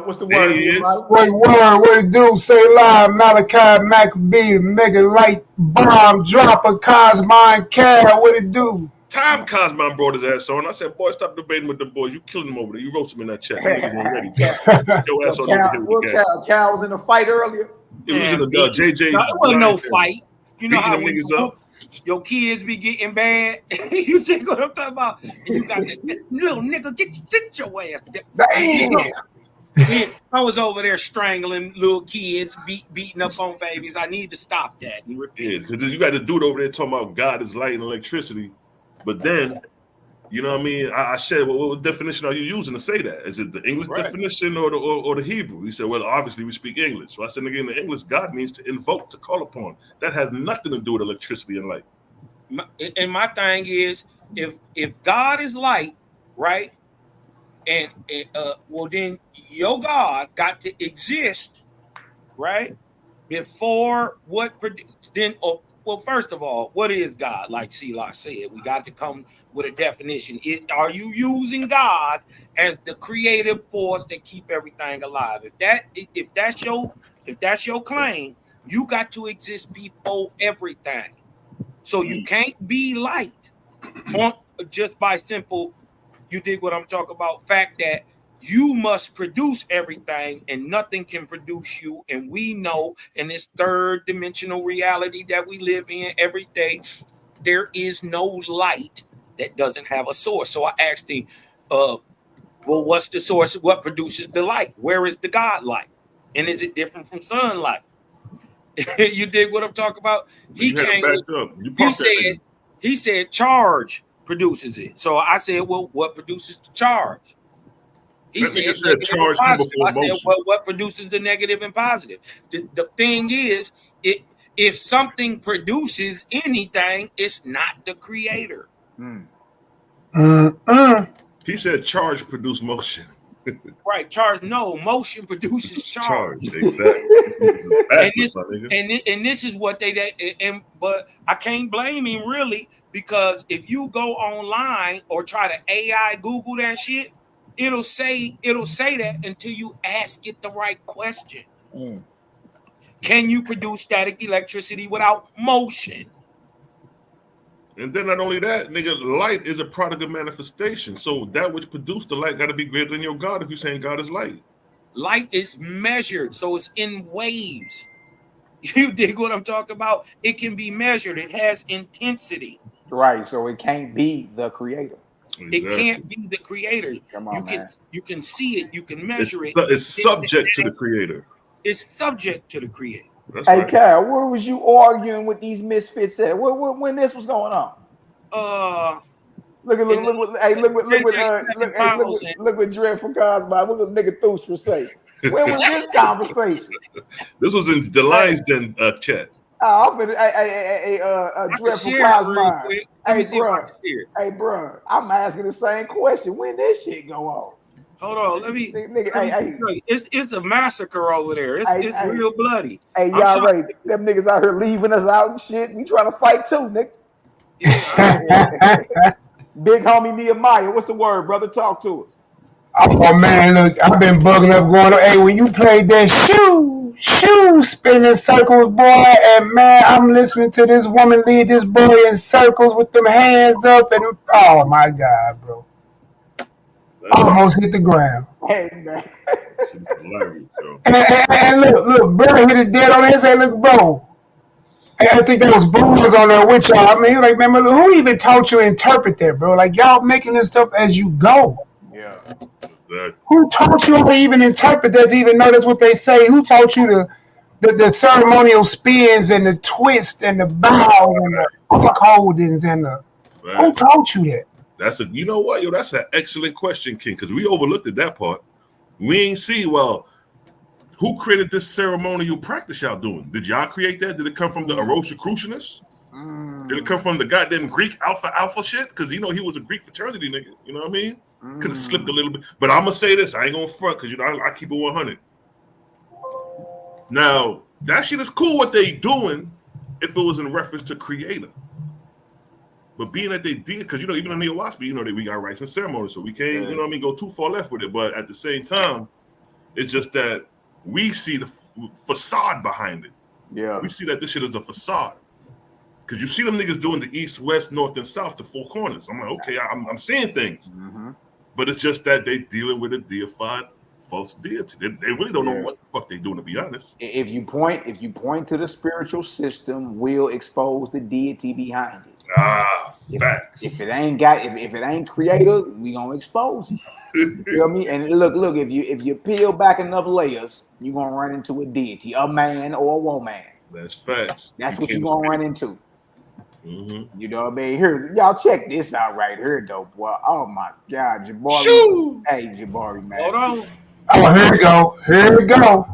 What's the word? What word? What it do? Say live. Malachi Maccabee, mega light bomb dropper, Cosmine Cal. What it do? Tom Cosmine brought his ass on. I said, boy, stop debating with them boys. You killing them over there. You roast them in that chat. Them niggas ain't ready. Your ass on over here with the game. Cal was in a fight earlier. It was in the JJ. No, it wasn't no fight. You know how them niggas up. Your kids be getting bad. You see what I'm talking about? And you got that little nigga, get your ass. Damn. I was over there strangling little kids, beating up on babies. I need to stop that and repeat. Yeah, because you got the dude over there talking about God is light and electricity. But then, you know what I mean? I said, well, what definition are you using to say that? Is it the English definition or the Hebrew? He said, well, obviously we speak English. So I said, again, in the English, God means to invoke, to call upon. That has nothing to do with electricity and light. And my thing is, if God is light, right? And well, then your God got to exist, right? Before what then? Well, first of all, what is God? Like Selah said, we got to come with a definition. Are you using God as the creative force that keep everything alive? If that's your claim, you got to exist before everything. So you can't be light just by simple. You dig what I'm talking about? Fact that you must produce everything and nothing can produce you. And we know in this third dimensional reality that we live in every day, there is no light that doesn't have a source. So I asked him, well, what's the source? What produces the light? Where is the God light? And is it different from sunlight? You dig what I'm talking about? He said charge produces it. So I said, well, what produces the charge? He said charge. I said, well, what produces the negative and positive? The thing is, if something produces anything, it's not the creator. He said charge produce motion. Right, charge. No, motion produces charge. Exactly. and this is what but I can't blame him really, because if you go online or try to AI Google that shit, it'll say that until you ask it the right question. Can you produce static electricity without motion? And then not only that, nigga, light is a product of manifestation. So that which produced the light got to be greater than your God if you're saying God is light. Light is measured, so it's in waves. You dig what I'm talking about? It can be measured. It has intensity. Right, so it can't be the creator. Exactly. It can't be the creator. Come on, you can see it, you can measure it. It's subject to the creator. It's subject to the creator. That's hey, right. Kyle, where was you arguing with these misfits at? When this was going on? Look what Dread from Cosby. What the nigga Thustra say? Where was this conversation? This was in the Lions Den chat. I'm finna, Dread from Cosby. Hey, bro, I'm asking the same question. When this shit go on? Hold on, let me it's a massacre over there. It's real bloody. Hey, y'all right. Them niggas out here leaving us out and shit. We trying to fight too, nigga. Yeah. Big homie Nehemiah, what's the word, brother? Talk to us. Oh man, look, I've been bugging up going on. Hey, when you played that shoe spinning circles, boy, and man, I'm listening to this woman lead this boy in circles with them hands up, and oh my God, bro. Almost hit the ground. Hey, man. and look, bro hit it dead on his head. Look, bro. I think there was boomers on there with y'all. I mean, like, man, who even taught you to interpret that, bro? Like, y'all making this stuff as you go. Yeah. Exactly. Who taught you to even interpret that, to even know that's what they say? Who taught you the ceremonial spins and the twist and the bow and the hook holdings and the... Right. Who taught you that? You know what, yo, that's an excellent question, King, because we overlooked at that part. We ain't see, well, who created this ceremonial practice y'all doing? Did y'all create that? Did it come from the Rosicrucianists? Did it come from the goddamn Greek alpha shit? Because, you know, he was a Greek fraternity nigga. You know what I mean? Could have slipped a little bit. But I'm going to say this. I ain't going to front because, you know, I keep it 100. Now, that shit is cool what they doing if it was in reference to creator. But being that they did, because, you know, even in Neo-Wasp, you know, we got rites and ceremonies, so we can't, you know what I mean, go too far left with it. But at the same time, It's just that we see the facade behind it. Yeah. We see that this shit is a facade. Because you see them niggas doing the east, west, north, and south, the four corners. I'm like, okay, I'm seeing things. Mm-hmm. But it's just that they dealing with a deified false deity. They really don't know what the fuck they doing, to be honest. If you point to the spiritual system, we'll expose the deity behind it. Facts. If it ain't creator, we gonna expose it. You feel me? And look, if you peel back enough layers, you're gonna run into a deity, a man or a woman. That's facts. That's what you're gonna run into. Mm-hmm. You know what I mean? Here, y'all check this out right here, though, boy. Oh my God, Jabari. Shoo! Hey, Jabari, man. Hold on. Oh, here we go. Here we go.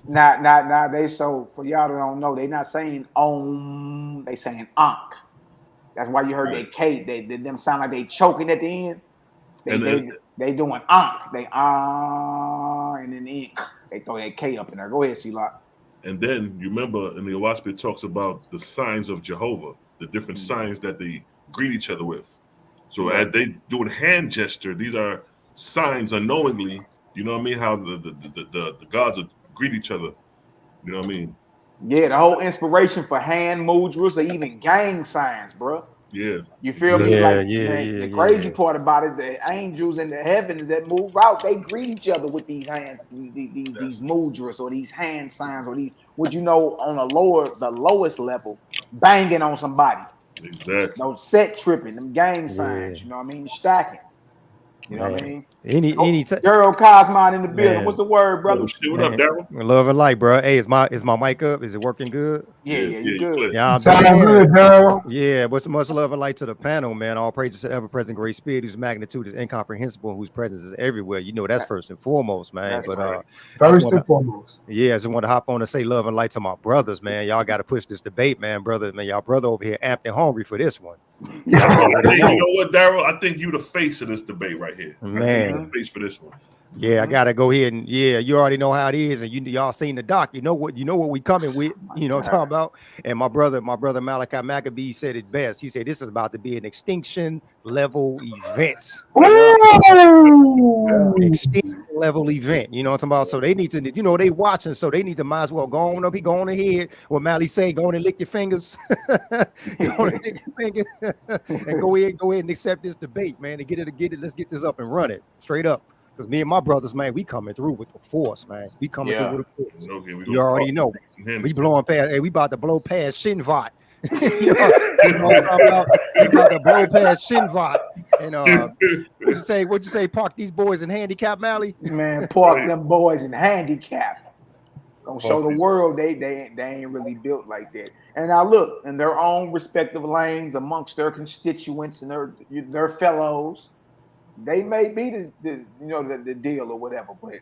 Now, they so for y'all that don't know, they not saying om, they saying ankh. That's why you heard that K. They them sound like they choking at the end. They doing ankh. They and then ink. They throw that K up in there. Go ahead, C-Lock. And then you remember in the Awaspi it talks about the signs of Jehovah, the different signs that they greet each other with. So as they do a hand gesture, these are signs unknowingly. You know what I mean? How the gods will greet each other. You know what I mean? Yeah, the whole inspiration for hand mudras or even gang signs, bro. Yeah. You feel me? Yeah, Like, the crazy part about it, the angels in the heavens that move out, they greet each other with these hands, these mudras or these hand signs or these, what you know, on the lowest level, banging on somebody. Exactly. No set tripping, them gang signs, you know what I mean? Stacking. You know what I mean? Any Daryl Cosmon in the building. What's the word, brother? What up, Daryl? Love and light, bro. Hey, is my mic up? Is it working good? Yeah, you good. Yeah, Sound good, Daryl. Yeah, what's much love and light to the panel, man. All praises to ever-present great spirit, whose magnitude is incomprehensible, whose presence is everywhere. You know that's first and foremost, man. That's first and foremost. Yeah, I just want to hop on and say love and light to my brothers, man. Y'all got to push this debate, man, brother. Man, y'all brother over here amped and hungry for this one. You know what, Daryl? I think you the face of this debate right here. Man, the face for this one. Yeah, I gotta go ahead and you already know how it is, and y'all seen the doc. You know what we coming with. You know what I'm talking about. And my brother Malachi Maccabee said it best. He said this is about to be an extinction level event. Extinction level event. You know what I'm talking about. So they need to, they watching, so they need to might as well go on up. He go on ahead. What Mally say? Go on and lick your fingers. Go on and lick your fingers and go ahead and accept this debate, man. And get it. Let's get this up and run it straight up. Because me and my brothers, man, we coming through with the force, man. We coming through with the force. Okay, you already know. We blowing past. Hey, we about to blow past Shinvat. We about to blow past Shinvat. And what'd you say? Park these boys in handicap, Mally? Man, park them boys in handicap. Gonna show the world they ain't really built like that. And now look, in their own respective lanes amongst their constituents and their fellows. They may be the deal or whatever, but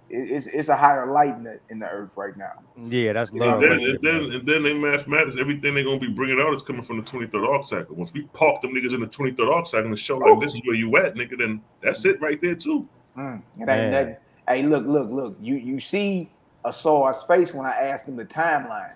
it's a higher light in the earth right now. Yeah, that's love. And then they mathematics, everything they're gonna be bringing out is coming from the 23rd arc cycle. Once we park them niggas in the 23rd arc cycle and show like this is where you at, nigga, then that's it right there too. Hey, look. You see Asar's face when I asked him the timeline.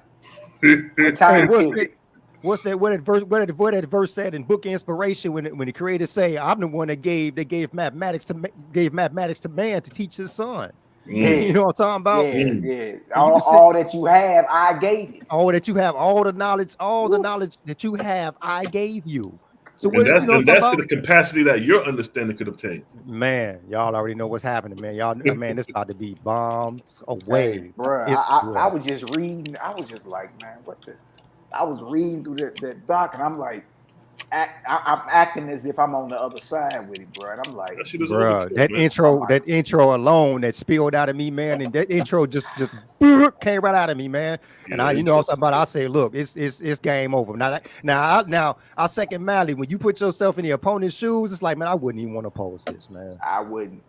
What that verse said in Book of Inspiration when the creator say, I'm the one that gave mathematics to man to teach his son. You know what I'm talking about? Yeah. All that you have, I gave it. All that you have, all the knowledge that you have, I gave you. So that's to the capacity that your understanding could obtain. Man, y'all already know what's happening, man. This about to be bombs away. Hey, bro, I was just reading. I was just like, man, what the? I was reading through that doc, and I'm like, I'm acting as if I'm on the other side with it, bro. And I'm like, bro, that intro alone that spilled out of me, man, and that intro just came right out of me, man. And I say, look, it's game over. Now, I second Mally. When you put yourself in the opponent's shoes, it's like, man, I wouldn't even want to pose this, man. I wouldn't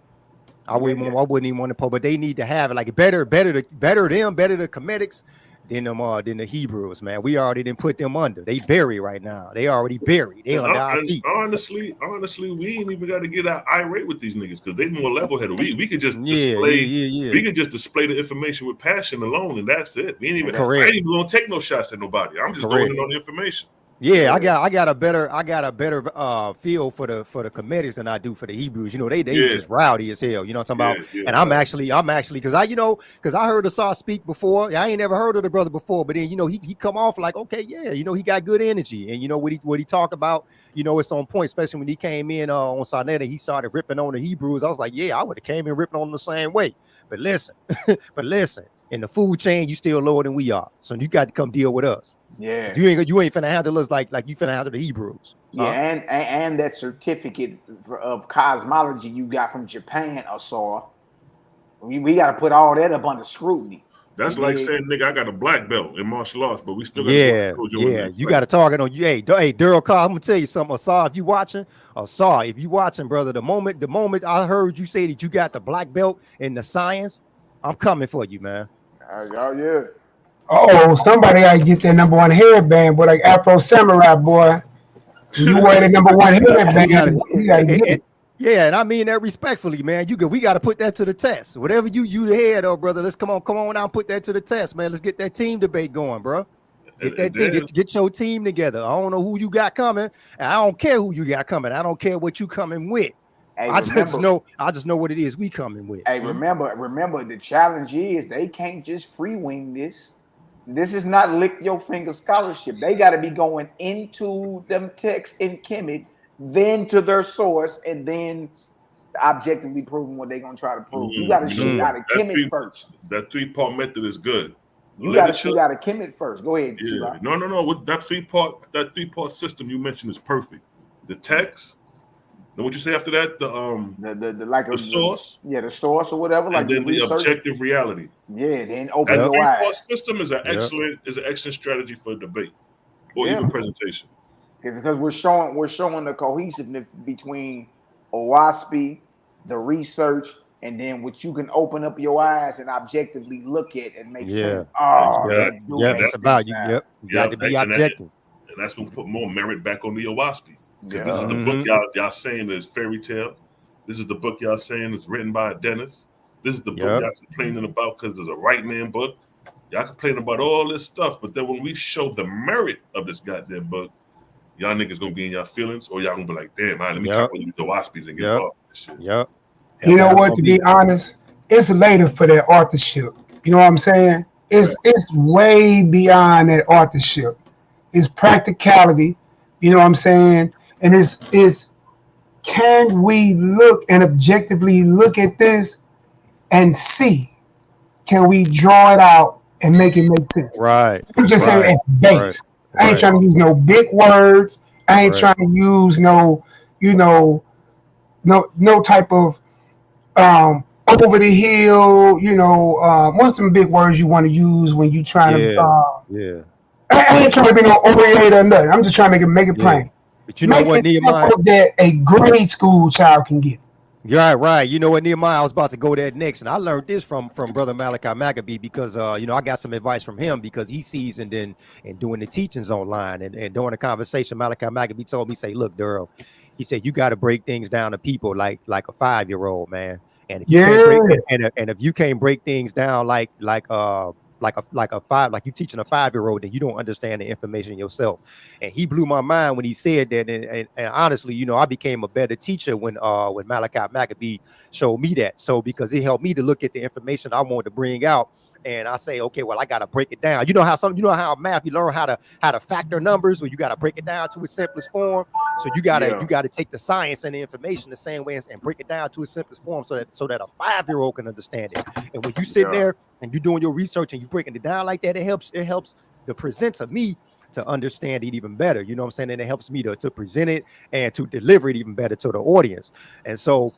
even want to pose, but they need to have it like better the Kemetics. than the Hebrews, man. We already didn't put them under. They buried right now. They already buried. They under our feet. Honestly, we ain't even got to get irate with these niggas because they more level headed. We could just display. We could just display the information with passion alone, and that's it. We ain't even. I ain't even gonna take no shots at nobody. I'm just going in on the information. Yeah, I got a better feel for the Kemetics than I do for the Hebrews. You know, they just rowdy as hell. You know what I'm talking about? And I'm actually because I heard Asar speak before. I ain't never heard of the brother before, but then he come off like, okay, yeah, he got good energy, and what he talk about, it's on point. Especially when he came in on Sarnetta, he started ripping on the Hebrews. I was like, yeah, I would have came in ripping on them the same way. But listen, in the food chain, you still lower than we are, so you got to come deal with us. Yeah, you ain't finna handle us like you finna handle the Hebrews. Yeah, and that certificate of cosmology you got from Japan, Asar. We got to put all that up under scrutiny. That's like saying, nigga, I got a black belt in martial arts, but we still got you got to target on you. Hey, Daryl Carr, I'm gonna tell you something, Asar. If you watching, brother, the moment I heard you say that you got the black belt in the science, I'm coming for you, man. Yeah. Oh, somebody gotta get that number one headband, boy, like Afro Samurai, boy. You wear the number one headband, you gotta get it. Yeah, and I mean that respectfully, man. We got to put that to the test. Whatever you the head of, brother. Let's come on out and put that to the test, man. Let's get that team debate going, bro. Get your team together. I don't know who you got coming, and I don't care who you got coming. I don't care what you coming with. Hey, I just know what it is we coming with. Hey, remember the challenge is they can't just free wing this. This is not lick your finger scholarship. They got to be going into them texts in Kemet, then to their source, and then objectively proving what they're gonna try to prove. You got to shoot out of Kemet first. That 3-part method is good. You got to shoot out of Kemet first. Go ahead. Yeah. No. With that 3-part system you mentioned is perfect. The text. Then what you say after that? The source. The source or whatever. And then the objective reality. Yeah, then open your eyes. That system is an excellent strategy for debate or even presentation. Because we're showing the cohesiveness between OWASP, the research, and then what you can open up your eyes and objectively look at and make sense. That's about you. Yep. You got to be objective. And that's gonna put more merit back on the OWASP. This is the book y'all saying is fairy tale. This is the book y'all saying is written by a dentist. This is the book y'all complaining about because there's a right man book. Y'all complaining about all this stuff, but then when we show the merit of this goddamn book, y'all niggas gonna be in y'all feelings, or y'all gonna be like, damn, let me talk with the waspies and get involved in this shit. Yep. You know what? To be honest, it's later for that authorship. You know what I'm saying? It's way beyond that authorship. It's practicality. You know what I'm saying? And it's can we look and objectively look at this and see? Can we draw it out and make it make sense? Right. I'm just saying at base. Right. I ain't trying to use no big words. I ain't trying to use no type of over the hill, what's some big words you want to use when you trying to I ain't trying to be no orator or nothing. I'm just trying to make it plain. But you know what, Nehemiah? That a grade school child can get. Right. You know what, Nehemiah? I was about to go there next, and I learned this from Brother Malachi Maccabee because I got some advice from him because he seasoned in doing the teachings online, and during the conversation, Malachi Maccabee told me, say, look, Daryl, he said you got to break things down to people like a 5-year-old, man, and if you can't break things down like you teaching a 5-year-old, then you don't understand the information yourself. And he blew my mind when he said that. And honestly, I became a better teacher when Malachi Maccabee showed me that. So because it helped me to look at the information I wanted to bring out. And I say, okay, well, I got to break it down. You know how math, you learn how to factor numbers, or you got to break it down to its simplest form. So you got to take the science and the information the same way and break it down to its simplest form so that a 5-year-old can understand it. And when you sit there and you're doing your research and you're breaking it down like that, it helps the presenter, me, to understand it even better. You know what I'm saying? And it helps me to present it and to deliver it even better to the audience. And so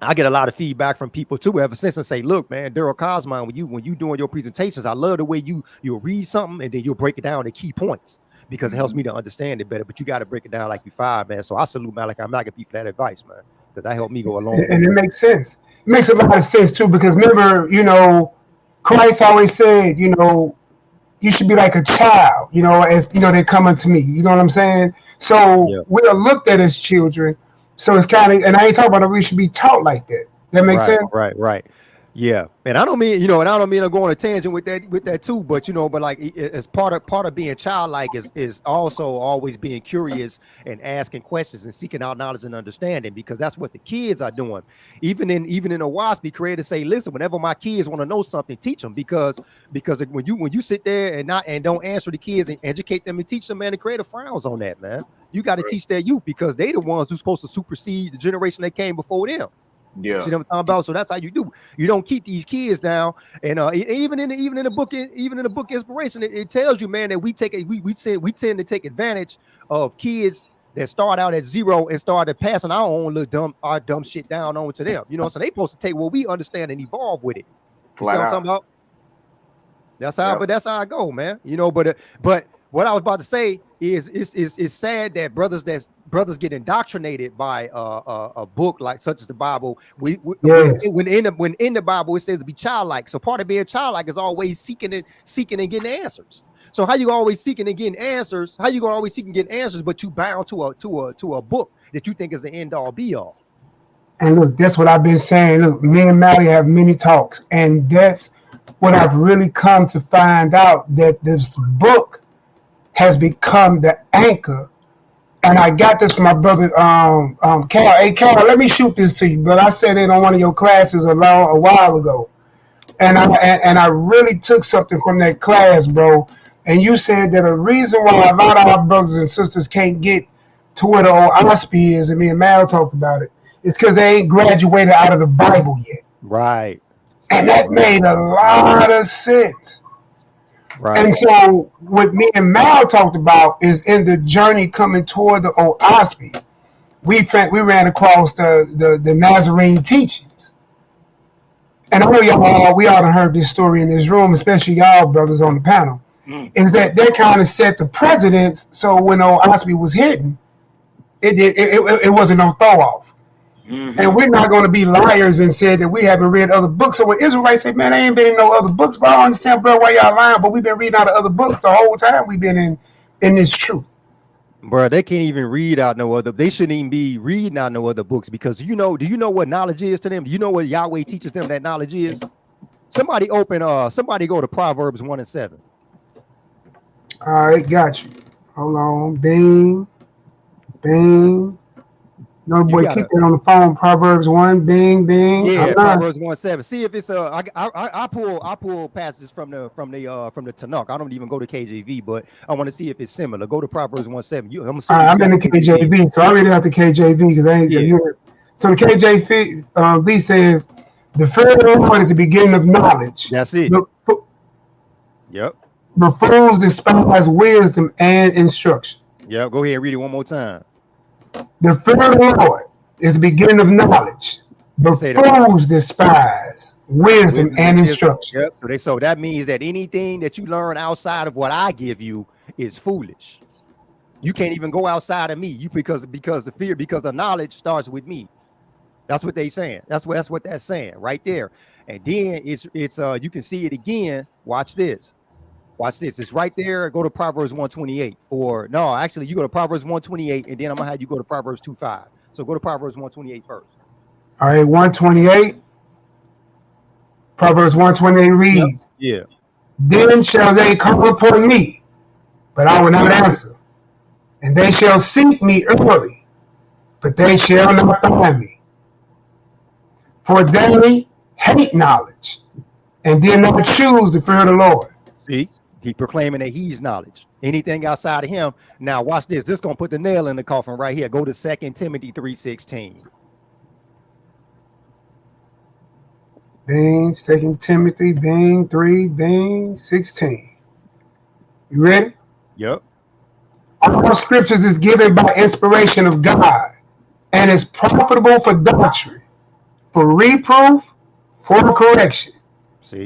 I get a lot of feedback from people too ever since and say, look, man, Daryl Cosmine, when you doing your presentations, I love the way you'll read something and then you'll break it down to key points because it helps me to understand it better. But you got to break it down like you 5, man. So I salute Malachi Maccabee for that advice, man, because that helped me go along. And it makes sense. It makes a lot of sense too, because remember, Christ always said, you should be like a child, as they're coming to me. You know what I'm saying? So Yeah. we are looked at as children. So it's kind of, and I ain't talking about it, we should be taught like that. That makes Right, sense? right. Yeah, and I don't mean, and I don't mean to go on a tangent with that too, but but like as part of being childlike is also always being curious and asking questions and seeking out knowledge and understanding, because that's what the kids are doing. Even in a WASP, creators say, listen, whenever my kids want to know something, teach them, because when you sit there and don't answer the kids and educate them and teach them, man, the creator frowns on that, man. You got to teach their youth, because they the ones who's supposed to supersede the generation that came before them. Yeah. See what I'm talking about? So that's how you do. You don't keep these kids down. And even in the book inspiration, it tells you, man, that we tend to take advantage of kids that start out at zero and started passing our own little dumb shit down onto them. So they supposed to take what we understand and evolve with it. You see what I'm talking about? That's how, but that's how I go, man. But what I was about to say is it's sad that brothers get indoctrinated by a book like such as the Bible. When in the Bible it says to be childlike. So part of being childlike is always seeking and getting answers. So how you always seeking and getting answers? How you gonna always seek and get answers, but you bound to a book that you think is the end all be all? And look, that's what I've been saying. Look, me and Maddie have many talks, and that's what I've really come to find out, that this book has become the anchor. And I got this from my brother, Cal. Hey, Cal, let me shoot this to you, but I said it on one of your classes a while ago, and I really took something from that class, bro. And you said that a reason why a lot of our brothers and sisters can't get to where the old OSPI is, and me and Mal talked about it, is because they ain't graduated out of the Bible yet. Right. And that made a lot of sense. Right. And so what me and Mal talked about is in the journey coming toward the old OSPI, we ran across the Nazarene teachings. And I know we all heard this story in this room, especially y'all brothers on the panel, is that they kind of set the precedence. So when old OSPI was hitting, it wasn't no throw off. Mm-hmm. And we're not going to be liars and say that we haven't read other books. So when Israelites say, man, I ain't been in no other books, but I don't understand, bro, why y'all lying. But we've been reading out of other books the whole time we've been in this truth. Bro, they can't even read out no other. They shouldn't even be reading out no other books, because do you know what knowledge is to them? Do you know what Yahweh teaches them that knowledge is? Somebody go to Proverbs 1:7. All right, got you. Hold on. Bing. No, boy, keep it on the phone. Proverbs 1, bing. Yeah, Proverbs 1:7. See if it's I pull passages from the Tanakh. I don't even go to KJV, but I want to see if it's similar. Go to Proverbs 1:7. I'm in the KJV, so I read out the KJV because I ain't. Yeah. So the KJV says, "The fear of the Lord is the beginning of knowledge." That's it. Yep. But fools despise wisdom and instruction. Yeah, go ahead and read it one more time. The fear of the Lord is the beginning of knowledge, but fools despise wisdom and instruction. Yep. So that means that anything that you learn outside of what I give you is foolish. You can't even go outside of me. Because the knowledge starts with me. That's what they saying. That's what that's saying right there. And then it's you can see it again. Watch this. It's right there. Go to Proverbs 1:28. Or no, actually, you go to Proverbs 1:28, and then I'm gonna have you go to Proverbs 2:5. So go to Proverbs 1:28 first. All right, 1:28. Proverbs 1:28 reads, Yeah. Then shall they call upon me, but I will not answer. And they shall seek me early, but they shall not find me. For they hate knowledge, and did not choose the fear of the Lord. See? He proclaiming that he's knowledge. Anything outside of him. Now watch this. This is gonna put the nail in the coffin right here. Go to 2 Timothy 3:16. Bing, 2 Timothy, bing, 3, bing, 16. You ready? Yep. All scriptures is given by inspiration of God and is profitable for doctrine, for reproof, for correction,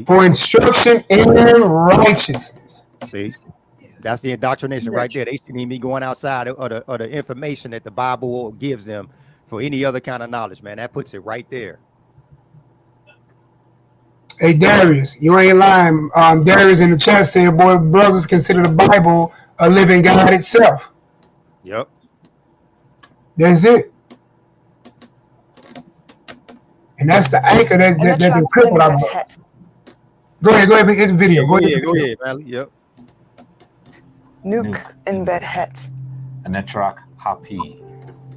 for instruction in righteousness. See, that's the indoctrination right there. They shouldn't even be going outside of the information that the Bible gives them for any other kind of knowledge, man. That puts it right there. Hey Darius, you ain't lying. Darius in the chat said, "Boy, brothers consider the Bible a living God itself." Yep. That's it, and that's the anchor that can cripple our book. Go ahead, make this video. Yeah, Go ahead. go ahead, Mally. Yep. Nuke in bed het. Anetrak Hapi.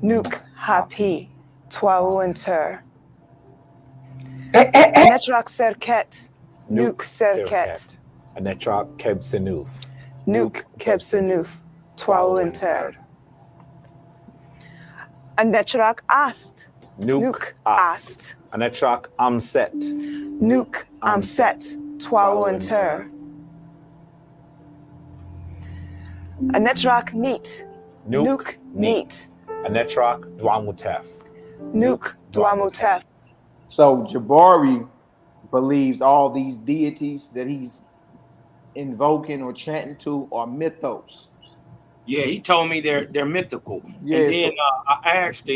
Nuke happy. Twa winter. Eh. Anetrak serket. Nuke serket. Anetrak Kebsenuf. Nuke kebsenuf. Twa winter. Anetrak ast. Nuke ast. Anetrak Amset. Nuke amset. Twa winter. Anetrak neat. Nuke neat. Anetrak Dwamutef. Nuke dwamutef. So Jabari believes all these deities that he's invoking or chanting to are mythos. Yeah, he told me they're mythical. Yeah, and then I asked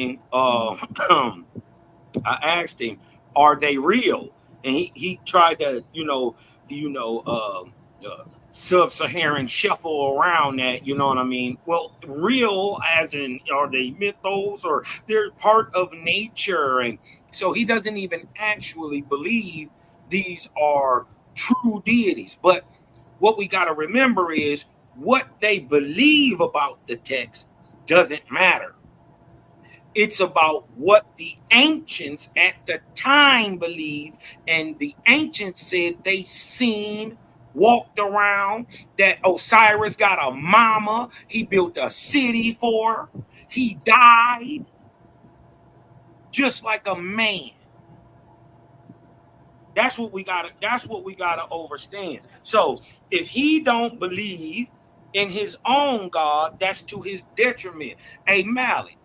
him, are they real? And he tried to, sub-Saharan shuffle around that, you know what I mean? Well, real as in, are they mythos or they're part of nature? And so he doesn't even actually believe these are true deities. But what we got to remember is what they believe about the text doesn't matter. It's about what the ancients at the time believed, and the ancients said they seen, walked around, that Osiris got a mama, he built a city for her, he died just like a man. That's what we gotta understand. So if he don't believe in his own God, that's to his detriment. Hey, Mally,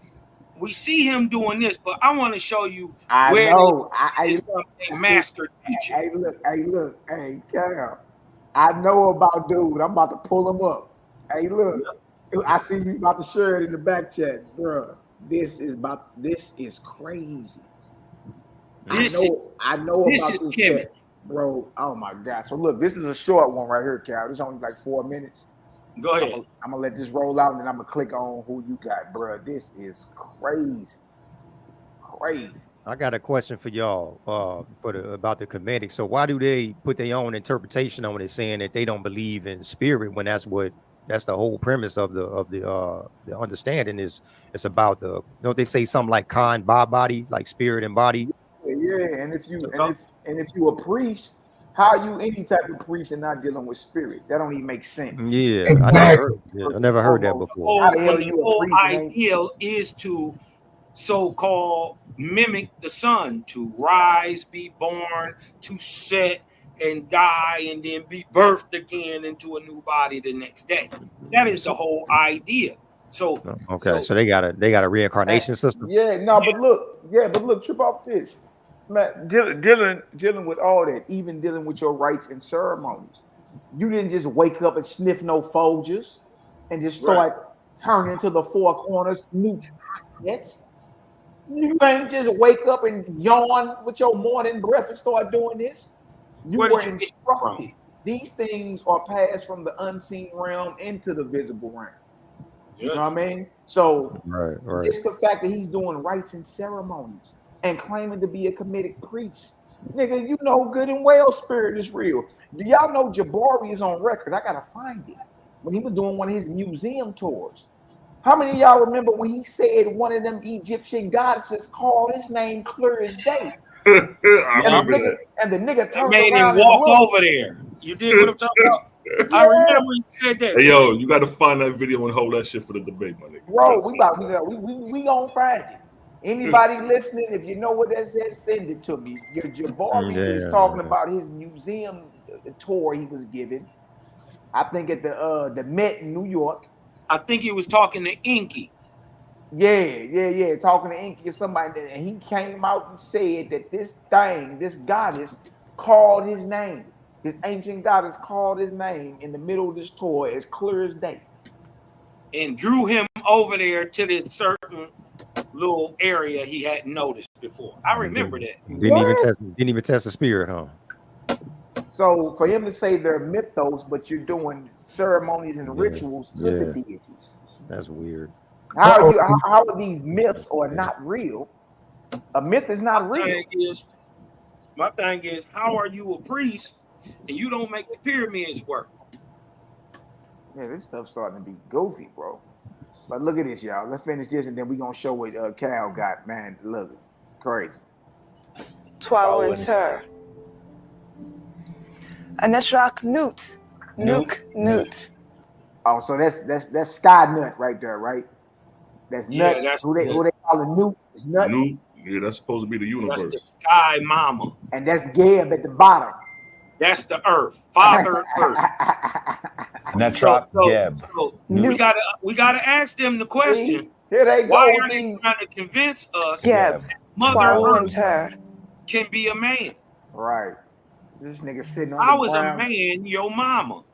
we see him doing this, but I want to show you where is a master teacher. Hey, Cal. I know about dude. I'm about to pull him up. Hey, look, I see you about to share it in the back chat, bro. This is crazy. I know this about is this Kemetic, bro. Oh my God. So look, this is a short one right here, Cal. This is only like 4 minutes. Go ahead. I'm gonna let this roll out, and then I'm gonna click on who you got, bro. This is crazy. I got a question for y'all about the Kemetic. So why do they put their own interpretation on it, saying that they don't believe in spirit, when that's the whole premise of the understanding is it's about don't they say something like Khan body, like spirit and body? Yeah, and if you a priest, how are you any type of priest and not dealing with spirit? That don't even make sense. Yeah, Exactly. I never heard that before. The whole idea is to so-called mimic the sun, to rise, be born, to set and die, and then be birthed again into a new body the next day. That is the whole idea. So okay, so they got a reincarnation system. But look, trip off this, man. Dealing with all that, even dealing with your rites and ceremonies. You didn't just wake up and sniff no Folgers and just start turning to the four corners. You ain't just wake up and yawn with your morning breath and start doing this. You were instructed. These things are passed from the unseen realm into the visible realm. You know what I mean? So just the fact that he's doing rites and ceremonies and claiming to be a Kemetic priest, nigga, you know good and well spirit is real. Do y'all know Jabari is on record? I gotta find it. When he was doing one of his museum tours. How many of y'all remember when he said one of them Egyptian goddesses called his name clear as day? I remember that. And the nigga turned made around him walk and over there. You did what I'm talking about? I remember he said that. Hey, yo, you got to find that video and hold that shit for the debate, my nigga. Bro, we gonna find it. Anybody listening, if you know what that says, send it to me. Your Jabari is talking about his museum tour he was giving. I think at the Met in New York. I think he was talking to Inky. Yeah. Talking to Inky or somebody, and he came out and said that this goddess called his name. This ancient goddess called his name in the middle of this tour as clear as day. And drew him over there to this certain little area he hadn't noticed before. I remember that. Didn't even test the spirit, huh? So for him to say they're mythos, but you're doing ceremonies and rituals to the deities. That's weird. How are these myths or not real? A myth is not real. My thing is, how are you a priest and you don't make the pyramids work? Yeah, this stuff's starting to be goofy, bro. But look at this, y'all. Let's finish this and then we're gonna show what Cal got. Man, look, crazy. Twelve and Tur. Anetrak Newt. Newt. Oh, so that's Sky Nut right there, right? That's Nut. Yeah, that's who they call a Newt. It's Nut. Newt. Yeah, that's supposed to be the universe. That's the sky mama. And that's Geb at the bottom. That's the earth. Father Earth. Anetrak Geb. So we gotta ask them the question. Here they go. Why are they trying to convince us that Mother Earth can be a man? Right. This nigga sitting on I the was ground. a man, your mama.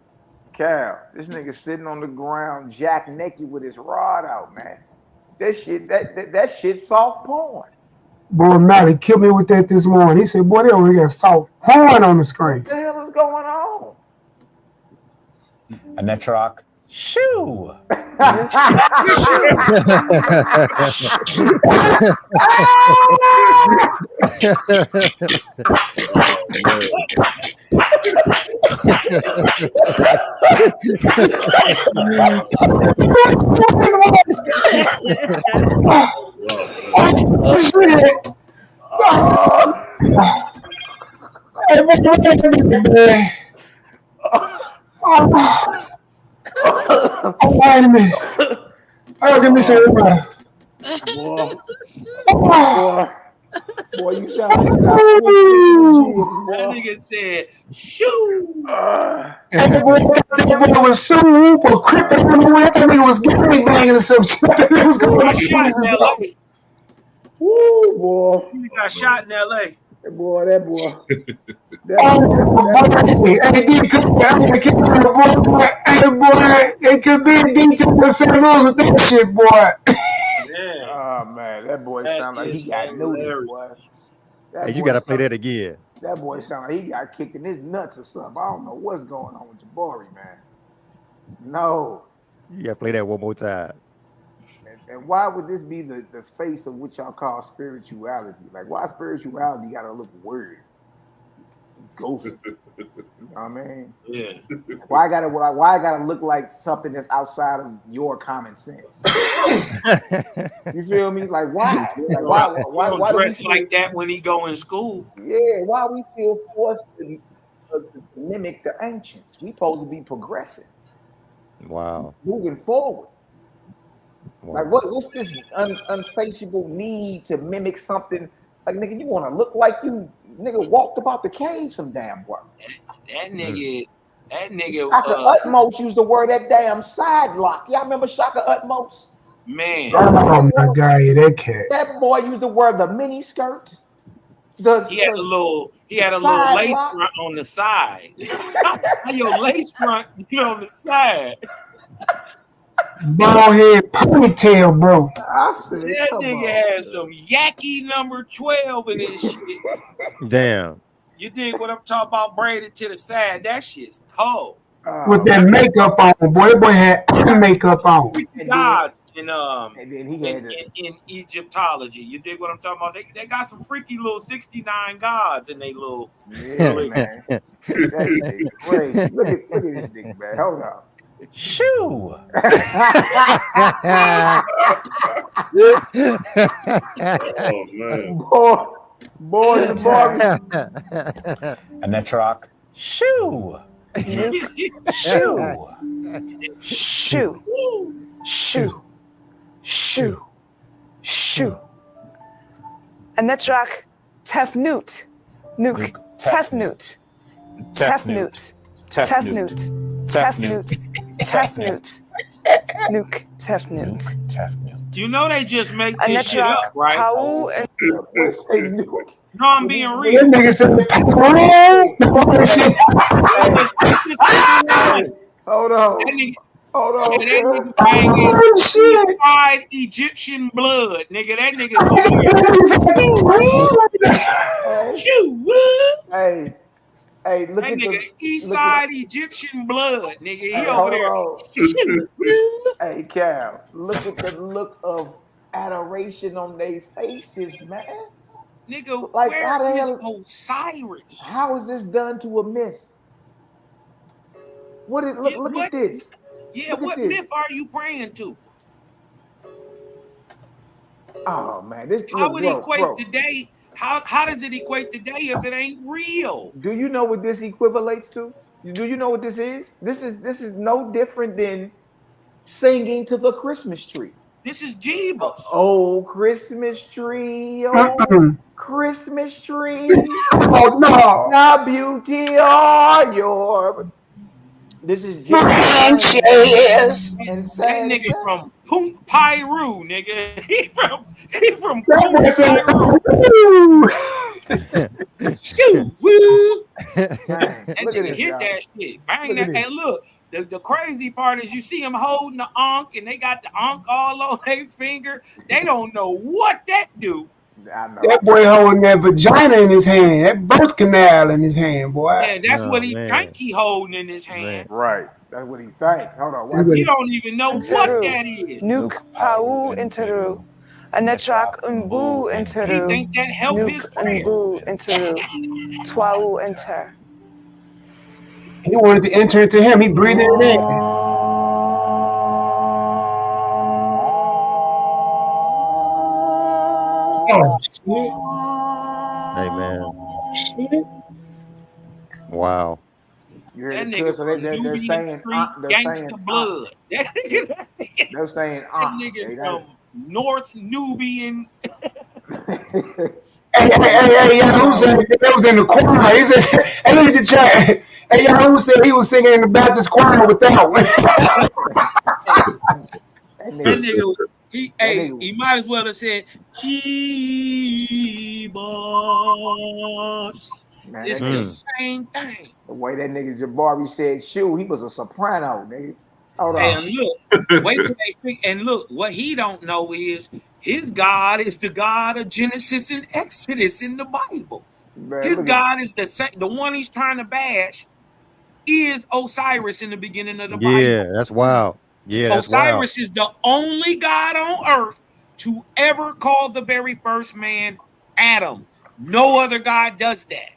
Cal, this nigga sitting on the ground, jack naked with his rod out, man. That shit soft porn. Boy, Mally killed me with that this morning. He said, boy, they only got soft porn on the screen. What the hell is going on? Anetrak Shoo. Wait a minute. Oh, give me some water. Boy, you sound like you got That nigga said, shoo. That boy was so for crippin' on the way. That nigga was gang banging or some shit. That nigga was going got shot in LA. Woo, boy. He got shot in LA. That boy. Hey, boy, it could be a detail with St. Louis with that shit, boy. Yeah. Oh, man, that boy sound like he got news, boy. Hey, you gotta play that again. That boy sound like he got kicked in his nuts or something. I don't know what's going on with Jabari, man. No. You gotta play that one more time. And why would this be the face of what y'all call spirituality? Like, why spirituality gotta look weird? Goofy. You know what I mean? Yeah. Why I gotta look like something that's outside of your common sense? You feel me? Like why? Like why dress like that when he go in school? Yeah, why we feel forced to mimic the ancients? We supposed to be progressive. Wow. Moving forward. Wow. Like what's this unsatiable need to mimic something? Like, nigga, you want to look like you, nigga, walked about the cave some damn work. That nigga. Shaka Utmost used to wear that damn side lock. Y'all remember Shaka Utmost? Man. Oh my God, yeah, that cat. That boy used to wear the mini skirt. He had a little lace front on the side. Your lace front on the side. Bald head ponytail, bro. I said, that nigga had some Yankee number 12 in his shit. Damn. You dig what I'm talking about? Braided to the side. That shit's cold. With that makeup on, boy. That boy had makeup on. Gods in Egyptology. You dig what I'm talking about? They got some freaky little 69 gods in they little. Yeah, man. That's crazy. Look at this nigga, man. Hold on. Shoo. Oh man. Boy, the Anetrak Shoo. Shoo. Shoo. Shoo. Shoo. Shoo. Anetrak Tefnut. Nuke. Tefnut. Tefnut. Tefnut. Tefnut. Tefnut. Nuke. Tefnut. You know they just make this shit up, right? Paul and No, I'm being real. That nigga said, hold on. Hold on. That nigga banging fried Egyptian blood, nigga. That nigga going Hey, look That at nigga the East look at Side Egyptian blood, nigga. He Hey, over hold there. on. Hey, Cal, look at the look of adoration on their faces, man. Nigga, Like where how the is hell? Osiris? How is this done to a myth? What? Yeah, Look what? at this. Yeah, Look at what this. myth are you praying to? Oh man, this How look, would it equate bro. today? How does it equate today if it ain't real? Do you know what this equivalates to? Do you know what this is? This is no different than singing to the Christmas tree. This is Jeebus. Oh, Christmas tree, oh, Christmas tree. Oh no. Now beauty are your. This is gypsies singing Branches. and That sad nigga except. from Punt Piru, nigga. He from That Punt boy said, Piru. Shoo, woo. Man, That look at nigga this, hit y'all. that shit. Bang Look at that. this. And look, the crazy part is you see him holding the ankh and they got the ankh all on their finger. They don't know what that do. I know. that boy holding that vagina in his hand, that birth canal in his hand, boy. Yeah, that's what Oh, he man. think he holding in his hand. Man. Right. That's what he think. Hold on. Watch He this. don't even know what that is. Nuke pau interu. Anetrak unbu He interu. think that help his Nuke prayer. unbu interu. Twau enter. He wanted to enter into him. He breathed it in. Oh shit! Hey, man. Shit! Wow. You hear That the nigga cuss? So from they're Nubian saying Street they're gangster saying blood. That they're saying nigga from North Nubian. Hey, Yahoo said that was in the choir. He said, hey, look at the chat. Hey, Yahoo said he was singing in the Baptist choir with that one. That That nigga, nigga, he nigga- might as well have said Jeebus. man, It's that the nigga, same thing. the way that nigga Jabari said shoe, he was a soprano, nigga. Hold on. And look, wait till they speak. And look, what he don't know is his God is the God of Genesis and Exodus in the Bible. Man, His look God is the one he's trying to bash is Osiris in the beginning of the Yeah, Bible. that's wild. Yeah, that's wild. Osiris is the only God on earth to ever call the very first man Adam. No other God does that.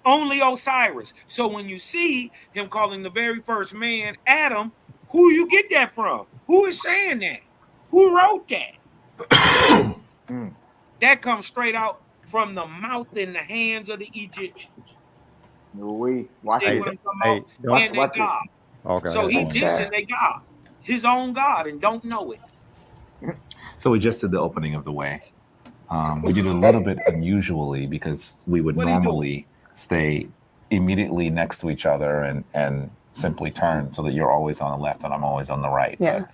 Only Osiris. So when you see him calling the very first man Adam, who you get that from? Who is saying that? Who wrote that? That comes straight out from the mouth and the hands of the Egyptians. Watch See it. what I'm talking about? And they Watch it. God. Okay. So he dissing they God, his own God, and don't know it. So we just did the opening of the way. We did it a little bit unusually because we would What he normally stay immediately next to each other and simply turn so that you're always on the left and I'm always on the right. Yeah.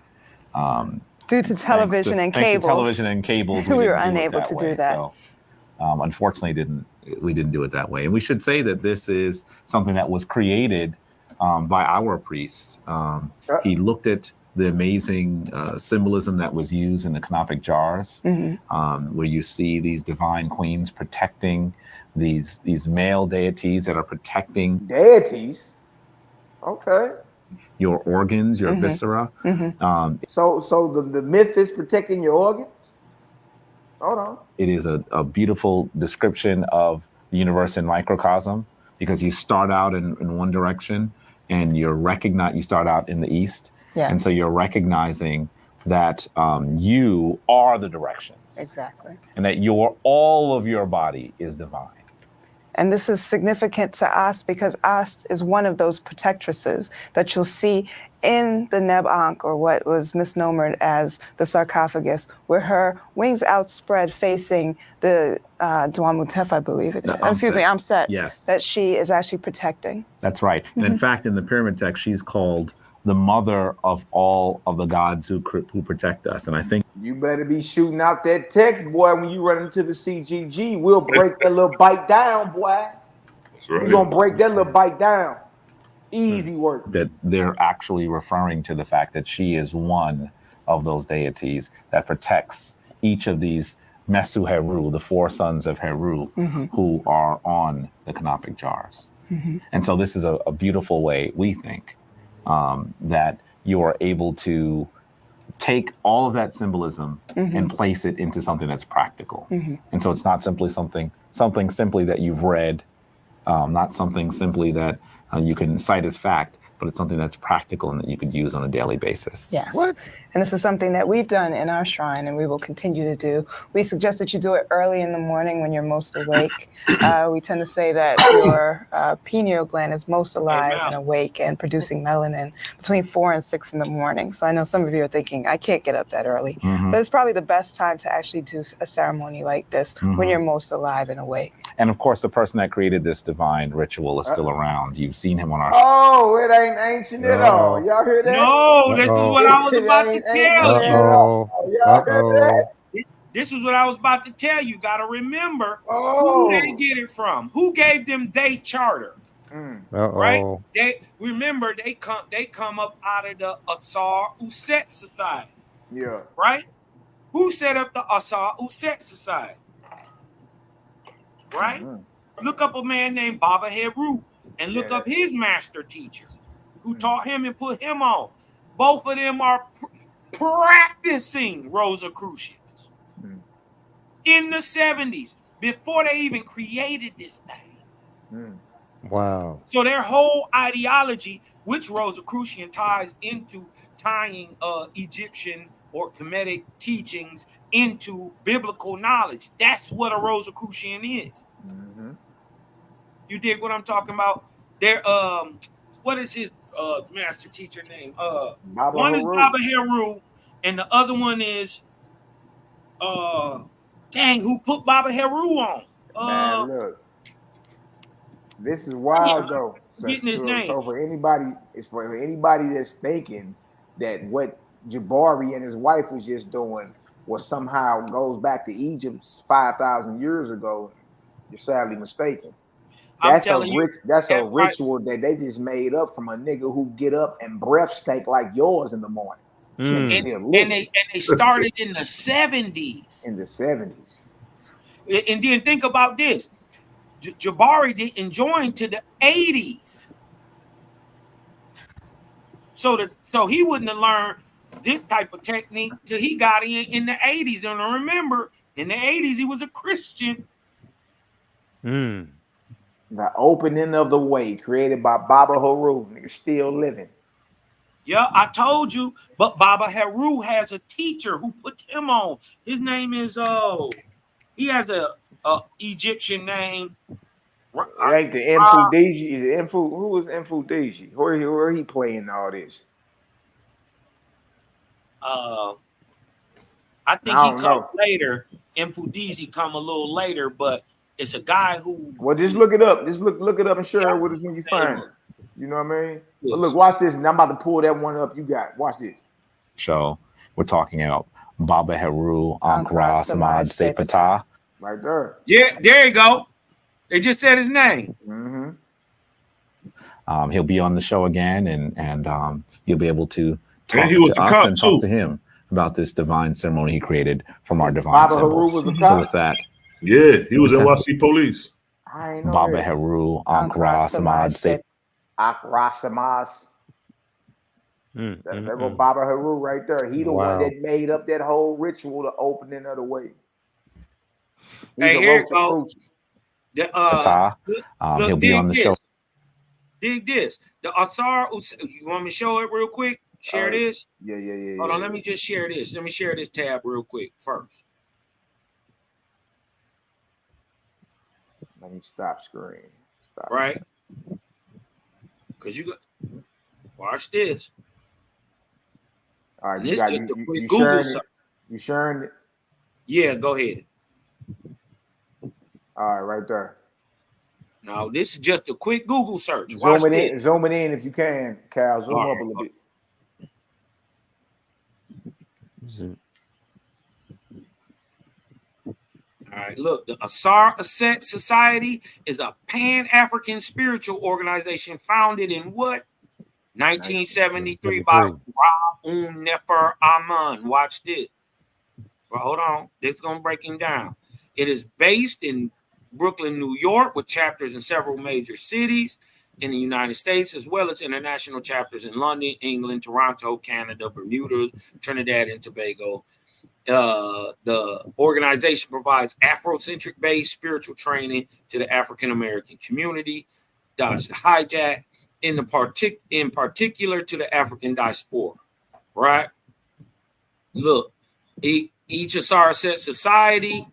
But, Due to television and thanks to cables. television and cables, we were didn't do unable it that to way. do that. So, unfortunately, we didn't do it that way. And we should say that this is something that was created by our priest. He looked at the amazing symbolism that was used in the Kemetic jars, where you see these divine queens protecting these male deities that are protecting deities. Okay. Your organs, your viscera. So the myth is protecting your organs. Hold on. It is a beautiful description of the universe in microcosm because you start out in one direction and you start out in the east. Yeah. And so you're recognizing that you are the directions. Exactly. And that all of your body is divine. And this is significant to Ast because Ast is one of those protectresses that you'll see in the Neb Ankh, or what was misnomered as the sarcophagus, with her wings outspread facing the Duamutef, I believe it is. Excuse me, Amset. Yes. That she is actually protecting. That's right. And in fact, in the pyramid text, she's called the mother of all of the gods who protect us. And I think you better be shooting out that text, boy, when you run into the CGG. We'll break that little bite down, boy. That's right. We're going to break that little bite down. Easy work. That they're actually referring to the fact that she is one of those deities that protects each of these Mesu Heru, the 4 sons of Heru, who are on the Kemetic jars. And so this is a beautiful way, we think, that you are able to take all of that symbolism and place it into something that's practical. And so it's not simply something simply that you've read, not something simply that you can cite as fact, but it's something that's practical and that you could use on a daily basis. Yes. What? And this is something that we've done in our shrine, and we will continue to do. We suggest that you do it early in the morning when you're most awake. We tend to say that your pineal gland is most alive and awake and producing melanin between 4 and 6 in the morning. So I know some of you are thinking, I can't get up that early. But it's probably the best time to actually do a ceremony like this when you're most alive and awake. And of course, the person that created this divine ritual is still around. You've seen him on our Oh, it ain't ancient at all. Y'all hear that? No, this is what I was about to tell you. Y'all heard that? This is what I was about to tell you. Got to remember who Oh. they get it from. Who gave them their charter? Right? They remember they come up out of the Asar Uset Society. Yeah. Right? Who set up the Asar Uset Society? Right? Look up a man named Baba Heru and look up his master teacher who taught him and put him on. Both of them are practicing Rosicrucians in the 70s before they even created this thing. Wow. So their whole ideology, which Rosicrucian ties into tying Egyptian or Kemetic teachings into biblical knowledge. That's what a Rosicrucian is. You dig what I'm talking about? They're what is his master teacher name? One is Baba Heru, and the other one is dang, who put Baba Heru on? Man, look. This is wild though. Getting his name. So for anybody that's thinking that what Jabari and his wife was just doing was somehow goes back to Egypt 5,000 years ago, you're sadly mistaken. That's a ritual that they just made up from a nigga who get up and breath stank like yours in the morning. And they started in the 70s. In the 70s. And then think about this. Jabari didn't join to the 80s. So he wouldn't have learned this type of technique till he got in the 80s. And remember, in the 80s, he was a Christian. The opening of the way created by Baba Heru. Nigga still living. Yeah, I told you. But Baba Heru has a teacher who put him on. His name is he has a Egyptian name. It ain't the Mfudiji. Is it Mfu? Who is Mfudiji? Where he playing all this? I think he comes later. Mfudiji come a little later, but it's a guy who. Well, just look it up. Just look it up and share it with us when you find it. You know what I mean? Yes. But look, watch this, and I'm about to pull that one up. You got watch this. So we're talking about Baba Heru Ankara Samad Sepata. Right there. Yeah, there you go. They just said his name. He'll be on the show again, and you'll be able to talk to us and talk to him about this divine ceremony he created from our divine symbols. So with that, yeah, he was NYC police. I ain't know Baba Heru Ankara Samad Sepata. Ankara Samas. There go Baba Heru right there. He the one that made up that whole ritual, the opening of the way. Hey, here it goes. He'll be on the show. Dig this. The Asar. You want me to show it real quick? Share this. Yeah. Hold on. Let me just share this. Let me share this tab real quick first. Let me stop screen. Stop. Right. Because you got. Watch this. All right. This just a quick Google search. You sharing it? Yeah. Go ahead. All right, right there. Now, this is just a quick Google search. Zoom it in if you can, Cal. Zoom up a little bit. All right, look, the Asar Asset Society is a Pan-African spiritual organization founded in what? 1973 by Ra Nefer Aman. Watch this. Well, hold on. This is going to break him down. It is based in Brooklyn, New York, with chapters in several major cities in the United States, as well as international chapters in London, England, Toronto, Canada, Bermuda, Trinidad, and Tobago. The organization provides Afrocentric based spiritual training to the African American community, Dodge the hijack, in particular to the African diaspora. Right? Look, each Asara society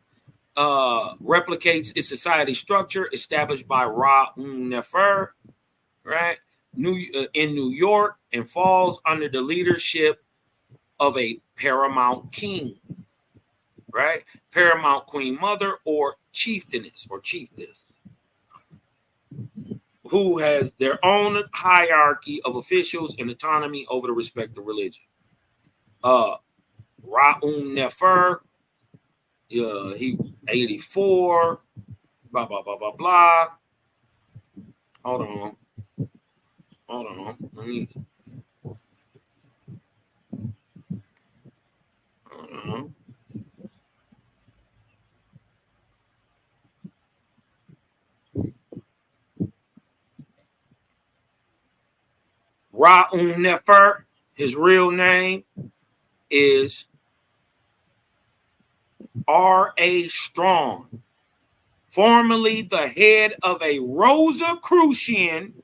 replicates its society structure established by Ra-Un Nefer, right? In New York, and falls under the leadership of a paramount king, right? Paramount queen mother or chieftainess or chiefess, who has their own hierarchy of officials and autonomy over the respective religion. Ra-Un Nefer, he 84, blah, blah, blah, blah, blah. Hold on. Let me. Hold on. Ra-Un Nefer, his real name is R.A. Strong, formerly the head of a Rosicrucian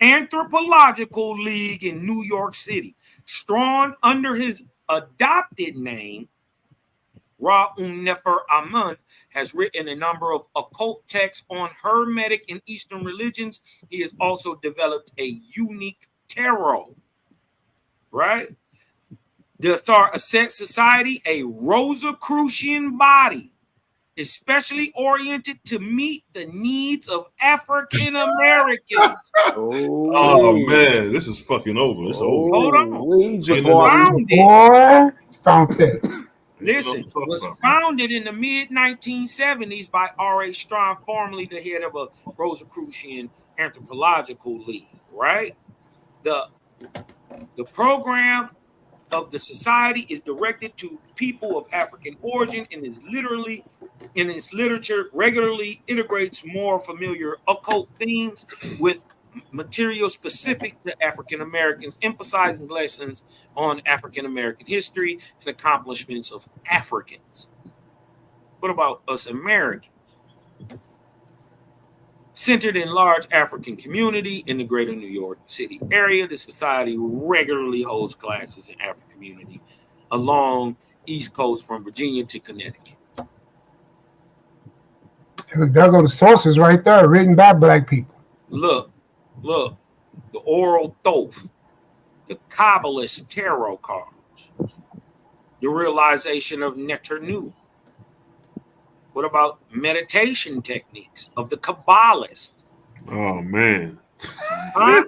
anthropological league in New York City. Strong, under his adopted name, Ra-Un Nefer Amun, has written a number of occult texts on Hermetic and Eastern religions. He has also developed a unique tarot, right? The Asar Aset Society, a Rosicrucian body, especially oriented to meet the needs of African Americans. Oh man, this is fucking over. It's over. Hold on. Boy, found that. Listen, was founded in the mid-1970s by R.A. Strong, formerly the head of a Rosicrucian anthropological league, right? The program of the society is directed to people of African origin and is literally, in its literature, regularly integrates more familiar occult themes with material specific to African Americans, emphasizing lessons on African American history and accomplishments of Africans. What about us Americans? Centered in large African community in the greater New York City area, the society regularly holds classes in African community along East Coast from Virginia to Connecticut. There go the sources right there, written by black people. Look, the oral Thoth, the Kabbalist tarot cards, the realization of Neternu. What about meditation techniques of the Kabbalist? Oh man. Huh?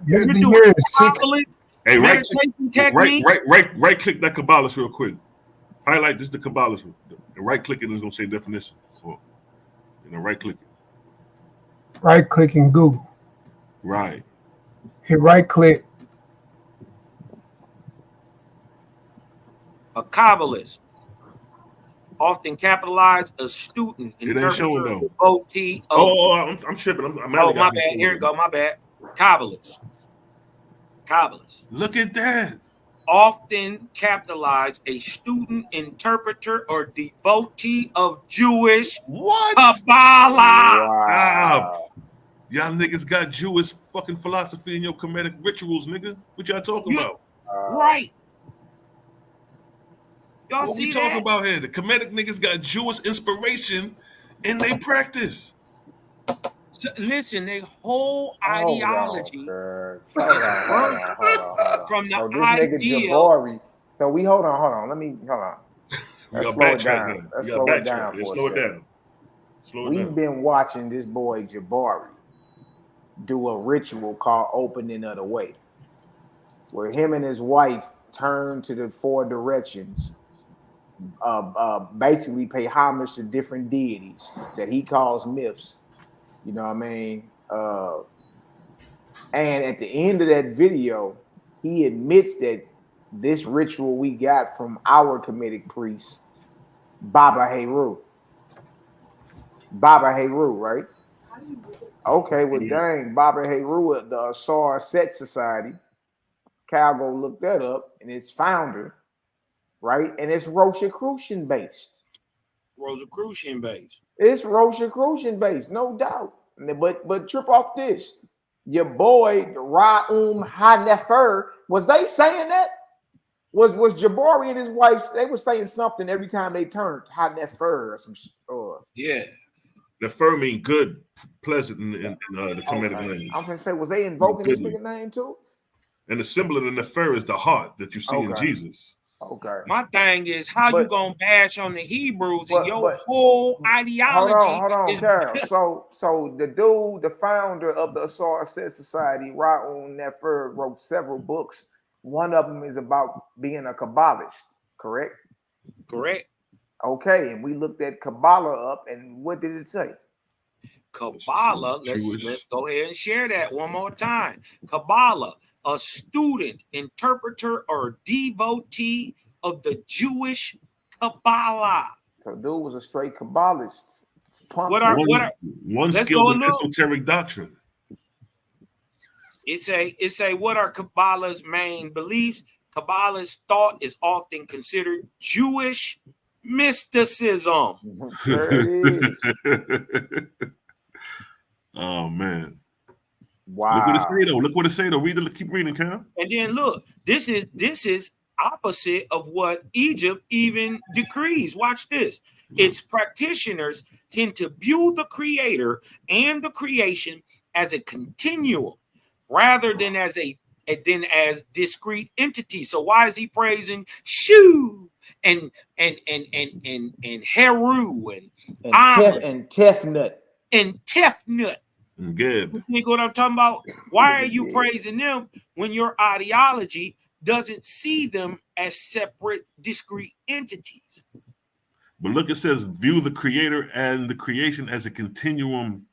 You're doing Kabbalist meditation techniques? Right click that Kabbalist real quick. Highlight this the Kabbalist. And right click it is gonna say definition. Right click it. Right click in Google. Right. Hit right click. A Kabbalist, often capitalized, a student, interpreter, devotee. I'm tripping. My bad. Here we go. My bad. Kabbalist. Look at that. Often capitalized, a student, interpreter, or devotee of Jewish Kabbalah. Wow. Y'all niggas got Jewish fucking philosophy in your Kemetic rituals, nigga. What y'all talking about? Right. Y'all what see we talking about here? The Kemetic niggas got Jewish inspiration in their practice. So, listen, their whole ideology. Hold on. From the so this nigga Jabari. So we hold on. Hold on. Let's slow it down. Let's slow it down. Slow it down. We've been watching this boy Jabari do a ritual called Opening of the Way, where him and his wife turn to the four directions, basically pay homage to different deities that he calls myths. You know what I mean? And at the end of that video, he admits that this ritual we got from our Kemetic priests Baba Heru. Baba Heru, right? Okay, well, dang, Baba Heru at the Asar Set Society. Cal go look that up, and its founder, right? And it's Rosicrucian based. Rosicrucian based. It's Rosicrucian based, no doubt. But trip off this. Your boy Ra'um Hanefer, was they saying that? Was Jabari and his wife, they were saying something every time they turned Hanefer or some Yeah. Nefer mean good, pleasant in the Kemetic language. I'm gonna say, was they invoking this nigga name too? And the symbol of the Nefer is the heart that you see in Jesus. Okay. My thing is, how you gonna bash on the Hebrews and your whole ideology? Hold on, Carol. So the dude, the founder of the Asar Set Society, Ra'un Nefer, wrote several books. One of them is about being a Kabbalist, correct? Correct. Okay, and we looked at Kabbalah up, and what did it say? Kabbalah, let's go ahead and share that one more time. Kabbalah, a student, interpreter, or devotee of the Jewish Kabbalah. So dude was a straight Kabbalist. One skilled in esoteric doctrine. It say what are Kabbalah's main beliefs? Kabbalah's thought is often considered Jewish mysticism. Oh man! Wow! Look what it say though. Look what it say though. Keep reading, Cam. And then look, this is opposite of what Egypt even decrees. Watch this. Its practitioners tend to view the creator and the creation as a continuum, rather than as discrete entities. So why is he praising Shu and Heru and Tefnut and Tefnut? Good. You know what I'm talking about? Why are you praising them when your ideology doesn't see them as separate, discrete entities? But look, it says view the creator and the creation as a continuum,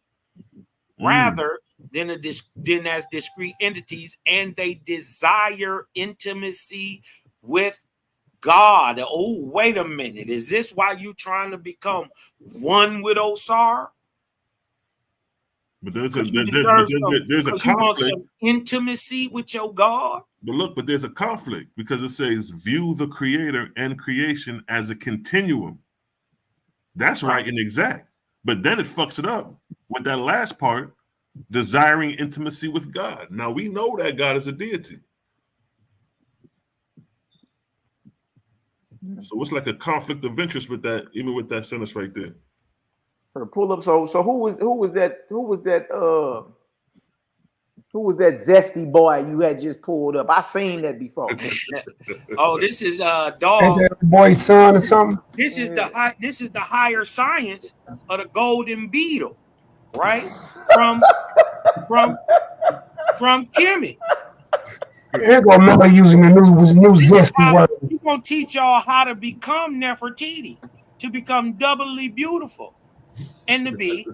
rather than as discrete entities, and they desire intimacy with God. Oh, wait a minute. Is this why you trying to become one with Osar? But there's a conflict. You want some intimacy with your God? But there's a conflict because it says view the creator and creation as a continuum. That's right and exact. But then it fucks it up with that last part, desiring intimacy with God. Now we know that God is a deity. So it's like a conflict of interest with that, even with that sentence right there. Pull up. So who was that zesty boy you had just pulled up? I seen that before. Oh, this is dog. That boy's son or something. This is the higher science of the golden beetle, right? From Kemetic. Here go Miller using the new zesty word. He's gonna teach y'all how to become Nefertiti, to become doubly beautiful, and to be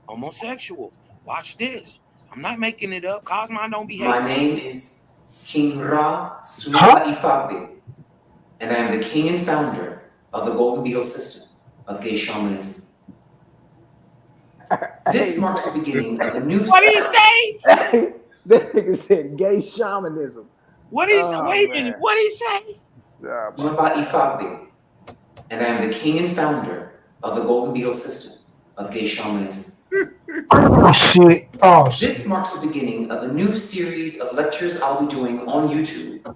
homosexual. Watch this. I'm not making it up. Cosmon don't behave. My name is King Ra Suna Ifagbe, and I am the king and founder of the Golden Beetle system of gay shamanism. This marks the beginning of a new. What did he say? That nigga said gay shamanism. What did he say? Wait a minute. What did he say? Suna Ifagbe, and I am the king and founder of the Golden Beetle system of gay shamanism. Oh shit. This marks the beginning of a new series of lectures I'll be doing on YouTube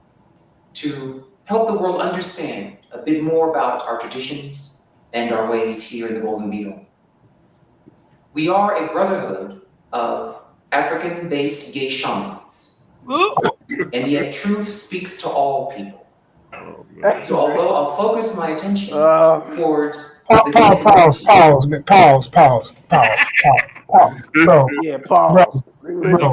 to help the world understand a bit more about our traditions and our ways here in the Golden Beetle. We are a brotherhood of African-based gay shamans, and yet truth speaks to all people. So although I'll focus my attention towards the gay community. Pause. Bro. Yeah, pause. Bro.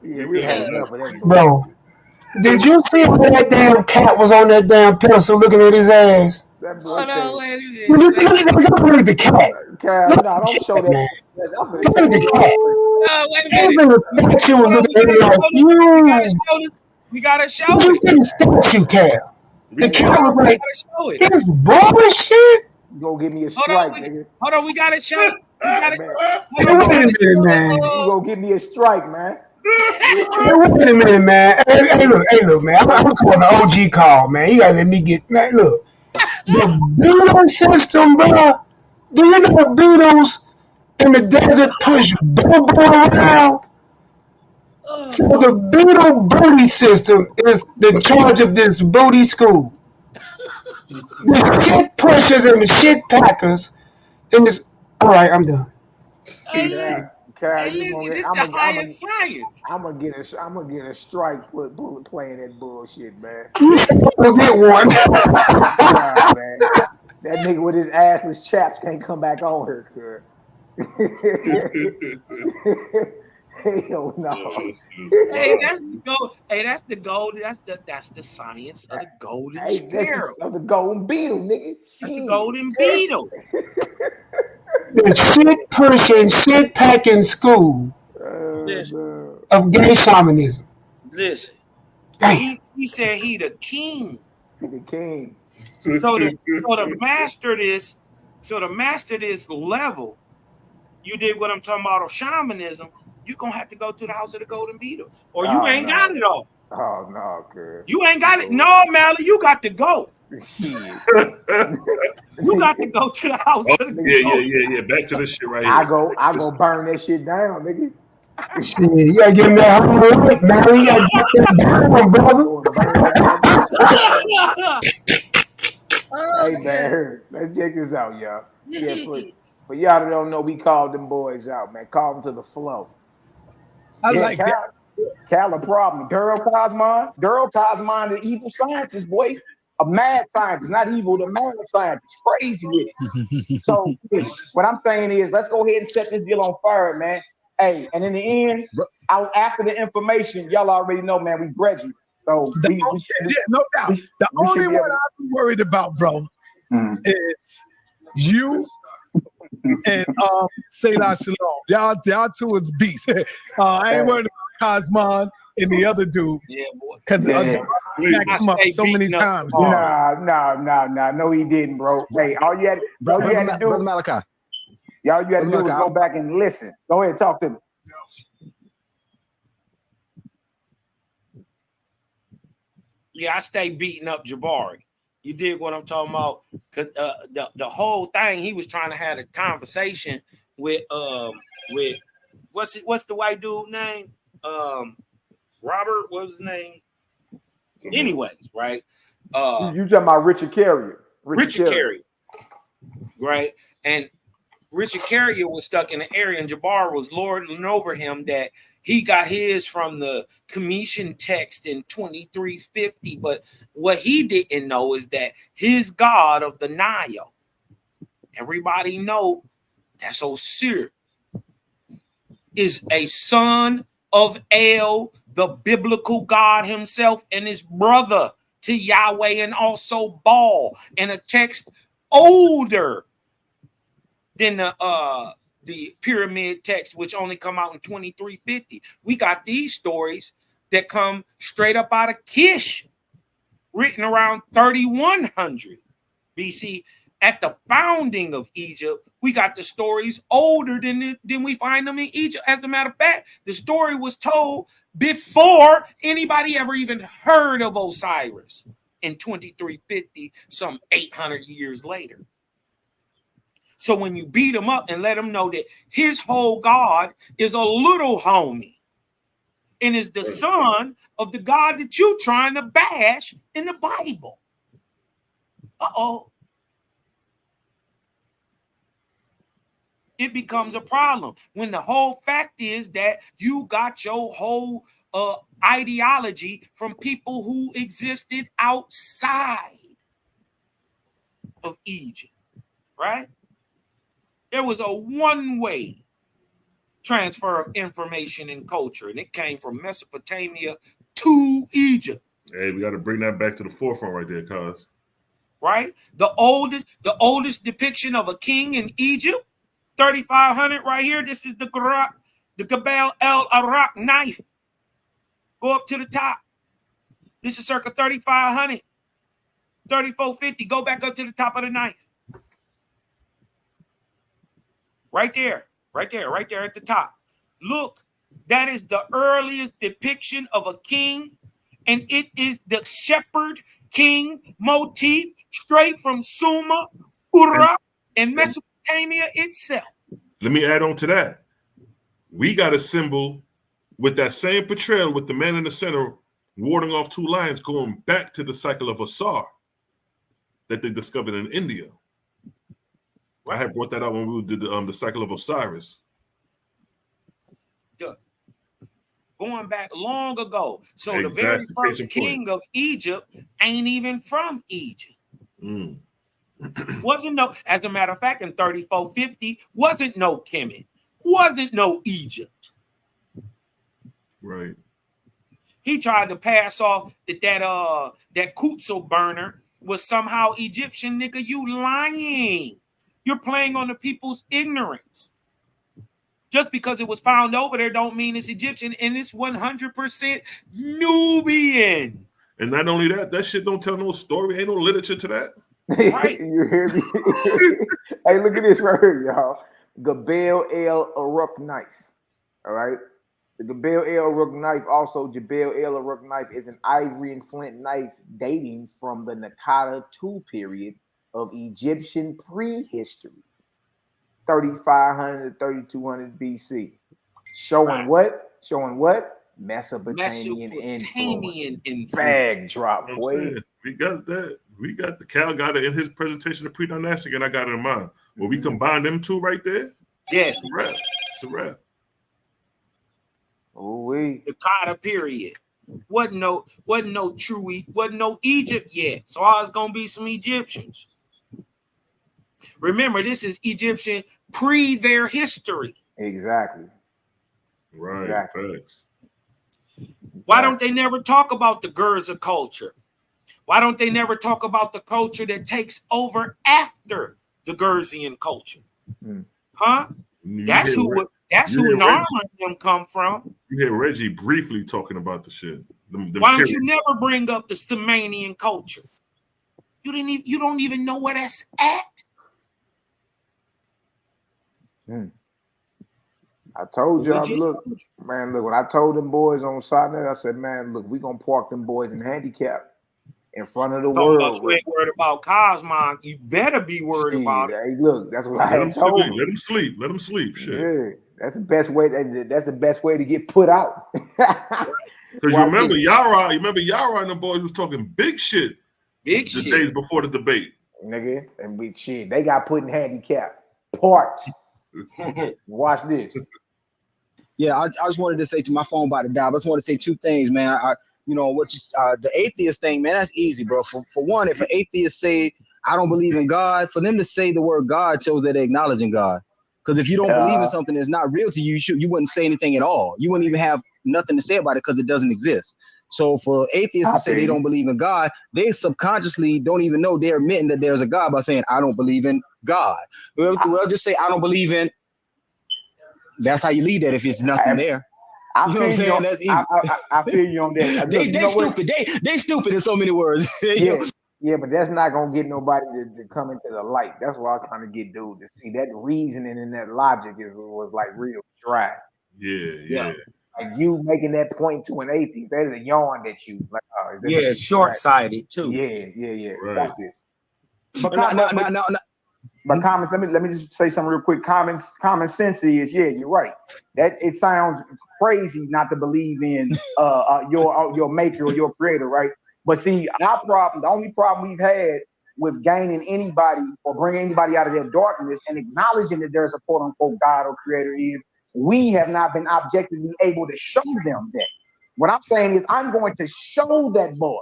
Yeah, we had enough of that. Bro. Did you see when that damn cat was on that damn pedestal looking at his ass? That boy said, Look at the cat. Cal, no, don't show that. Look at the cat. Wait a minute. Even the statue was looking at him like, you. We gotta show You it. didn't statue, Cal. The Cal was We like, gotta show it. this bullshit. You gonna give me a Hold strike, on, nigga. hold on. We gotta show. We Hey, gotta. man. Hold Hey, on. We wait a gotta minute, show man. You gonna give me a strike, man. Hey, wait a minute, man. Hey, look, man. I'm calling the OG call, man. You gotta let me get, man, look. The beetle system, bro. Do you know the beetles in the desert push Bobo around? So the beetle booty system is in charge of this booty school. The shit pushers and the shit packers and this. All right, I'm done. Hey, Cal, hey, you listen. gonna get? This the highest science. I'm gonna get a strike playing that bullshit, man. I'll get one. Nah, man. That nigga with his assless chaps can't come back on here, cuz. Hell no. Hey, that's the gold. Hey, that's the gold. That's the science of the golden Hey, that's sparrow. the golden beetle, nigga. That's the Shit. golden beetle. The shit pushing, shit packing school Listen, No. of gay shamanism. listen. Damn. He said he the king. He the king. So to master this, level, you did what I'm talking about of shamanism. You're gonna have to go to the house of the golden beetle, or you ain't got it all. Oh no, cuz. You ain't got it. No, Mally, you got to go. Shit. You got to go to the house of the Yeah. Back to this shit right here. I go burn that shit down, nigga. Shit, you gotta get me that whole light, man. You gotta get that down, brother. Go and burn that Oh, Hey man, let's check this out, y'all. Yeah, for y'all that don't know, we called them boys out, man. Call them to the flow. I like that. Cal a problem. Daryl Cosmon, the evil scientist, boy. A mad scientist, not evil, the mad scientist. Crazy with it. So what I'm saying is, let's go ahead and set this deal on fire, man. Hey, and in the end, after the information, y'all already know, man, we bred you. So No doubt. The only one I'm worried about, bro, is you and Selah Shalom. Y'all two is beasts. I ain't worried about Cosmon and the other dude. Yeah, boy. Because him up so many times. Nah. No, he didn't, bro. Hey, all you had to do, Brother Malachi. y'all you had to do was go back and listen. Go ahead, talk to me. Yeah, I stay beating up Jabari. You dig what I'm talking about? Cause the whole thing, he was trying to have a conversation with what's the white dude name? Robert, what's his name? Anyways, right? You talking about Richard Carrier. Richard Carrier. Right? And Richard Carrier was stuck in an area, and Jabbar was lording over him that he got his from the Commission text in 2350. But what he didn't know is that his God of the Nile, everybody know that's Osir, is a son of El, the biblical God himself, and his brother to Yahweh, and also Baal, in a text older than the pyramid text, which only come out in 2350. We got these stories that come straight up out of Kish, written around 3100 BC. At the founding of Egypt, we got the stories older than we find them in Egypt. As a matter of fact, the story was told before anybody ever even heard of Osiris in 2350, some 800 years later. So when you beat him up and let him know that his whole God is a little homie and is the son of the God that you trying to bash in the Bible. Uh-oh. It becomes a problem when the whole fact is that you got your whole ideology from people who existed outside of Egypt, right? There was a one-way transfer of information and culture, and it came from Mesopotamia to Egypt. Hey, we got to bring that back to the forefront right there, cuz. Right? The oldest depiction of a king in Egypt, 3500 right here. This is the Gabal El Arak knife. Go up to the top. This is circa 3500, 3450. Go back up to the top of the knife. Right there at the top. Look, that is the earliest depiction of a king, and it is the shepherd king motif straight from Sumer, Uruk, and Mesopotamia itself. Let me add on to that. We got a symbol with that same portrayal with the man in the center warding off two lions going back to the cycle of Asar that they discovered in India. I had brought that out when we did the cycle of Osiris. Going back long ago. So exactly. The very first king of Egypt ain't even from Egypt. Wasn't no, as a matter of fact, in 3450, wasn't no Kemet, wasn't no Egypt. Right. He tried to pass off that Kutzel burner was somehow Egyptian. Nigga, you lying. You're playing on the people's ignorance. Just because it was found over there don't mean it's Egyptian, and it's 100% Nubian. And not only that, that shit don't tell no story. Ain't no literature to that. Right. You hear me? Hey, look at this right here, y'all. Gabel El Uruk knife. All right. The Gabel El Uruk knife, also Jebel El Uruk knife, is an ivory and flint knife dating from the Naqada II period of Egyptian prehistory, 3500 to 3200 BC. Showing what? Showing what? Mesopotamian influence. Bag drop, boy. We got that. We got the Cal got it in his presentation of pre-dynastic, and I got it in mine. When we combine them two right there, yes, it's a wrap. It's a wrap. Oh-wee. The Naqada period. Wasn't no Egypt yet. So I was gonna be some Egyptians. Remember, this is Egyptian pre their history. Exactly. Right. Exactly. Facts. Why don't they never talk about the Gerza culture? Why don't they never talk about the culture that takes over after the Gerzian culture? Huh? That's who Narmer and them come from. You hear Reggie briefly talking about the shit. Why don't you never bring up the Sumerian culture? You don't even know where that's at. I told y'all, look, man, look, when I told them boys on Saturday, I said, man, look, we gonna park them boys in handicap in front of the world. You ain't worried about Cosmon. You better be worried about it. Hey, look, that's what I had told them. Let them sleep. Let them sleep. Shit. Yeah, that's the best way. That's the best way to get put out. Because you remember Yara and the boys was talking big shit. The days before the debate. Nigga, and they got put in handicap. Parked. Watch this. Yeah, I just wanted to say to my phone about to die. I just want to say two things, man. The atheist thing, man, that's easy, bro. For one, if an atheist say I don't believe in God, for them to say the word God shows that they're acknowledging God. Because if you don't believe in something that's not real to you, you wouldn't say anything at all. You wouldn't even have nothing to say about it because it doesn't exist. So for atheists to say they don't believe in God, they subconsciously don't even know they're admitting that there's a God by saying I don't believe in God. Well, just say I don't believe in. That's how you leave that if it's nothing there. I feel you on that. I feel you on that. They stupid. They stupid in so many words. Yeah, but that's not gonna get nobody to come into the light. That's what I was trying to get dude to see. That reasoning and that logic was like real dry. Yeah. Like you making that point to an atheist, that is a yawn that you like. Short-sighted too. Yeah. Right. Watch this. But comments, let me just say something real quick. Common sense is, you're right. That it sounds crazy not to believe in your maker or your creator, right? But see, our problem, the only problem we've had with gaining anybody or bringing anybody out of their darkness and acknowledging that there's a quote unquote God or creator is we have not been objectively able to show them that. What I'm saying is I'm going to show that boy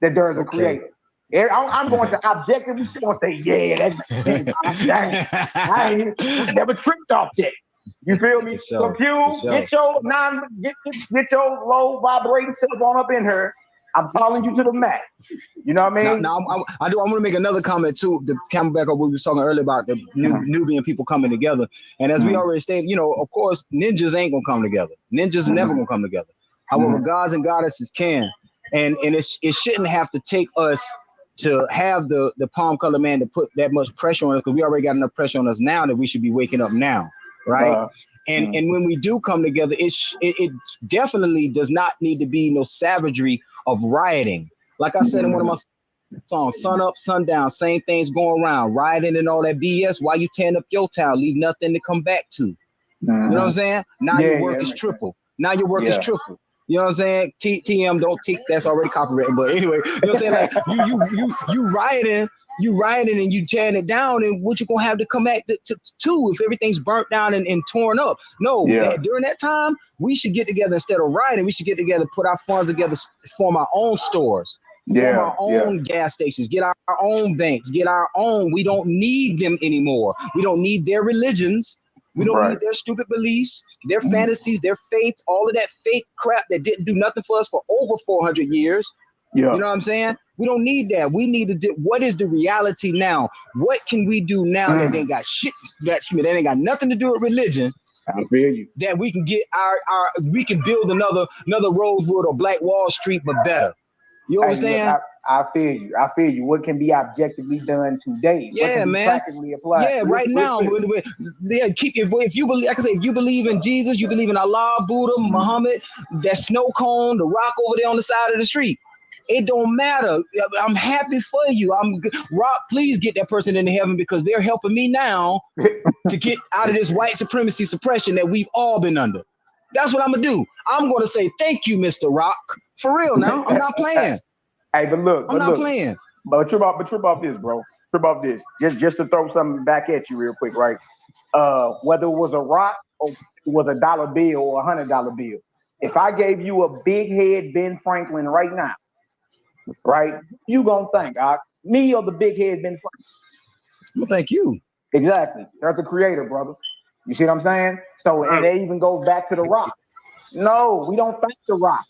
that there is a creator. I'm going to objectively show and say, I never tripped off that. You feel me? So get your low vibrating self on up in her. I'm calling you to the mat. You know what I mean? Now I want to make another comment too. The coming back up what we were talking earlier about the Nubian people coming together. And as we already stated, of course, ninjas ain't gonna come together. Ninjas are never gonna come together. However, gods and goddesses can. and it shouldn't have to take us to have the palm color man to put that much pressure on us, because we already got enough pressure on us now that we should be waking up now, right? And when we do come together, it definitely does not need to be no savagery of rioting. Like I said in one of my songs, sun up, sundown, same things going around, rioting and all that BS. Why you tearing up your town? Leave nothing to come back to. You know what I'm saying? Now your work is triple. Now your work is triple. You know what I'm saying? TM, don't take, that's already copywritten. But anyway, you know what I'm saying? Like you rioting and you tearing it down, and what you gonna have to come back to if everything's burnt down and torn up? No, during that time, we should get together instead of rioting. We should get together, put our funds together, form our own stores, form our own gas stations, get our own banks, get our own. We don't need them anymore. We don't need their religions. We don't need their stupid beliefs, their fantasies, their faiths, all of that fake crap that didn't do nothing for us for over 400 years. You know what I'm saying? We don't need that. We need to do, what is the reality now? What can we do now that ain't got shit, that ain't got nothing to do with religion? I feel you. That we can get we can build another Rosewood or Black Wall Street, but better. You understand? Look, I feel you. I feel you. What can be objectively done today? Yeah, what can man. Be practically applied. Yeah, right now. If you believe, like I say, if you believe in Jesus, you believe in Allah, Buddha, Muhammad, that snow cone, the rock over there on the side of the street. It don't matter. I'm happy for you. Rock, please get that person into heaven, because they're helping me now to get out of this white supremacy suppression that we've all been under. That's what I'm gonna do. I'm gonna say thank you, Mr. Rock. For real now. I'm not playing. Hey, but look, I'm not playing. But trip off this, bro. Trip off this. Just to throw something back at you real quick, right? Whether it was a rock or it was a dollar bill or $100 bill. If I gave you a big head Ben Franklin right now, right? You gonna think, me or the big head Ben Franklin? Well, thank you. Exactly. That's a creator, brother. You see what I'm saying? So, and they even go back to the rock. No, we don't thank the rock.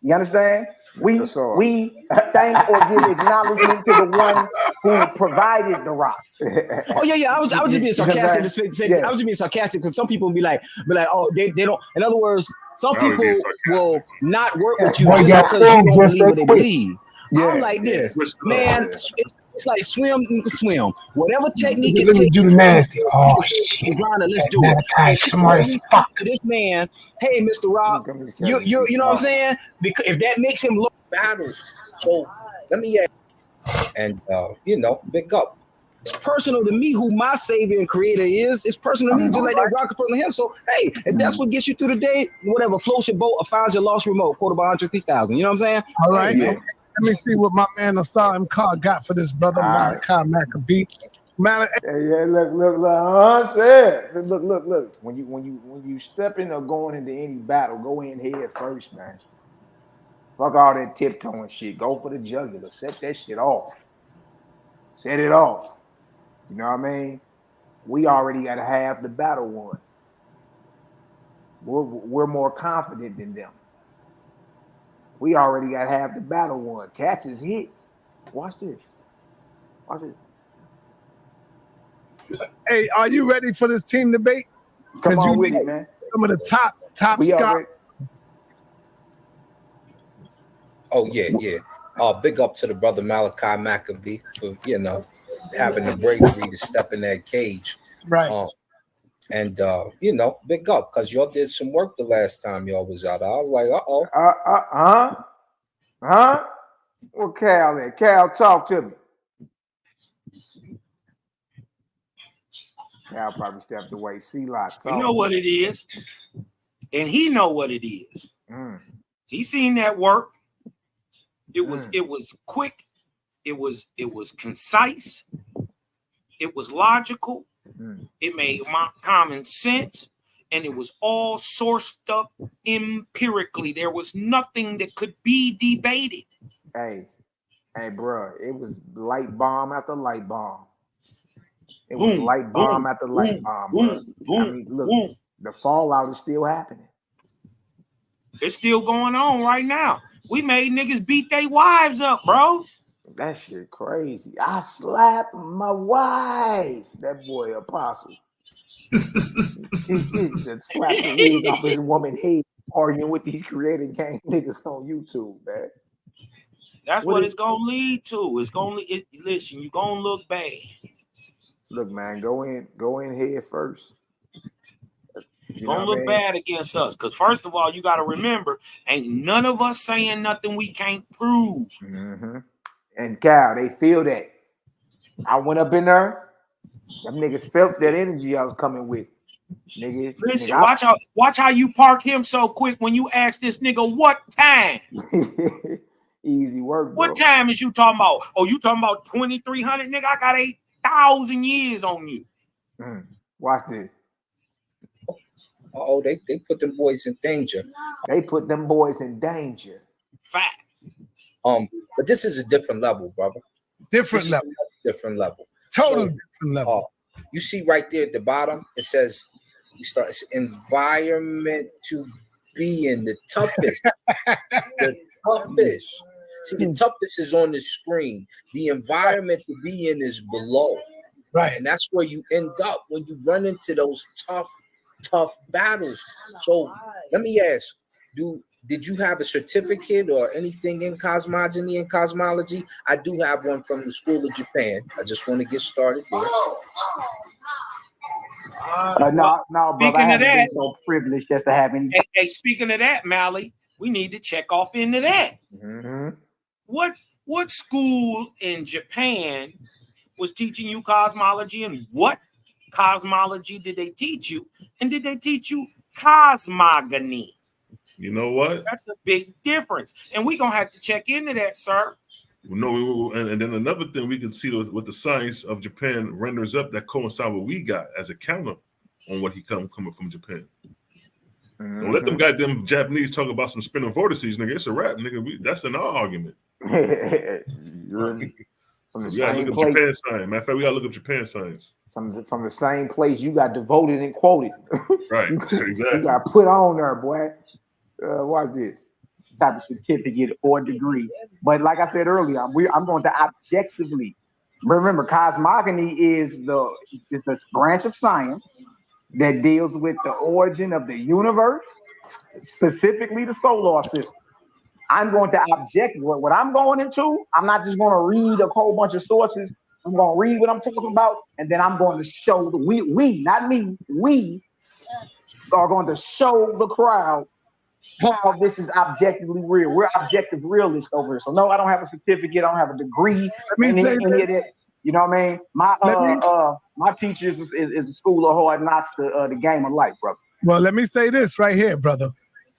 You understand? We thank or give acknowledgement to the one who provided the rock. Oh yeah. I was just being sarcastic. I was just being sarcastic because some people will be like, oh, they don't. In other words, some people will not work with you just because you don't believe what they believe. I'm like this, man. It's like swim. Whatever technique it takes. Do the nasty. Oh shit! Let's do it. Smart as fuck. To this man, hey, Mr. Rock, you know what I'm saying? Because if that makes him look battles. So let me ask, and big up. It's personal to me who my savior and creator is. It's personal to me, just like that rock is personal to him. So hey, if that's what gets you through the day, whatever, floats your boat or finds your lost remote, quote about 150,000. You know what I'm saying? All right. Hey, let me see what my man Asylum Car got for this brother, Malachi Maccabee. Look. When you step in or going into any battle, go in head first, man. Fuck all that tiptoeing shit. Go for the jugular. Set that shit off. Set it off. You know what I mean? We already got half the battle won. We're more confident than them. We already got half the battle won. Cats is hit. Watch this. Hey, are you ready for this team debate? Come on with it, man. Some of the top scholars. Oh yeah. Big up to the brother Malachi Maccabee for having the bravery to step in that cage. Right. And big up, because y'all did some work the last time y'all was out. I was like, Well, Cal there. Cal, talk to me. Cal probably stepped away. C-Lot. You know what it is, and he know what it is. He seen that work. It was quick. It was concise. It was logical. It made common sense, and it was all sourced up empirically. There was nothing that could be debated. Hey, bro, it was light bomb after light bomb. It was light bomb after light bomb, bro. I mean, look, the fallout is still happening. It's still going on right now. We made niggas beat their wives up, bro. That shit crazy. I slapped my wife. That boy Apostle. He slapped the wig off his woman head, arguing with these creative gang niggas on YouTube, man. That's what it's gonna lead to. It's gonna listen. You're gonna look bad. Look, man, go in head first. You're gonna look bad against us. Because first of all, you got to remember, ain't none of us saying nothing we can't prove. Mm-hmm. And Cal, they feel that. I went up in there. Them niggas felt that energy I was coming with. Nigga, listen, watch how you park him so quick when you ask this nigga what time. Easy work, bro. What time is you talking about? Oh, you talking about 2,300, nigga? I got 8,000 years on you. Watch this. Oh, they put them boys in danger. They put them boys in danger. Facts. But this is a different level, brother. Different level. Different level. Totally different level. You see right there at the bottom, it says it's environment to be in, the toughest. The toughest. See, the toughest is on the screen. The environment to be in is below. Right. And that's where you end up when you run into those tough battles. So let me ask, did you have a certificate or anything in cosmogony and cosmology? I do have one from the School of Japan. I just want to get started there. No, brother. I haven't been so privileged just to have any. Hey, speaking of that, Mally, we need to check off into that. Mm-hmm. What school in Japan was teaching you cosmology, and what cosmology did they teach you? And did they teach you cosmogony? You know what? That's a big difference. And we're going to have to check into that, sir. No, and then another thing we can see what the science of Japan renders up that coincide with what we got as a counter on what he coming from Japan. Mm-hmm. Don't let them goddamn Japanese talk about some spinning vortices, nigga. It's a rap, nigga. That's in our argument. From the we gotta same look place. up Japan science. Matter of fact, we gotta look up Japan science. From the same place you got devoted and quoted. Right, exactly. You got put on there, boy. Watch this. Type of certificate or degree. But like I said earlier, I'm going to objectively. Remember, cosmogony is the branch of science that deals with the origin of the universe, specifically the solar system. I'm going to object what I'm going into. I'm not just going to read a whole bunch of sources. I'm going to read what I'm talking about, and then I'm going to show we, not me, we are going to show the crowd how this is objectively real. We're objective realists over here. So no, I don't have a certificate. I don't have a degree. Any of that. You know what I mean? My teacher is the school of hard knocks, the game of life, brother. Well, let me say this right here, brother.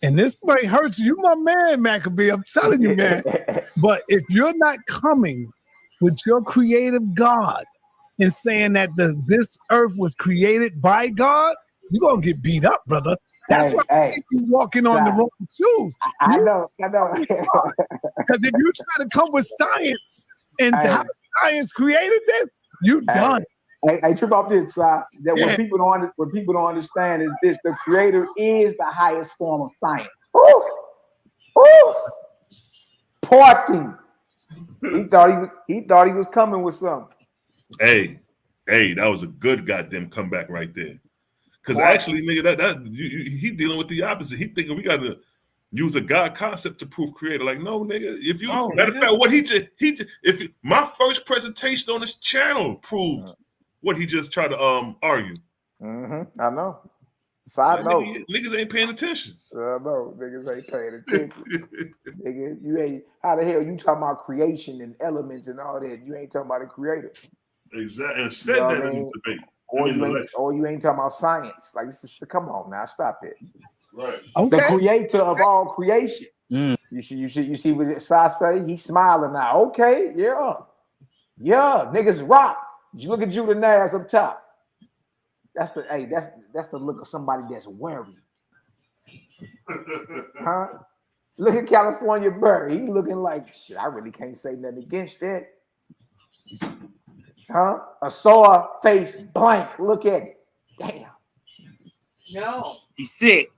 And this might hurt you, my man, Maccabee. I'm telling you, man. But if you're not coming with your creative God and saying that this earth was created by God, you're gonna get beat up, brother. That's why you're walking on the wrong shoes. I know. Because if you try to come with science and how science created this, you done. Hey, trip off this, that what people don't understand is this: the creator is the highest form of science. Oof. Parting. He thought he was coming with something. Hey, that was a good goddamn comeback right there. Because actually, nigga, he dealing with the opposite. He thinking we gotta use a God concept to prove creator. Like, no, nigga. If you matter of fact, what my first presentation on this channel proved what he just tried to argue. Mm-hmm. I know. Side note, niggas ain't paying attention. No, niggas ain't paying attention. Nigga, you ain't. How the hell you talking about creation and elements and all that? You ain't talking about a creator. Exactly. And said that in the debate. Or you ain't talking about science. Like, come on now, stop it. Right. Okay. The creator of all creation. You see what Sai say? He's smiling now. Okay, yeah, niggas rock. You look at Judah Nas up top. That's the look of somebody that's worried. Huh? Look at California Bird. He looking like shit. I really can't say nothing against that. Huh? A sore face blank. Look at it. Damn. No. He's sick.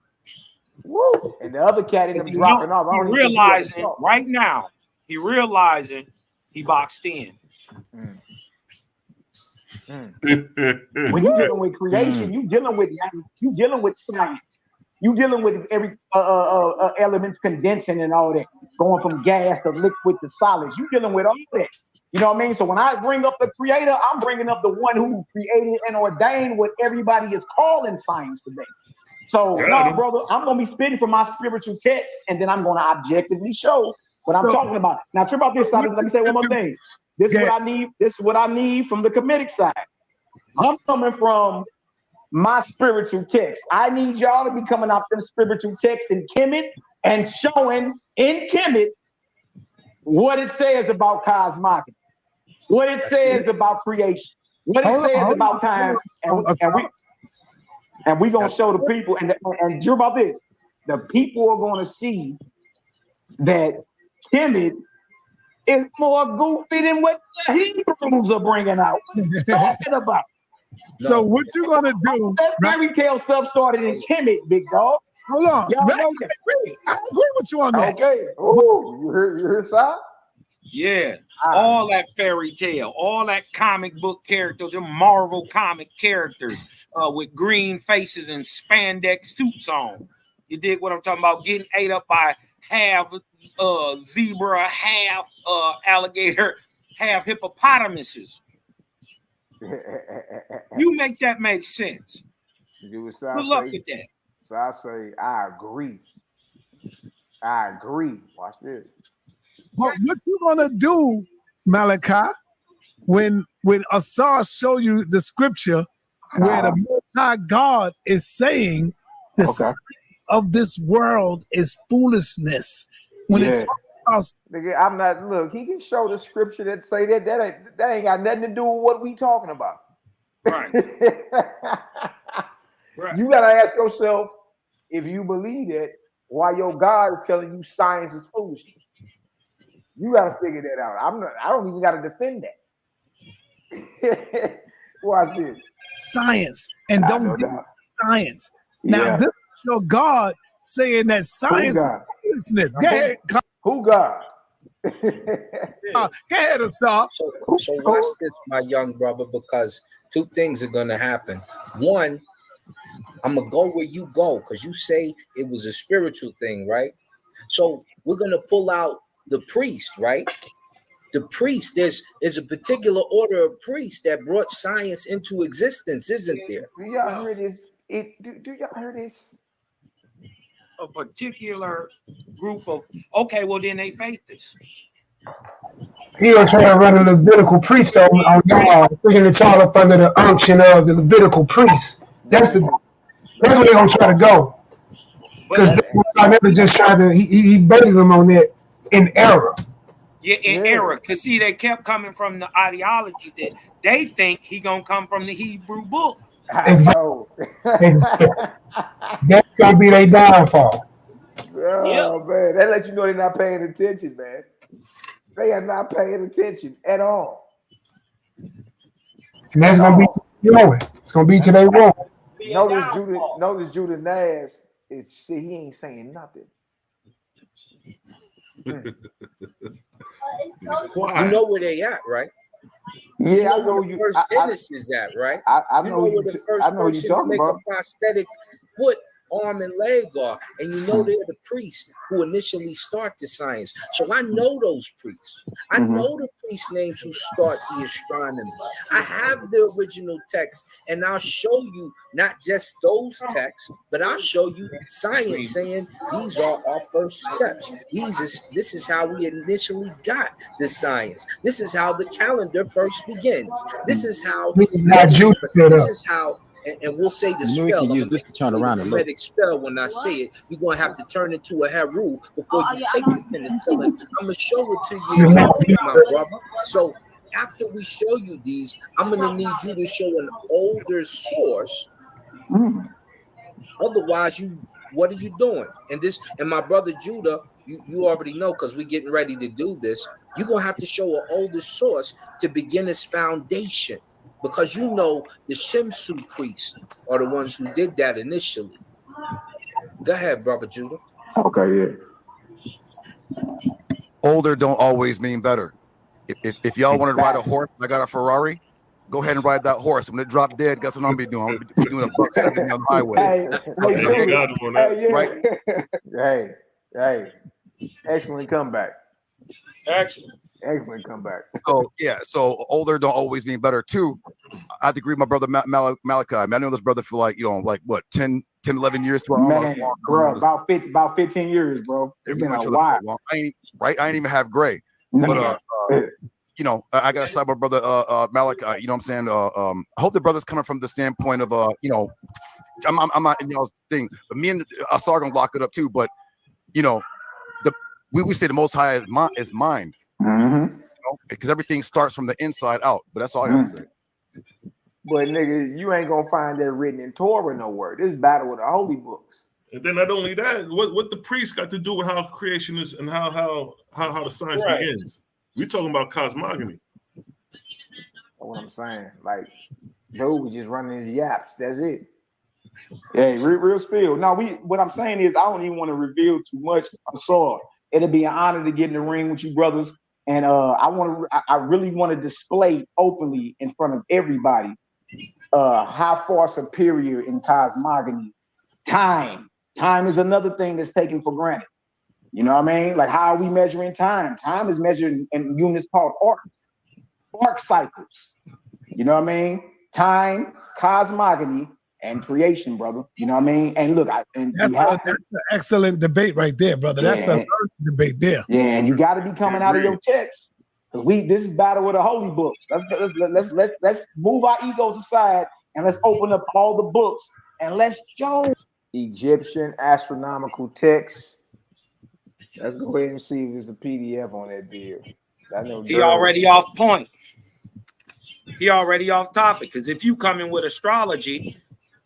Woo. And the other cat in him dropping off. He realizing right now. He realizing he boxed in. When you're dealing with creation, you're dealing with science. You dealing with every elements condensing and all that, going from gas to liquid to solids. You dealing with all that. You know what I mean? So when I bring up the creator, I'm bringing up the one who created and ordained what everybody is calling science today. So no, brother, I'm gonna be spitting from my spiritual text, and then I'm gonna objectively show what I'm talking about. Now, trip about this side. Let me say one more thing. This is what I need. This is what I need from the Kemetic side. I'm coming from my spiritual text. I need y'all to be coming out them spiritual texts in Kemet and showing in Kemet what it says about cosmogony, what it says about creation, what it says about time, and we gonna show the people. And hear about this: the people are gonna see that Kemet is more goofy than what the Hebrews are bringing out. What are you talking about? So what you gonna do? That fairy tale stuff started in Kemet, big dog. Hold on. Y'all know that. I agree with you on that. Okay. Oh, you heard side? Yeah. All that fairy tale, all that comic book characters, the Marvel comic characters with green faces and spandex suits on. You dig what I'm talking about? Getting ate up by half zebra, half alligator, half hippopotamuses. You make that make sense. Good luck with that. So I say, I agree. I agree. Watch this. But what you gonna do, Malachi, when Asar show you the scripture where the Most High God is saying the science of this world is foolishness? When it's nigga, I'm not. Look, he can show the scripture that say that ain't got nothing to do with what we talking about. Right. Right. You gotta ask yourself, if you believe that, why your God is telling you science is foolishness. You gotta figure that out. I don't even gotta defend that. Watch this. Science and don't get science. Now this is your God saying that science is foolishness. Go ahead. Who God? Go ahead, Asar. So watch this, my young brother, because two things are gonna happen. One, I'm gonna go where you go because you say it was a spiritual thing, right? So we're gonna pull out the priest, right? The priest, there's a particular order of priests that brought science into existence, isn't there? Do y'all hear this? Do y'all hear this? A particular group of well then they faith this. He gonna try to run a Levitical priest on y'all, thinking that y'all up under the unction of the Levitical priest. That's where they're gonna try to go. Because I never just tried to. He baited them on that in error. Yeah, in error. Because see, they kept coming from the ideology that they think he gonna come from the Hebrew book. Exactly. That's gonna be their downfall. Oh man, that lets you know they're not paying attention, man. They are not paying attention at all. And that's gonna be it's gonna be today wrong. Notice Judah Nash he ain't saying nothing. You know where they at, right? Yeah, you know where the first dentist is at, right? I know where the first person to make a prosthetic foot, arm, and leg are, and you know they're the priests who initially start the science. So I know those priests. I know the priest names who start the astronomy. I have the original text, and I'll show you not just those texts, but I'll show you science saying these are our first steps. This is how we initially got the science. This is how the calendar first begins. This is how. This is how. And we'll say the spell. I'm going to turn around and look. Spell when I say it, you're going to have to turn into a heru before you take the penicillin. I'm going to show it to you, my brother. So after we show you these, I'm going to need you to show an older source. Otherwise, what are you doing? And my brother Judah, you already know because we're getting ready to do this. You're going to have to show an older source to begin its foundation. Because you know the Shemsu priests are the ones who did that initially. Go ahead, brother Judah. Okay, Older don't always mean better. If y'all want to ride a horse, I got a Ferrari. Go ahead and ride that horse. When it drop dead, guess what I'm gonna be doing? I'm gonna be doing a buck 70 on the highway. Hey, excellent comeback. Excellent comeback. So yeah, so older don't always mean better too. I have to agree with my brother Malachi. I know this brother for like, like what, 10, 11 years. Man, bro, about 15 years, bro. It's been a while. I ain't even have gray. But I gotta side my brother Malachi. You know what I'm saying? I hope the brother's coming from the standpoint of I'm not in y'all's thing, but me and Asar gonna lock it up too. But we say the Most High is mind, because everything starts from the inside out. But that's all I gotta say. But nigga, you ain't gonna find that written in Torah nowhere. This battle with the holy books. And then not only that, what the priest got to do with how creation is and how the science begins. We talking about cosmogony. That's what I'm saying. Like, dude was just running his yaps. That's it. Hey, real spill. No, what I'm saying is I don't even want to reveal too much. I'm sorry. It'll be an honor to get in the ring with you brothers. And I really want to display openly in front of everybody how far superior in cosmogony. Time is another thing that's taken for granted. You know what I mean? Like, how are we measuring time? Time is measured in units called arc cycles. You know what I mean? Time, cosmogony, and creation, brother. You know what I mean? And look, that's an excellent debate right there, brother. That's a debate there. Yeah, and you got to be coming out of your text, because this is battle with the holy books. Let's move our egos aside and let's open up all the books and let's show Egyptian astronomical text. Let's go ahead and see if there's a PDF on that deal. He already off point. He already off topic. Because if you come in with astrology,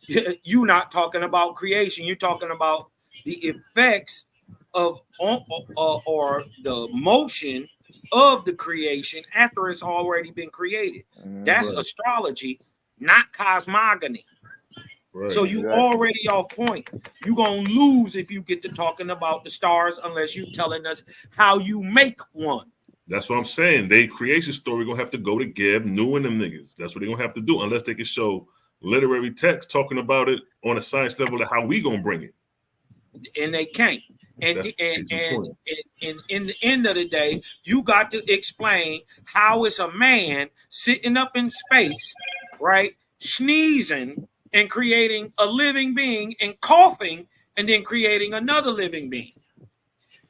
you're not talking about creation. You're talking about the effects of or the motion of the creation after it's already been created. That's astrology, not cosmogony. Right, so you already off point. You're going to lose if you get to talking about the stars unless you're telling us how you make one. That's what I'm saying. They creation story going to have to go to Geb, New and them niggas. That's what they're going to have to do unless they can show literary text talking about it on a science level of how we going to bring it. And they can't. And in the end of the day, you got to explain how it's a man sitting up in space, right, sneezing and creating a living being and coughing and then creating another living being.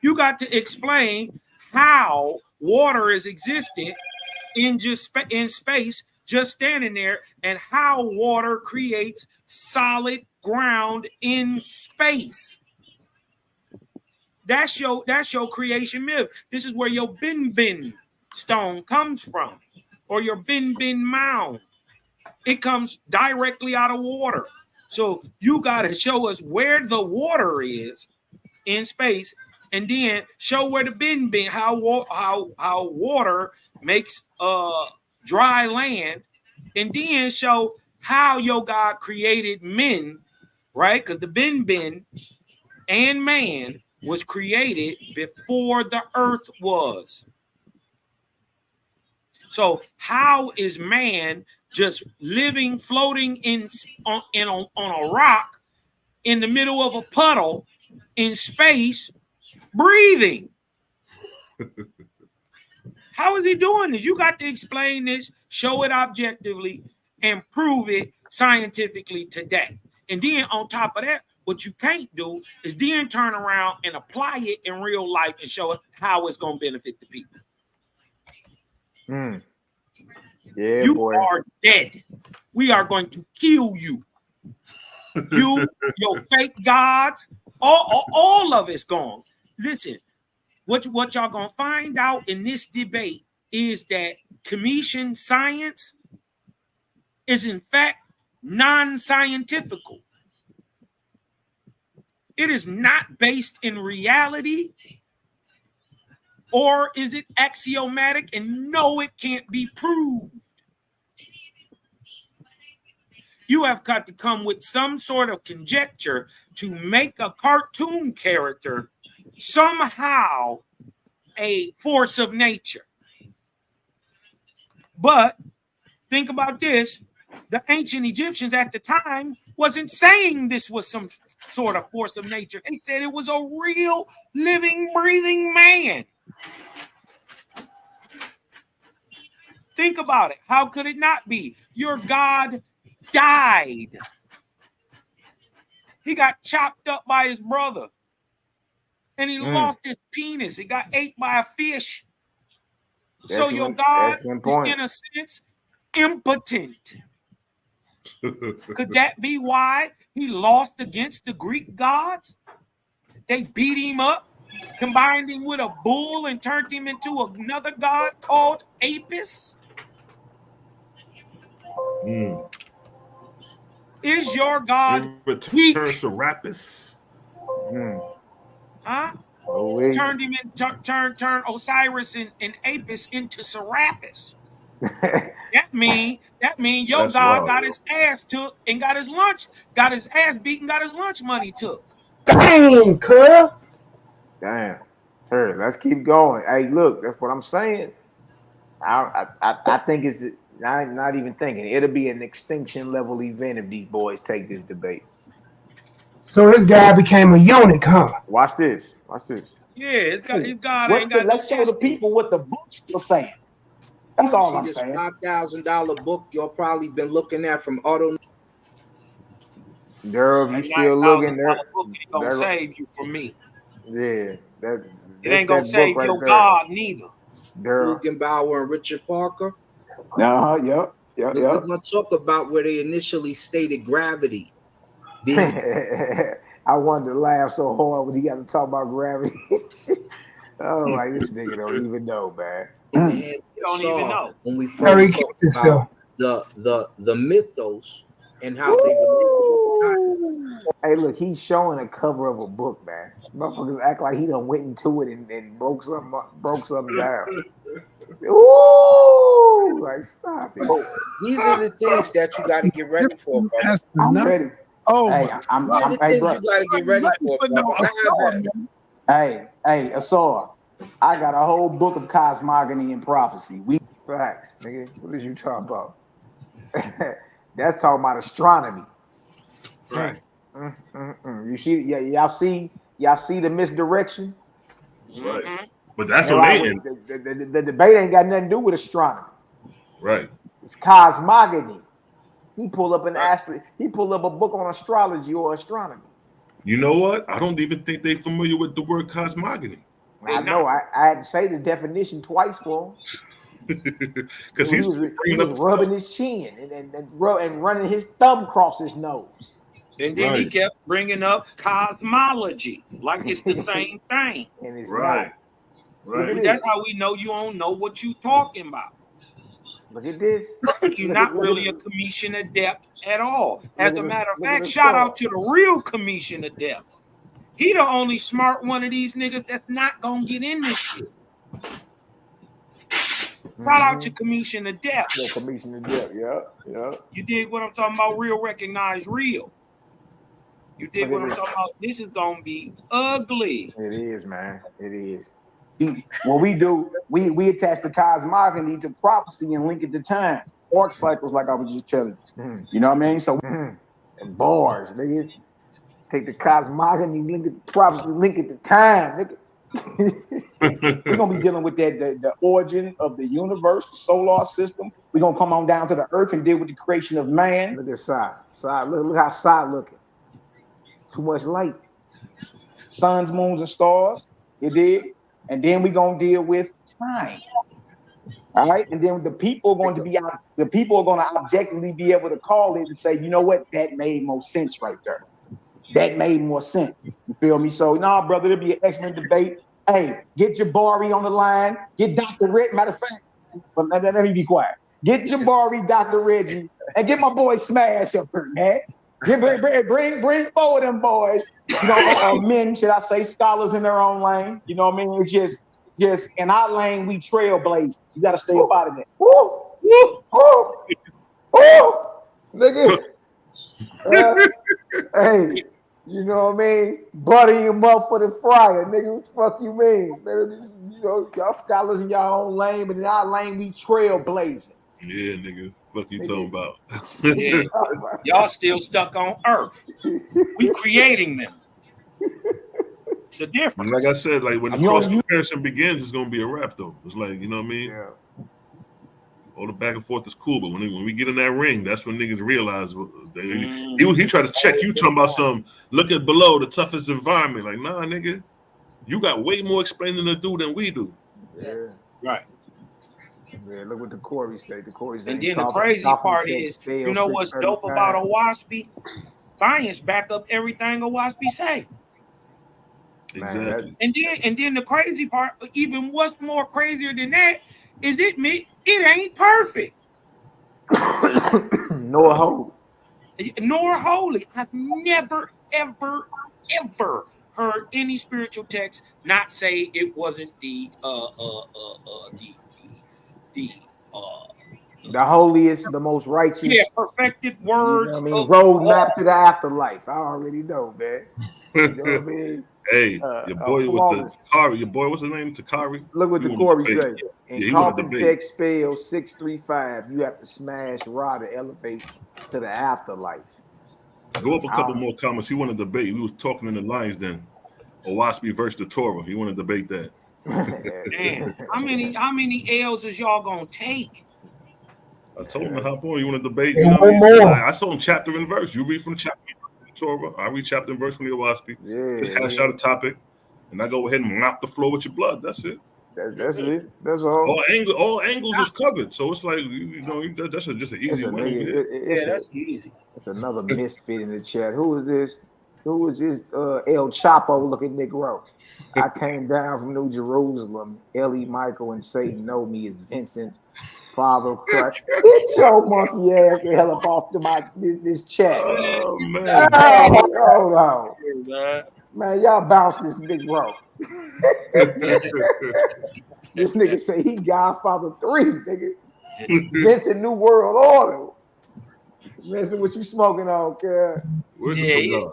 You got to explain how water is existent in space, just standing there, and how water creates solid ground in space. That's your creation myth. This is where your bin stone comes from, or your bin mound. It comes directly out of water. So you got to show us where the water is in space, and then show where the bin, how water makes dry land, and then show how your God created men, right? Because the bin and man was created before the earth was. So how is man just living, floating on a rock in the middle of a puddle in space, breathing? How is he doing this? You got to explain this, show it objectively, and prove it scientifically today. And then on top of that, what you can't do is then turn around and apply it in real life and show it how it's going to benefit the people. Yeah, you boy. are dead. We are going to kill you. You, your fake gods, all of it's gone. Listen, what y'all gonna find out in this debate is that Commission science is in fact non-scientifical. It is not based in reality, or is it axiomatic? And no, it can't be proved. You have got to come with some sort of conjecture to make a cartoon character somehow a force of nature. But think about this. The ancient Egyptians at the time wasn't saying this was some sort of force of nature. They said it was a real living, breathing man. Think about it. How could it not be? Your God died. He got chopped up by his brother. And he lost his penis. He got ate by a fish. So your God is, in a sense, impotent. Could that be why he lost against the Greek gods? They beat him up, combined him with a bull, and turned him into another god called Apis? Is your God weak? Serapis. Huh? Turned him in, turned Osiris and Apis into Serapis. That mean your That's God wild, got his ass took and got his ass beaten, got his lunch money took. Dang, cuz. Damn. Here, let's keep going. Hey, look, that's what I'm saying. I think it's not even thinking. It'll be an extinction level event if these boys take this debate. So this guy became a eunuch, huh? Watch this. Watch this. Yeah, it's God ain't got let's show the people what the book's still saying. That's all I'm saying. $5,000 book y'all probably been looking at from Auto. Daryl, you still looking there? Book ain't gonna save you from me. Yeah, it ain't gonna save right your there. God neither. Guggenbauer and Richard Parker. Yep. We're gonna talk about where they initially stated gravity. I wanted to laugh so hard when he got to talk about gravity. Oh, like this nigga don't even know, man. You don't even know when we first talked about the mythos and how they relate. Hey, look, he's showing a cover of a book, man. Motherfuckers act like he done went into it and broke something down. Ooh, like stop it. These are the things that you got to get ready for, bro. I'm ready. Oh, hey, I'm hey, bro. You got to get ready for, Hey, Asor, I got a whole book of cosmogony and prophecy. Facts, nigga. What is you talking about? That's talking about astronomy. Right. You see, y'all see the misdirection. Right. But that's related. The debate ain't got nothing to do with astronomy. Right. It's cosmogony. He pulled up a book on astrology or astronomy. You know what? I don't even think they're familiar with the word cosmogony. I know. I had to say the definition twice for him. Because he was rubbing his chin and running his thumb across his nose. And then he kept bringing up cosmology like it's the same thing. And it's not. Right. That's how we know you don't know what you talking about. Look at this. You're not really a Commission adept at all. As a matter of fact, shout out to the real Commission adept. He the only smart one of these niggas that's not gonna get in this shit. Shout out to Commission adept. Yeah, Commission adept. Yeah. You dig what I'm talking about? Real recognize real. You dig what I'm talking about? This is gonna be ugly. It is, man. It is. What we do, we attach the cosmogony to prophecy and link it to time. Arc cycles, like I was just telling you. You know what I mean? So and bars, nigga. Take the cosmogony, link it to prophecy, link it to time, nigga. We're gonna be dealing with the origin of the universe, the solar system. We're gonna come on down to the earth and deal with the creation of man. Look at side. Look how side looking. Too much light. Suns, moons, and stars. You dig? And then we're gonna deal with time. All right. And then the people are going to objectively be able to call it and say, you know what, that made more sense right there. That made more sense. You feel me? So brother, it'll be an excellent debate. Hey, get Jabari on the line. Get Dr. Red. Matter of fact, let me be quiet. Get Jabari, Dr. Reggie, and get my boy Smash up here, man. Bring forward them boys. You know, men, should I say, scholars in their own lane. You know what I mean? It's just in our lane, we trailblaze. You got to stay up out of it. Nigga. Hey, you know what I mean? Butter him up for the fryer, nigga. What the fuck you mean? You know, y'all scholars in y'all own lane, but in our lane, we trailblazing. Yeah, nigga. What you talking about? Yeah. Y'all still stuck on Earth. We creating them. It's a difference. Like I said, like when the cross comparison begins, it's gonna be a wrap though. It's like, you know what I mean? Yeah. All the back and forth is cool, but when we get in that ring, that's when niggas realize he tried to check you talking about some look at below the toughest environment. Like, nah, nigga, you got way more explaining to do than we do. Yeah. Right. Yeah, look what the Corey say. The Corey say. And then the crazy part is, you know what's dope about Owaspy? Science back up everything Owaspy say. Exactly. And then the crazy part, even what's more crazier than that, is it ain't perfect. Nor holy. Nor holy. I've never, ever, ever heard any spiritual text not say it wasn't the holiest, the most righteous. Yeah, perfected words. You know what I mean? Roadmap to the afterlife. I already know, man. You know what I mean? Hey, your boy with the Takari. Your boy, what's his name? Takari. Look what the Corey say. In coffin text spell 635, you have to smash Ra to elevate to the afterlife. Go up a couple more comments. He wanted to debate. We was talking in the lines then. Owaspy versus the Torah. He wanted to debate that. Damn. How many L's is y'all gonna take? I told him to hop on. You want to debate? You know what I mean? I told him chapter and verse. You read from the chapter and Torah. I read chapter and verse from the Owaspy. Yeah, just hash out a topic, and I go ahead and mop the floor with your blood. That's it. That's it. That's all. All angles is covered, so it's like that's just an easy win. That's easy. It's another misfit in the chat. Who is this? Who is this? El Chapo looking Negro. I came down from New Jerusalem. Ellie, Michael, and Satan know me as Vincent, Father Christ. Get your monkey ass the hell up off this chat. Oh man! Hold on. Man, y'all bounce this Negro. This nigga say he Godfather 3, nigga. Vincent New World Order. Vincent, what you smoking on, kid? Where's the cigar?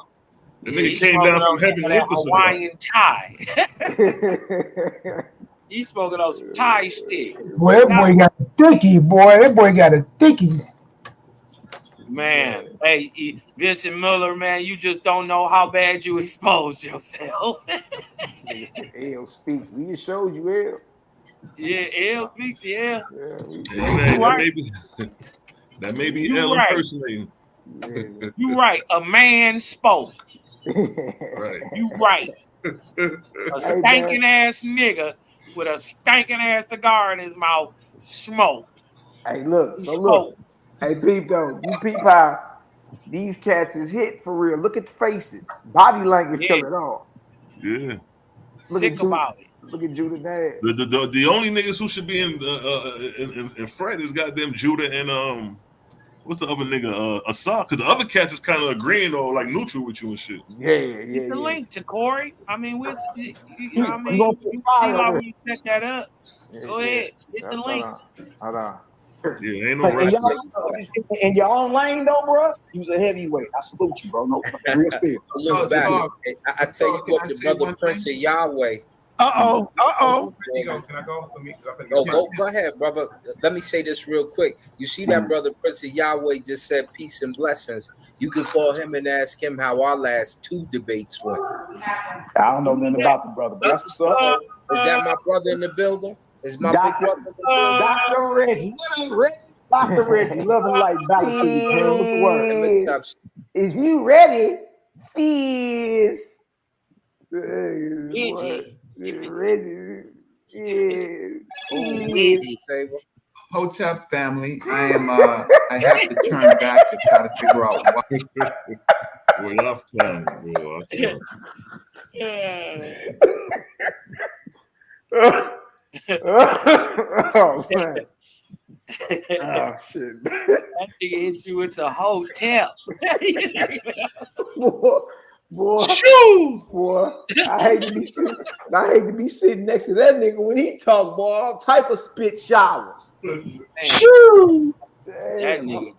The nigga came down from heaven with the Hawaiian tie. He's smoking on some tie stick. Boy, that boy got a thicky, boy. That boy got a thicky. Man, hey, Vincent Miller, man, you just don't know how bad you exposed yourself. Nigga said L speaks. We just showed you L. Yeah, L speaks, yeah. That may be L impersonating. Yeah. You right. A man spoke. Right. You right. A stinking ass nigga with a stinking ass cigar in his mouth smoked. Hey, look. So look. Hey, peep though. You peep how these cats is hit for real. Look at the faces. Body language tell it all. Yeah. Sick about it. Look at Judah Dad. The only niggas who should be in Fred is goddamn Judah and what's the other nigga? Assad, because the other cats is kind of agreeing or like neutral with you and shit. Get the link to Corey. I mean, you see how we set that up. Go ahead, hit the link. Hold on. Yeah, ain't no rush. In your own lane though, bro. You was a heavyweight. I salute you, bro. No, real fair. Look back. I tell you what, the brother Prince of Yahweh. Can I go? Go ahead, brother. Let me say this real quick. You see that brother Prince of Yahweh just said peace and blessings. You could call him and ask him how our last 2 debates went. I don't know nothing about the brother, but that's what's up. Is that my brother in the building? Is my big brother in the building? Dr. Reggie. Dr. Reggie, loving like balance. What's the word? Is you ready? Fizz. Reggie. Hotep family, I have to turn back to try to figure out why. We're off time, bro. Oh man. Oh shit. That nigga hit you with the hotel. Boy, shoo! Boy, I hate to be sitting next to that nigga when he talk, boy. All type of spit showers. Shoo! That nigga,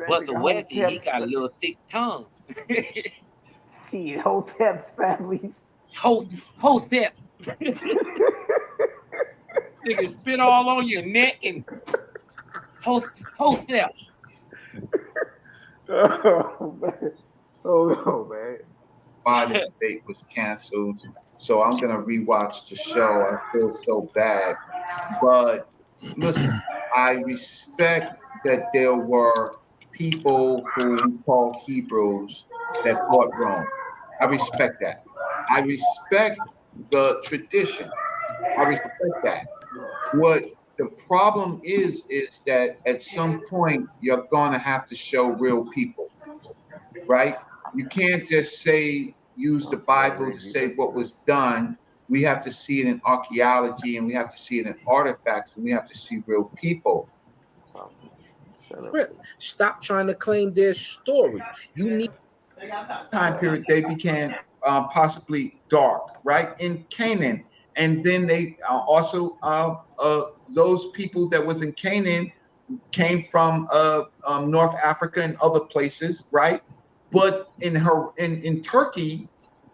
but the weather, he got a little thick tongue. See, Hotep family. Hotep. Nigga spit all on your neck and Hotep. Oh, man. Oh no, man. Why the debate was canceled. So I'm gonna rewatch the show. I feel so bad. But listen, I respect that there were people who we call Hebrews that fought Rome. I respect that. I respect the tradition. I respect that. What the problem is that at some point you're gonna have to show real people, right? You can't just say use the Bible to say what was done. We have to see it in archaeology, and we have to see it in artifacts, and we have to see real people. Stop trying to claim their story. You need time period they became possibly dark, right, in Canaan, and then they also those people that was in Canaan came from North Africa and other places, right? But in Turkey,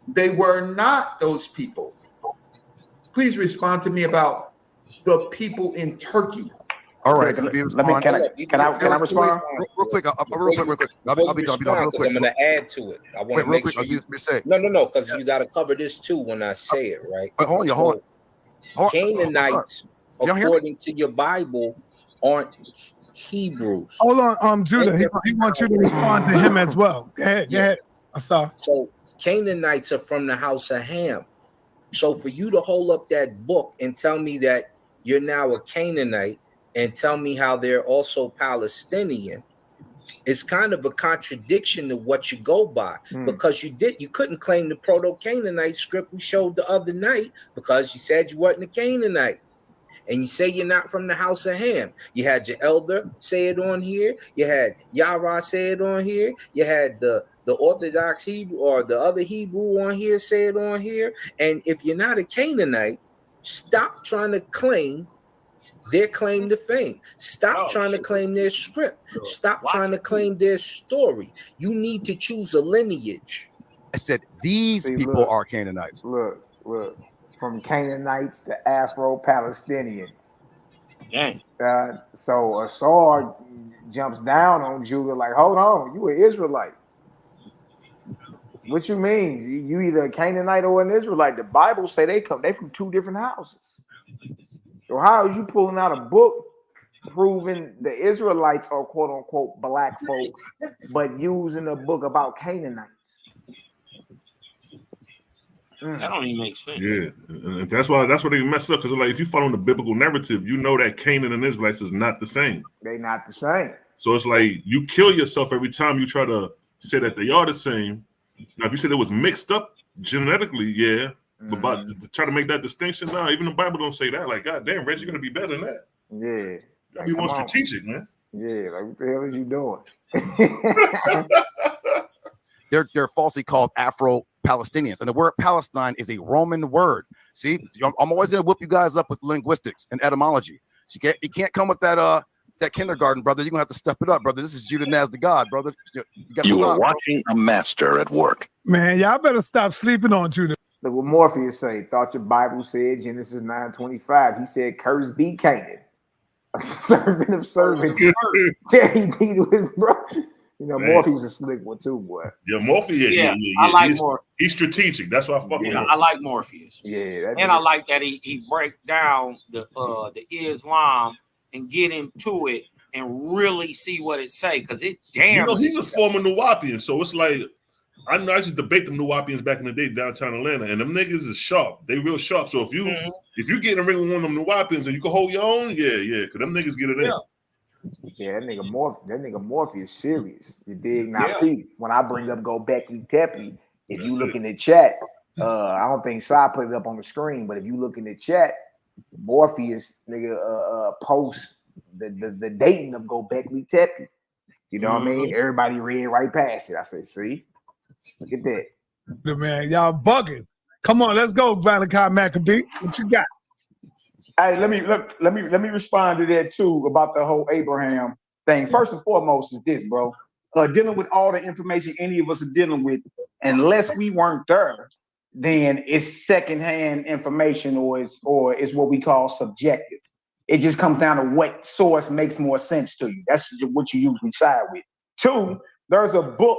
they were not those people. Please respond to me about the people in Turkey. All right, can I respond? Real quick. I'll be done real quick. I'm going to add to it. I want to make sure you say. No, because you got to cover this too when I say it, right? Wait, hold on. Canaanites, according to your Bible, aren't Hebrews. Hold on, Judah. He wants you to respond to him as well. Go ahead. I saw. So Canaanites are from the house of Ham. So for you to hold up that book and tell me that you're now a Canaanite and tell me how they're also Palestinian, it's kind of a contradiction to what you go by, because you couldn't claim the Proto-Canaanite script we showed the other night because you said you wasn't a Canaanite. And you say you're not from the house of Ham. You had your elder say it on here. You had Yahweh say it on here. You had the Orthodox Hebrew or the other Hebrew on here say it on here. And if you're not a Canaanite, stop trying to claim their claim to fame. Stop trying to claim their script. Stop trying to claim their story. You need to choose a lineage. I said these people are Canaanites. Look. From Canaanites to Afro-Palestinians. Dang. So Asar jumps down on Judah like, hold on, you an Israelite. What you mean? You either a Canaanite or an Israelite. The Bible say they from two different houses. So how is you pulling out a book proving the Israelites are quote unquote black folks, but using a book about Canaanites? That don't even make sense. Yeah, and that's why they mess up, because like if you follow the biblical narrative, you know that Canaan and Israelites is not the same. They not the same. So it's like you kill yourself every time you try to say that they are the same. Now, if you said it was mixed up genetically, yeah, but to try to make that distinction, now even the Bible don't say that. Like, God damn, Reggie, you're gonna be better than that. Yeah, you gotta be more strategic, man. Yeah, like what the hell is you doing? They're falsely called Afro-Palestinians, and the word Palestine is a Roman word. See, I'm always gonna whip you guys up with linguistics and etymology. So you can't come with that kindergarten, brother. You're gonna have to step it up, brother. This is Judah Naz the God, brother. You are watching a master at work. Man, y'all better stop sleeping on Judah. Look what Morpheus say. Thought your Bible said Genesis 9:25. He said, "Cursed be Canaan, a servant of servants." Yeah, he beat his brother. You know, Morpheus is a slick one too, boy. Yeah, Morpheus. Yeah. I like Morpheus. He's strategic. That's why I fuck with him. I like Morpheus. Yeah, and I like that he break down the Islam and get into it and really see what it say, because it damn. You know, he's a former Nuwapian, so it's like I used to debate them Nuwapians back in the day downtown Atlanta, and them niggas is sharp. They real sharp. So if you get in the ring with one of them Nuwapians and you can hold your own, yeah, because them niggas get it in. Yeah, that nigga Morpheus serious. You dig? Now, Pete, when I bring up Gobekli Tepe, if you look in the chat, I don't think Sai put it up on the screen, but if you look in the chat, Morpheus nigga post the dating of Gobekli Tepe. You know what I mean? Everybody read right past it. I said, see, look at that. Man, y'all bugging. Come on, let's go, Malachi Maccabee. What you got? Hey, let me respond to that too about the whole Abraham thing. First and foremost is this, bro. Dealing with all the information any of us are dealing with, unless we weren't there, then it's secondhand information, or it's what we call subjective. It just comes down to what source makes more sense to you. That's what you usually side with. 2, there's a book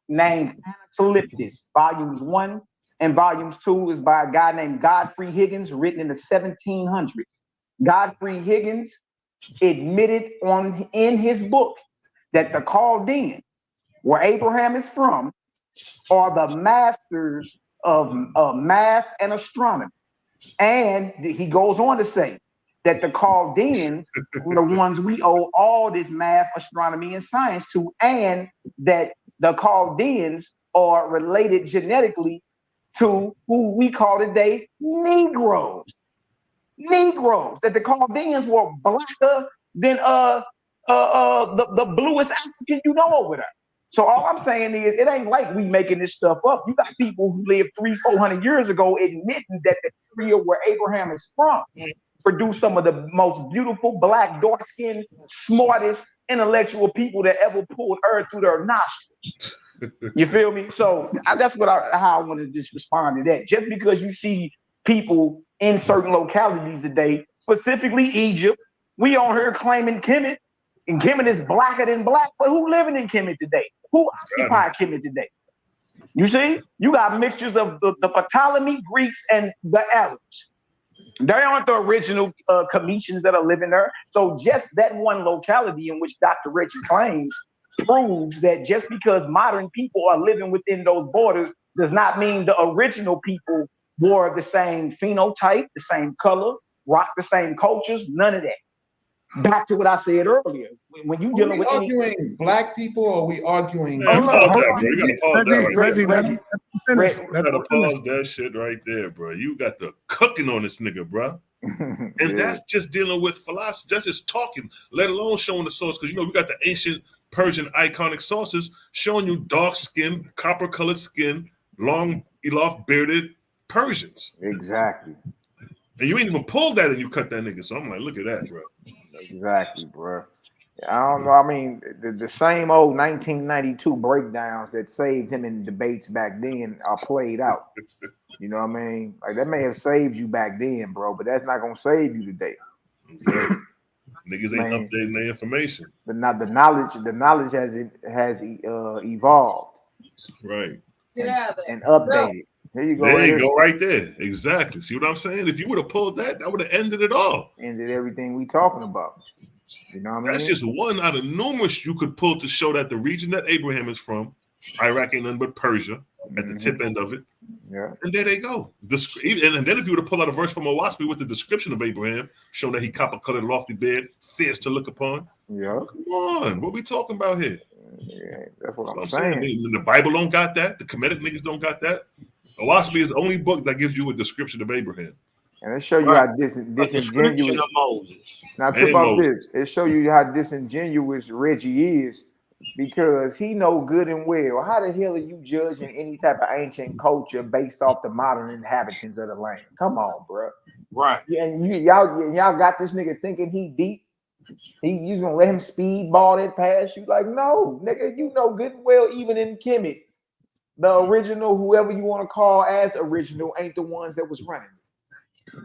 named Analyptis, volumes 1 and volumes 2 is by a guy named Godfrey Higgins, written in the 1700s. Godfrey Higgins admitted in his book that the Chaldeans, where Abraham is from, are the masters of math and astronomy. And he goes on to say that the Chaldeans were the ones we owe all this math, astronomy, and science to, and that the Chaldeans are related genetically to who we call today Negroes. Negroes. That the Chaldeans were blacker than the bluest African you know over there. So all I'm saying is, it ain't like we making this stuff up. You got people who lived 300-400 years ago admitting that the area where Abraham is from produced some of the most beautiful, black, dark-skinned, smartest, intellectual people that ever pulled earth through their nostrils. You feel me? So that's how I want to just respond to that. Just because you see people in certain localities today, specifically Egypt, we on here claiming Kemet, and Kemet is blacker than black, but who living in Kemet today? Who occupy Kemet today? You see? You got mixtures of the Ptolemy Greeks and the Arabs. They aren't the original Kemetians that are living there. So just that one locality in which Dr. Reggie claims proves that just because modern people are living within those borders does not mean the original people wore the same phenotype, the same color, rock the same cultures, none of that. Back to what I said earlier. When you dealing with arguing black people, or are we arguing? Man, pause that, bro. You gotta pause that. Reggie, You gotta pause that shit right there, bro. You got the cooking on this nigga, bro. And that's just dealing with philosophy. That's just talking, let alone showing the source. Because we got the ancient Persian iconic sources showing you dark skin, copper colored skin, long, aloft bearded Persians. Exactly. And you ain't even pulled that and you cut that nigga. So I'm like, look at that, bro. Exactly, bro. I don't know. I mean, the same old 1992 breakdowns that saved him in debates back then are played out. You know what I mean? Like, that may have saved you back then, bro, but that's not gonna save you today. Niggas ain't updating their information. The knowledge has evolved. Right. And updated. Here you go. There you go, right there. Exactly. See what I'm saying? If you would have pulled that would have ended it all. Ended everything we talking about. You know what I mean? That's just one out of numerous you could pull to show that the region that Abraham is from, Iraq ain't nothing but Persia, at the tip end of it. Yeah. And there they go. And then if you were to pull out a verse from Owaspi with the description of Abraham, showing that he copper-colored, lofty beard, fierce to look upon. Yeah. Come on. What we talking about here? Yeah, that's what I'm saying. The Bible don't got that. The Kemetic niggas don't got that. Owaspi is the only book that gives you a description of Abraham. And it show you how disingenuous of Moses. Now, think about this. It show you how disingenuous Reggie is, because he know good and well how the hell are you judging any type of ancient culture based off the modern inhabitants of the land? Come on, bro. Right. Yeah, and y'all got this nigga thinking he deep. You gonna let him speedball that past you? Like, no, nigga, you know good and well, even in Kemet, the original, whoever you want to call as original, ain't the ones that was running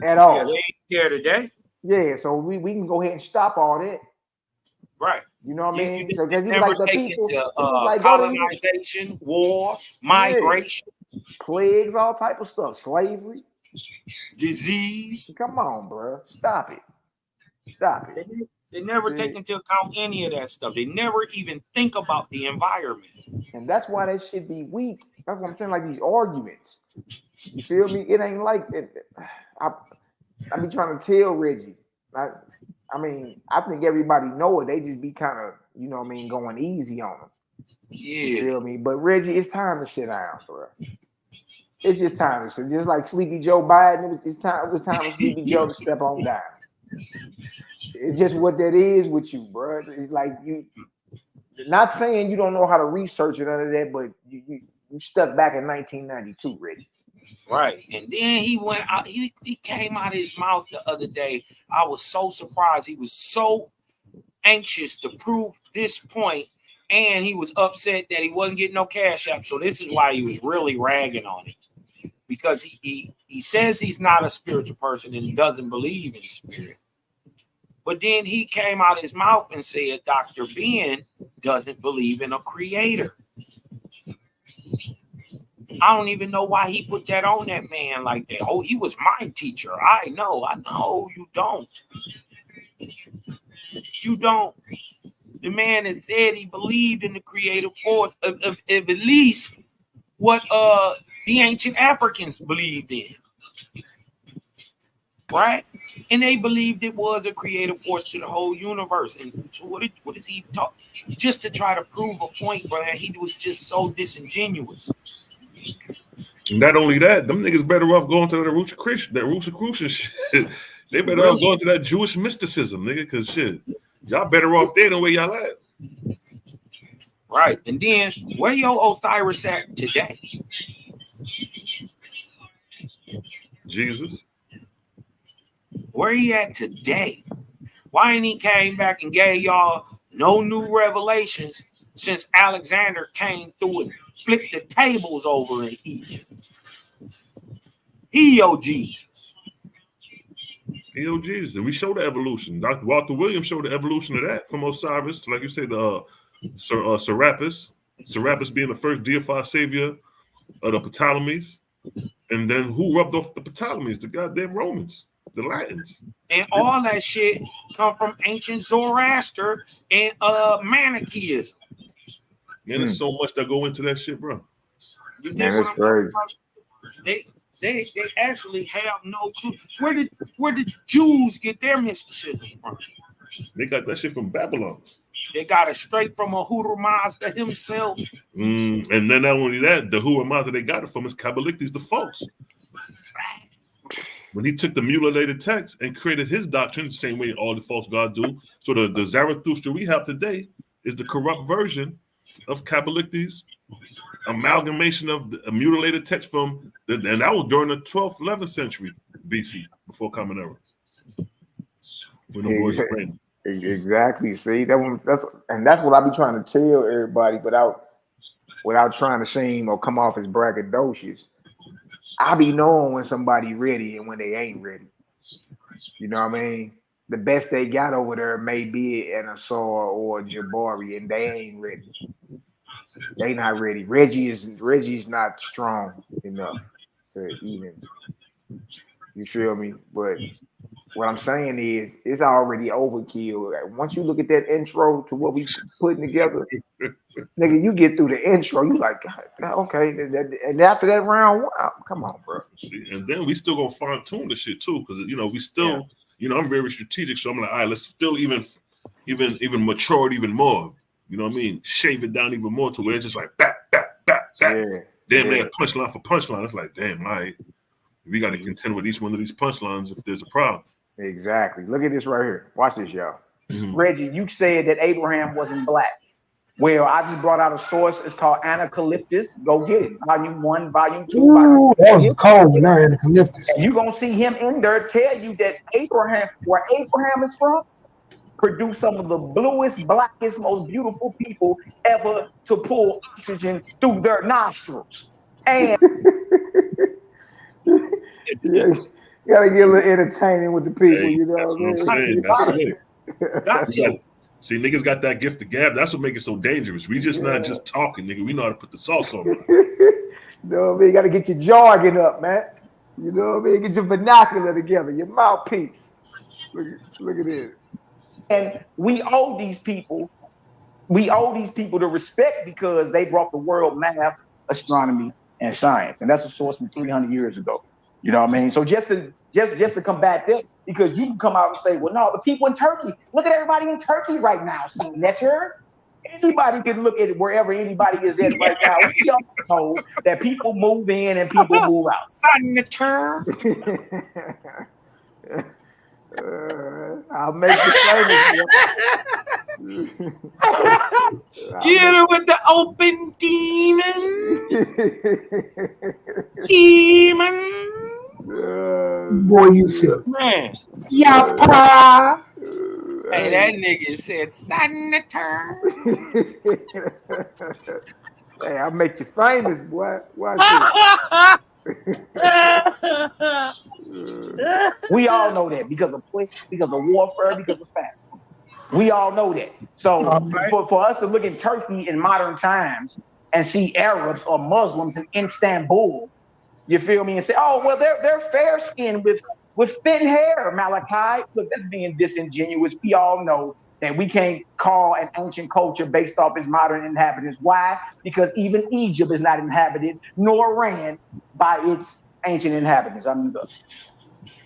at all. Yeah, they ain't here today. Yeah, so we can go ahead and stop all that. Right. You know what I mean? So because he was like the people, like colonization, war, migration, plagues, all type of stuff, slavery, disease. Come on, bro, stop it. Stop it. They never take into account any of that stuff. They never even think about the environment. And that's why that should be weak. That's what I'm saying, like these arguments. You feel me? It ain't like it. I be trying to tell Reggie. I mean, I think everybody know it. They just be kind of, you know what I mean, going easy on them. Yeah. You feel me? But Reggie, it's time to sit down, bro. It's just time to sit. Just like Sleepy Joe Biden, it was time for Sleepy Joe to step on down. It's just what that is with you, bro. It's like you, not saying you don't know how to research it under that, but you stuck back in 1992, Reggie. Right. And then he went out, he came out of his mouth the other day. I was so surprised. He was so anxious to prove this point, and he was upset that he wasn't getting no cash app. So this is why he was really ragging on it. Because he says he's not a spiritual person and doesn't believe in spirit. But then he came out his mouth and said Dr. Ben doesn't believe in a creator. I don't even know why he put that on that man like that. Oh, he was my teacher. I know you don't. You don't. The man has said he believed in the creative force of at least what the ancient Africans believed in. Right? And they believed it was a creative force to the whole universe. And so what is he talking? Just to try to prove a point, bro. He was just so disingenuous. And not only that, them niggas better off going to the Rosicrucian shit. They better off going to that Jewish mysticism, nigga, because shit, y'all better off there than where y'all at. Right. And then where your Osiris at today? Jesus. Where he at today? Why ain't he came back and gave y'all no new revelations since Alexander came through and flipped the tables over in Egypt? He your Jesus. He your Jesus. And we show the evolution. Dr. Walter Williams showed the evolution of that from Osiris to, like you said, Serapis. Serapis being the first deified savior of the Ptolemies. And then who rubbed off the Ptolemies? The goddamn Romans. The Latins. And all that shit come from ancient Zoroaster and Manichaeism. Man, there's so much that go into that shit, bro. You dig what I'm talking about? They actually have no clue. Where did Jews get their mysticism from? They got that shit from Babylon. They got it straight from Ahura Mazda himself. And then not only that, the Ahura Mazda they got it from is Kabbalistic, the false. When he took the mutilated text and created his doctrine, the same way all the false gods do. So the Zarathustra we have today is the corrupt version of Kabbalic's amalgamation of the mutilated text from, and that was during the 12th, 11th century BC, before Common Era. When the boys praying. Exactly. See, that's what I be trying to tell everybody, without trying to seem or come off as braggadocious. I be knowing when somebody ready and when they ain't ready. You know what I mean? The best they got over there may be an Asar or a Jabari, and they ain't ready. They not ready. Reggie's not strong enough to even. You feel me? But what I'm saying is, it's already overkill. Once you look at that intro to what we putting together, nigga, you get through the intro, you like, okay, and after that round, wow, come on, bro. And then we still gonna fine tune the shit too, because we still, I'm very strategic, so I'm like, all right, let's still even mature it even more. You know what I mean? Shave it down even more to where it's just like back. Damn, they got punchline for punchline. It's like, damn, like we got to contend with each one of these punchlines if there's a problem. Exactly. Look at this right here. Watch this, y'all. Reggie, you said that Abraham wasn't black. Well, I just brought out a source. It's called Anacalyptus. Go get it. Volume 1, Volume 2. Ooh, that was a cold one, not Anacalyptus. And you're going to see him in there tell you that Abraham, where Abraham is from, produced some of the bluest, blackest, most beautiful people ever to pull oxygen through their nostrils. And you gotta get a little entertaining with the people, you know what I'm saying? That's it. Got you. See, niggas got that gift of gab. That's what makes it so dangerous. We just not just talking, nigga. We know how to put the sauce on it. You know what I mean? You gotta get your jargon up, man. You know what I mean? Get your vernacular together, your mouthpiece. Look at this. And we owe these people the respect because they brought the world math, astronomy, and science. And that's a source from 300 years ago. You know what I mean? So just to combat that, because you can come out and say, well, no, the people in Turkey, look at everybody in Turkey right now. See, Netcher, anybody can look at it wherever anybody is at right now. We all know that people move in and people move out. Senator. I'll make the famous. Get her with the open demon. Boy, you shook. Man. Yappa. Hey, that nigga said senator. Hey, I'll make you famous, boy. Watch this. We all know that because of plague, because of warfare, because of famine. We all know that. So for us to look at Turkey in modern times and see Arabs or Muslims in Istanbul, you feel me, and say, oh, well, they're fair skinned with thin hair, Malachi. Look, that's being disingenuous. We all know that we can't call an ancient culture based off its modern inhabitants. Why? Because even Egypt is not inhabited nor ran by its ancient inhabitants.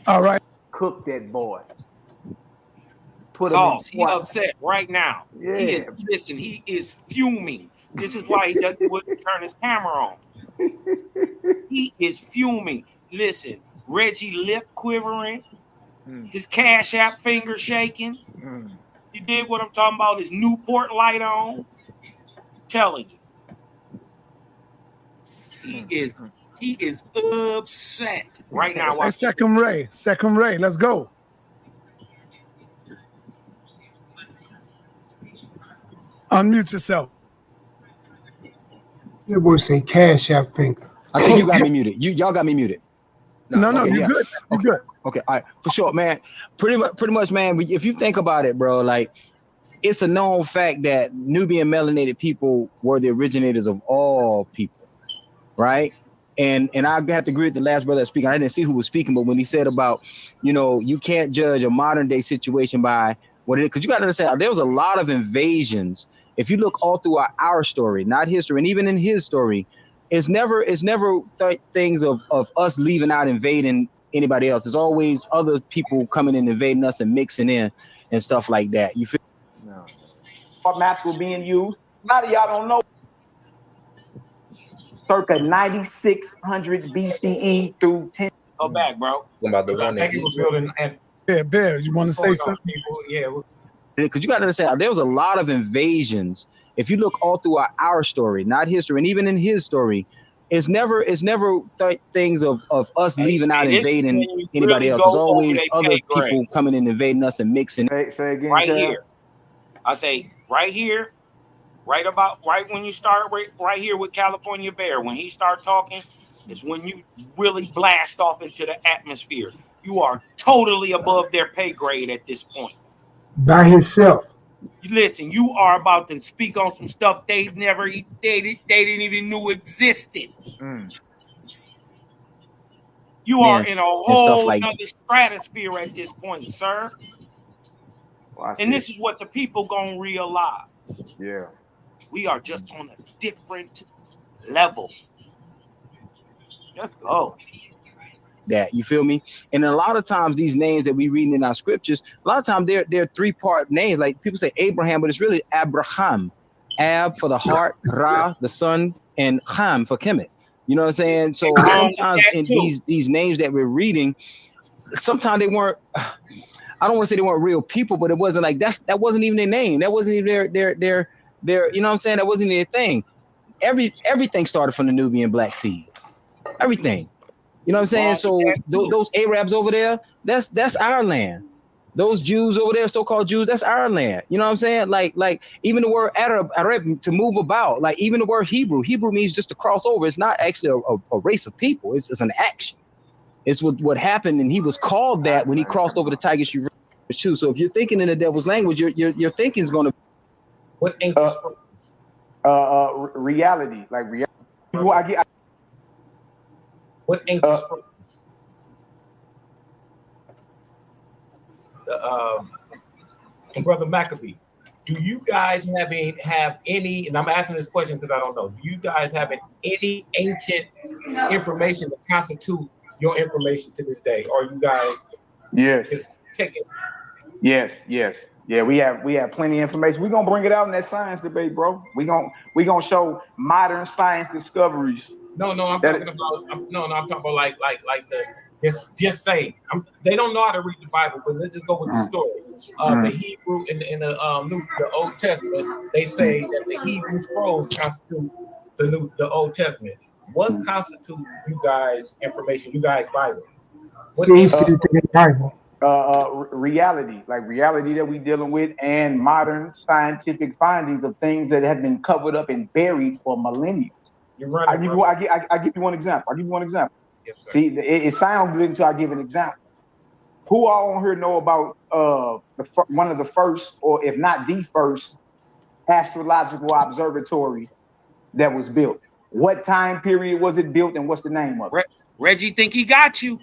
All right. Cook that boy. Put Sauce, he upset right now. Yeah. He is fuming. This is why he doesn't turn his camera on. He is fuming. Listen, Reggie lip quivering, his Cash App finger shaking. You dig what I'm talking about? His Newport light on. Telling you. He is upset right now. Hey, Second Ray, let's go. Unmute yourself. Your boy say Cash App finger. I think you got me muted. Y'all got me muted. No, you're good. You're good. Okay, all right, for sure, man. Pretty much, man. If you think about it, bro, like it's a known fact that Nubian melanated people were the originators of all people, right? And I have to agree with the last brother speaking. I didn't see who was speaking, but when he said about, you can't judge a modern day situation by what it is, because you got to understand there was a lot of invasions. If you look all throughout our story, not history, and even in his story, it's never things of us leaving out invading anybody else. It's always other people coming in invading us and mixing in and stuff like that. You feel? No. What maps were being used? A lot of y'all don't know. Circa 9600 BCE through 10. Go back, bro. About the one that he was building. Yeah, Bear, you want to say something? Yeah. Because you got to understand, there was a lot of invasions. If you look all throughout our story, not history, and even in his story, it's never things of us leaving out invading anybody else. It's always other people coming in invading us and mixing. Say again, right here. I say right here, right when you start right here with California Bear. When he start talking, is when you really blast off into the atmosphere. You are totally above their pay grade at this point. By himself. Listen, you are about to speak on some stuff they didn't even know existed. You are in a whole other stratosphere at this point, sir. And this is what the people gonna realize. Yeah. We are just on a different level. Let's go. That, you feel me? And a lot of times these names that we read in our scriptures, a lot of times they're three-part names. Like people say Abraham, but it's really Abraham. Ab for the heart, Ra, the sun, and Ham for Kemet. You know what I'm saying? So sometimes in these names that we're reading, sometimes they weren't. I don't want to say they weren't real people, but it wasn't like that wasn't even their name. That wasn't even their. You know what I'm saying? That wasn't their thing. Everything started from the Nubian Black Sea. Everything. You know what I'm saying? So those Arabs over there, that's our land. Those Jews over there, so-called Jews, that's our land. You know what I'm saying? Like even the word Arab to move about, like even the word Hebrew means just to cross over. It's not actually a race of people. It's an action. It's what happened, and he was called that when he crossed over the Tigris River too. So if you're thinking in the devil's language, your thinking is going to. What ancient reality, like reality. What ancient scriptures? Brother Maccabee, do you guys have any? And I'm asking this question because I don't know. Do you guys have any ancient information that constitute your information to this day? Or you guys? Yes. Just take it. Yes. Yeah, we have plenty of information. We're gonna bring it out in that science debate, bro. We gonna show modern science discoveries. No, I'm talking about like the just say they don't know how to read the Bible, but let's just go with the story. The Hebrew in the Old Testament, they say that the Hebrew scrolls constitute the Old Testament. What constitutes you guys information? You guys Bible? Bible. Reality, like reality that we're dealing with, and modern scientific findings of things that have been covered up and buried for millennia. You're right. I give you one example. Yes, sir. See, it sounds good until I give an example. Who all on here know about one of the first, or if not the first, astrological observatory that was built? What time period was it built, and what's the name of it? Reggie think he got you.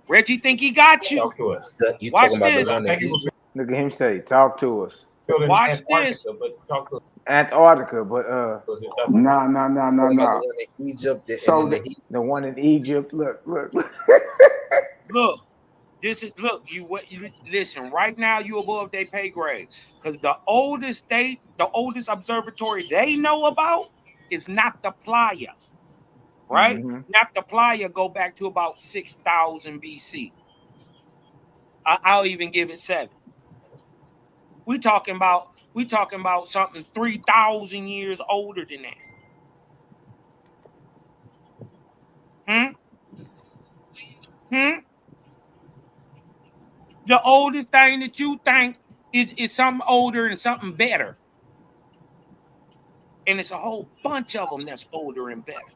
Reggie think he got you. Talk to us. You Watch talking about this. the one that Look at him say, "Talk to us." Watch this. But talk to us. Antarctica, but No. Egypt, So the one in Egypt. Look. Look. This is you listen. Right now, you above their pay grade because the oldest observatory they know about is Nabta Playa, right? Mm-hmm. Nabta Playa go back to about 6,000 BC. I'll even give it 7. We talking about something 3,000 years older than that. The oldest thing that you think is something older and something better. And it's a whole bunch of them that's older and better.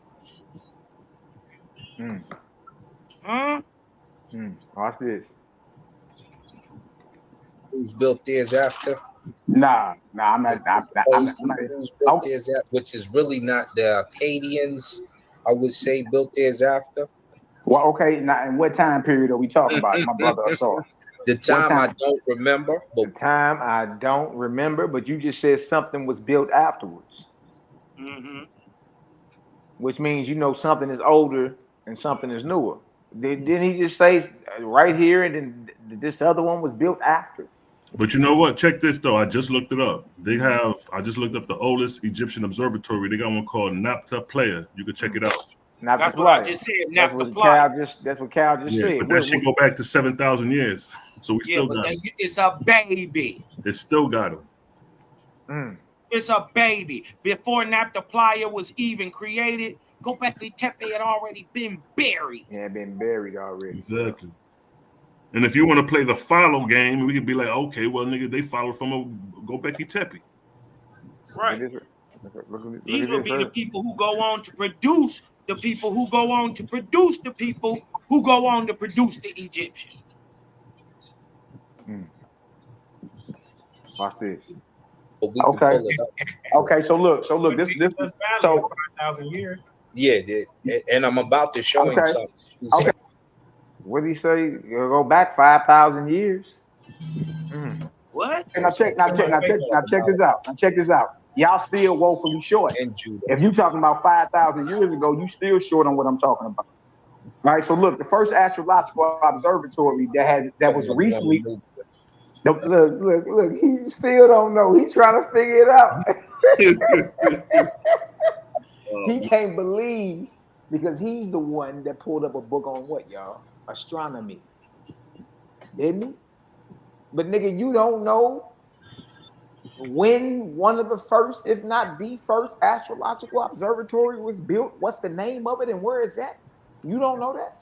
Watch this. Who's built theirs after? Nah, I'm not. Who's built theirs after, which is really not the Acadians, I would say, built theirs after. Well, okay. Now, and what time period are we talking about, my brother? The time I don't remember. The time I don't remember, but you just said something was built afterwards. Mm-hmm. Which means you know something is older and something is newer. Didn't he just say right here, and then this other one was built after? But you know what? Check this though. I just looked it up. I just looked up the oldest Egyptian observatory. They got one called Nabta Playa. You can check it out. That's what I just said. That's what Cal just said. But that should go back to 7,000 years. So we still got it. It's a baby. It still got him. It's a baby. Before Nabta Playa was even created, Göbekli Tepe had already been buried. Yeah, been buried already. Exactly. And if you want to play the follow game, we could be like, okay, well, nigga, they follow from a Göbekli Tepe. Right. These will be the people who go on to produce the people who go on to produce the people who go on to produce the Egyptian. Watch this. Okay. So look. This. So 5,000 years. Yeah, and I'm about to show him something. Okay. What did he say? You'll go back 5,000 years. What? Now check this out. Y'all still woefully short. If you talking about 5,000 years ago, you still short on what I'm talking about. All right. So look, the first astrological observatory that was recently. Look, he still don't know. He's trying to figure it out. He can't believe because he's the one that pulled up a book on what, y'all? Astronomy. Didn't he? But nigga, you don't know when one of the first, if not the first, astrological observatory was built. What's the name of it and where it's at? You don't know that?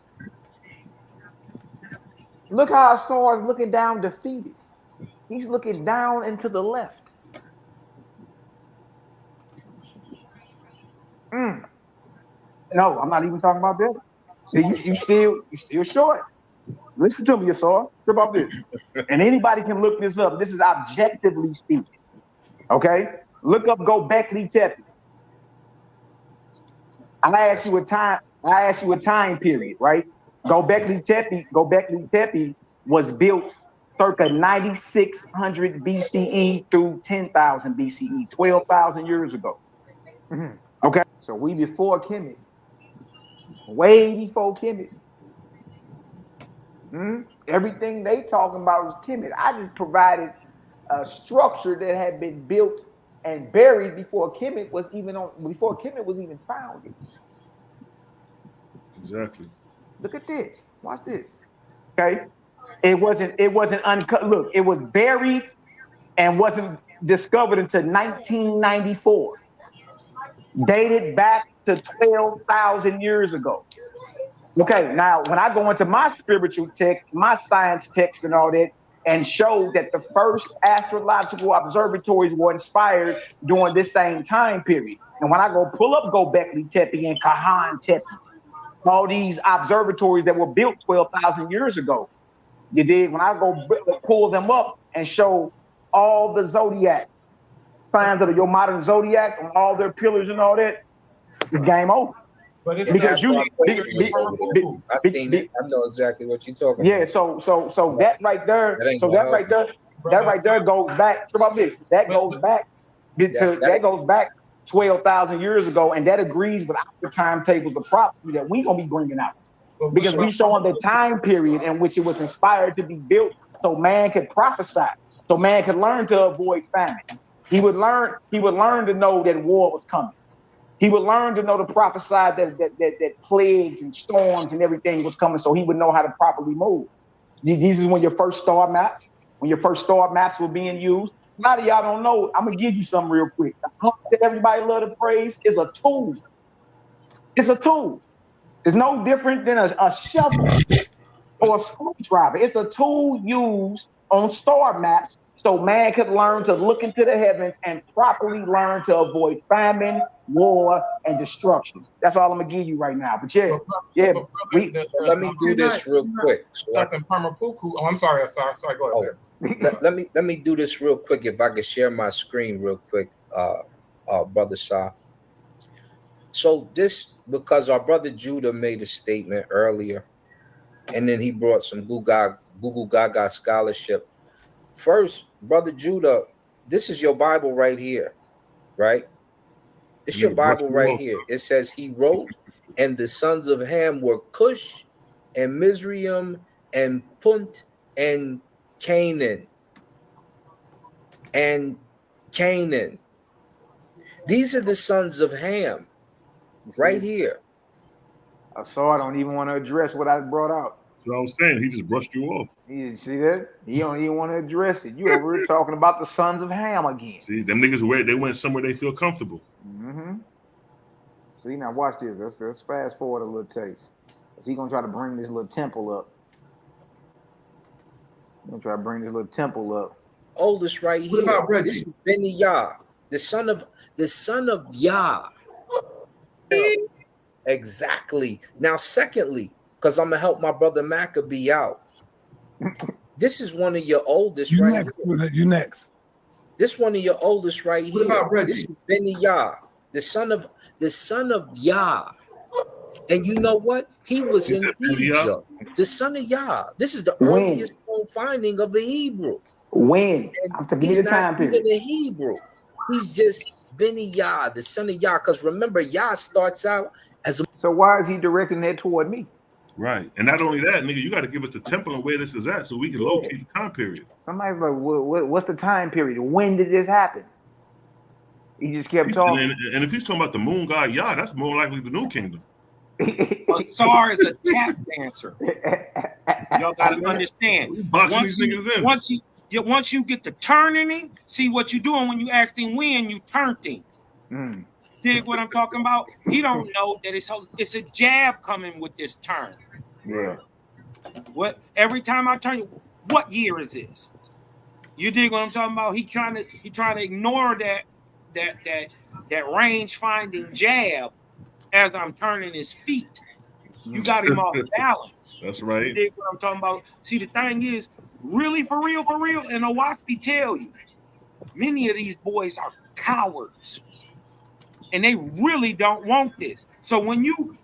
Look how Asar's looking down defeated. He's looking down and to the left. No, I'm not even talking about that. See, you still short. Listen to me, Asar. What about this? And anybody can look this up. This is objectively speaking. Okay? Look up Göbekli Tepe. I asked you a time period, right? Göbekli Tepe was built circa 9,600 BCE through 10,000 BCE, 12,000 years ago. Okay? So we before Kemetic. Way before Kemetic. Everything they talking about is Kemetic. I just provided a structure that had been built and buried before Kemetic was even founded. Exactly. Look at this. Watch this. Okay. It wasn't uncut. Look, it was buried and wasn't discovered until 1994. Dated back to 12,000 years ago. Okay, now when I go into my spiritual text, my science text and all that, and show that the first astrological observatories were inspired during this same time period. And when I go pull up Göbekli Tepe and Kahan Tepe, all these observatories that were built 12,000 years ago, You dig? When I go pull them up and show all the zodiacs, signs of your modern zodiacs and all their pillars and all that, it's game over. But it's because you, I seen it. I know exactly what you're talking about. Yeah, so that right there, that right there goes back. About this, that goes back. That goes back 12,000 years ago, and that agrees with our timetables of prophecy that we gonna be bringing out. Because we showing the time period in which it was inspired to be built, so man could prophesy, so man could learn to avoid famine. He would learn to know that war was coming. He would learn to know to prophesy that plagues and storms and everything was coming, so he would know how to properly move. These is when your first star maps were being used. A lot of y'all don't know. I'm gonna give you something real quick. The hump that everybody love to praise is a tool. It's a tool. It's no different than a shovel or a screwdriver. It's a tool used on star maps so man could learn to look into the heavens and properly learn to avoid famine, war, and destruction. That's all I'm gonna give you right now. But let me do this real quick. Oh, I'm sorry. Go ahead. Let me do this real quick. If I could share my screen real quick, Brother Sa. So this, because our brother Judah made a statement earlier, and then he brought some Google Gaga scholarship. First, Brother Judah, this is your Bible right here, right? It's your Bible right here. It says he wrote, and the sons of Ham were Cush and Mizraim and Punt and Canaan. And Canaan. These are the sons of Ham. Right here. I saw. I don't even want to address what I brought out. That's what I was saying. He just brushed you off. You see that? He don't even want to address it. You over here talking about the sons of Ham again. See, them niggas they went somewhere they feel comfortable. Mm-hmm. See, now watch this. Let's fast forward a little taste. Is he gonna try to bring this little temple up? He's gonna try to bring this little temple up. Oldest right here. What about Reggie? This is Benny Yah, the son of Yah. Exactly. Now, secondly, because I'm gonna help my brother Maccabee out. This is one of your oldest, you right next, here. You next. This one of your oldest right here. What about Reggie? This is Benny Yah, the son of Yah. And you know what? He was in Egypt. The son of Yah. This is the earliest known finding of the Hebrew. When? He's not even a Hebrew. He's just Benny Yah, the son of Yah. Because remember, Yah starts out as a... So why is he directing that toward me? Right. And not only that, nigga, you got to give us the temple and where this is at so we can locate the time period. Somebody's like, what's the time period? When did this happen? He just kept talking. And if he's talking about the moon god Yah, that's more likely the new kingdom. Asar is a tap dancer. Y'all gotta understand. Once you get to turning him, see what you're doing when you ask him when you turned him. Dig what I'm talking about? He don't know that it's a jab coming with this turn. Yeah. What every time I turn, what year is this? You dig what I'm talking about? He trying to ignore that range finding jab as I'm turning his feet. You got him off balance. That's right. You dig what I'm talking about? See, the thing is, really for real, and Owaspi tell you, many of these boys are cowards. And they really don't want this. So when you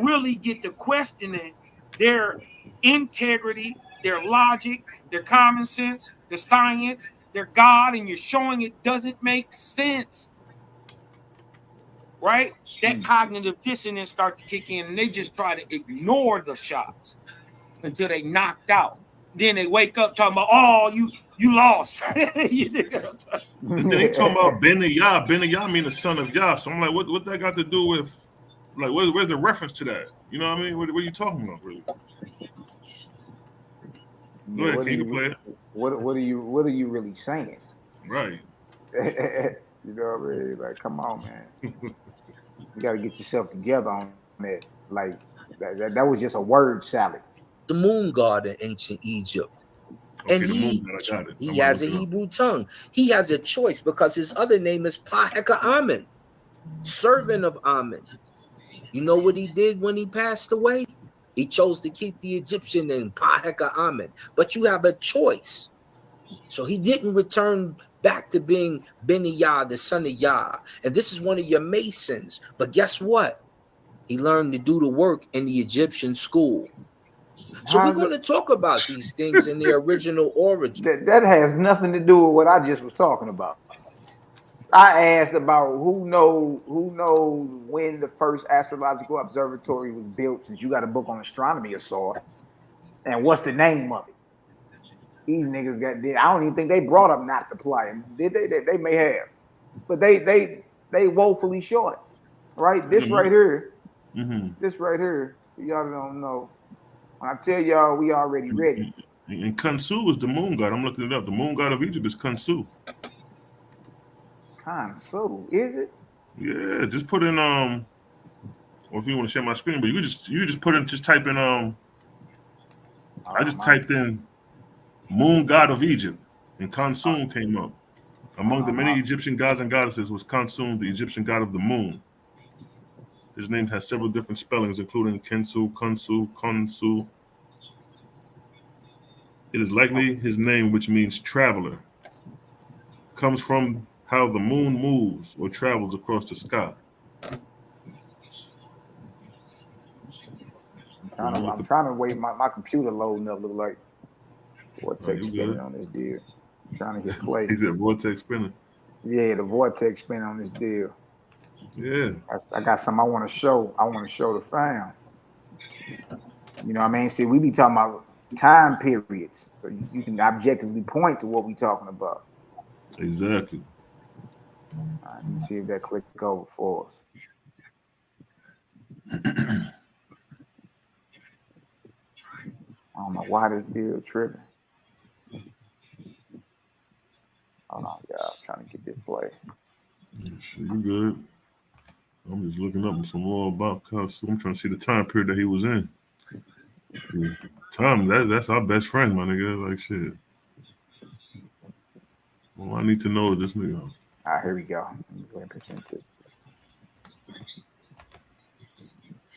really get to questioning their integrity, their logic, their common sense, their science, their God, and you're showing it doesn't make sense, right? That cognitive dissonance start to kick in, and they just try to ignore the shots until they knocked out. Then they wake up talking about, oh, you lost. You dig what I'm talking about? And then he talking about Benny Yah. Benny Yah mean the son of Yah. So I'm like, what that got to do with, like, where's the reference to that? You know what I mean? What are you talking about, really? Go ahead, can you play it? What are you really saying? Right. You know what I mean? Like, come on, man. You got to get yourself together on that. Like, that was just a word salad. The moon god in ancient Egypt. Okay, and he has a Hebrew tongue. He has a choice because his other name is Paheka Amen, servant of Amen. You know what he did when he passed away? He chose to keep the Egyptian in Paheka Amen. But you have a choice. So he didn't return back to being Beni Yah, the son of Yah. And this is one of your Masons. But guess what? He learned to do the work in the Egyptian school. So we're going to talk about these things in their original origin. That has nothing to do with what I just was talking about. I asked about who knows when the first astrological observatory was built, since you got a book on astronomy or so, and what's the name of it. These niggas I don't even think they brought up not to play. Did they? They may have, but they woefully short. Right? This right here, this right here, y'all don't know. When I tell y'all, we already ready. And Khonsu is the moon god. I'm looking it up. The moon god of Egypt is Khonsu. Khonsu, is it? Yeah, just put in or if you want to share my screen, but you just put in, just type in I just typed in moon god of Egypt, and Khonsu came up. Among the many Egyptian gods and goddesses was Khonsu, the Egyptian god of the moon. His name has several different spellings, including Kensu, Khonsu, Khonsu. It is likely his name, which means traveler, comes from how the moon moves or travels across the sky. I'm trying to wait. My computer loading up. Look like vortex spinning on this deal. I'm trying to hit play. He said vortex spinning. Yeah, the vortex spinning on this deal. Yeah, I got something I want to show. I want to show the fam. You know what I mean? See, we be talking about time periods, so you can objectively point to what we talking about. Exactly. All right, let me see if that click over for us. I don't know why this deal tripping. Hold on, y'all. I'm trying to get this play. Shit, you good. I'm just looking up some more about Khonsu. I'm trying to see the time period that he was in. See, time, that's our best friend, my nigga. Like, shit. Well, I need to know this nigga. All right, here we go. Let me go ahead and present it.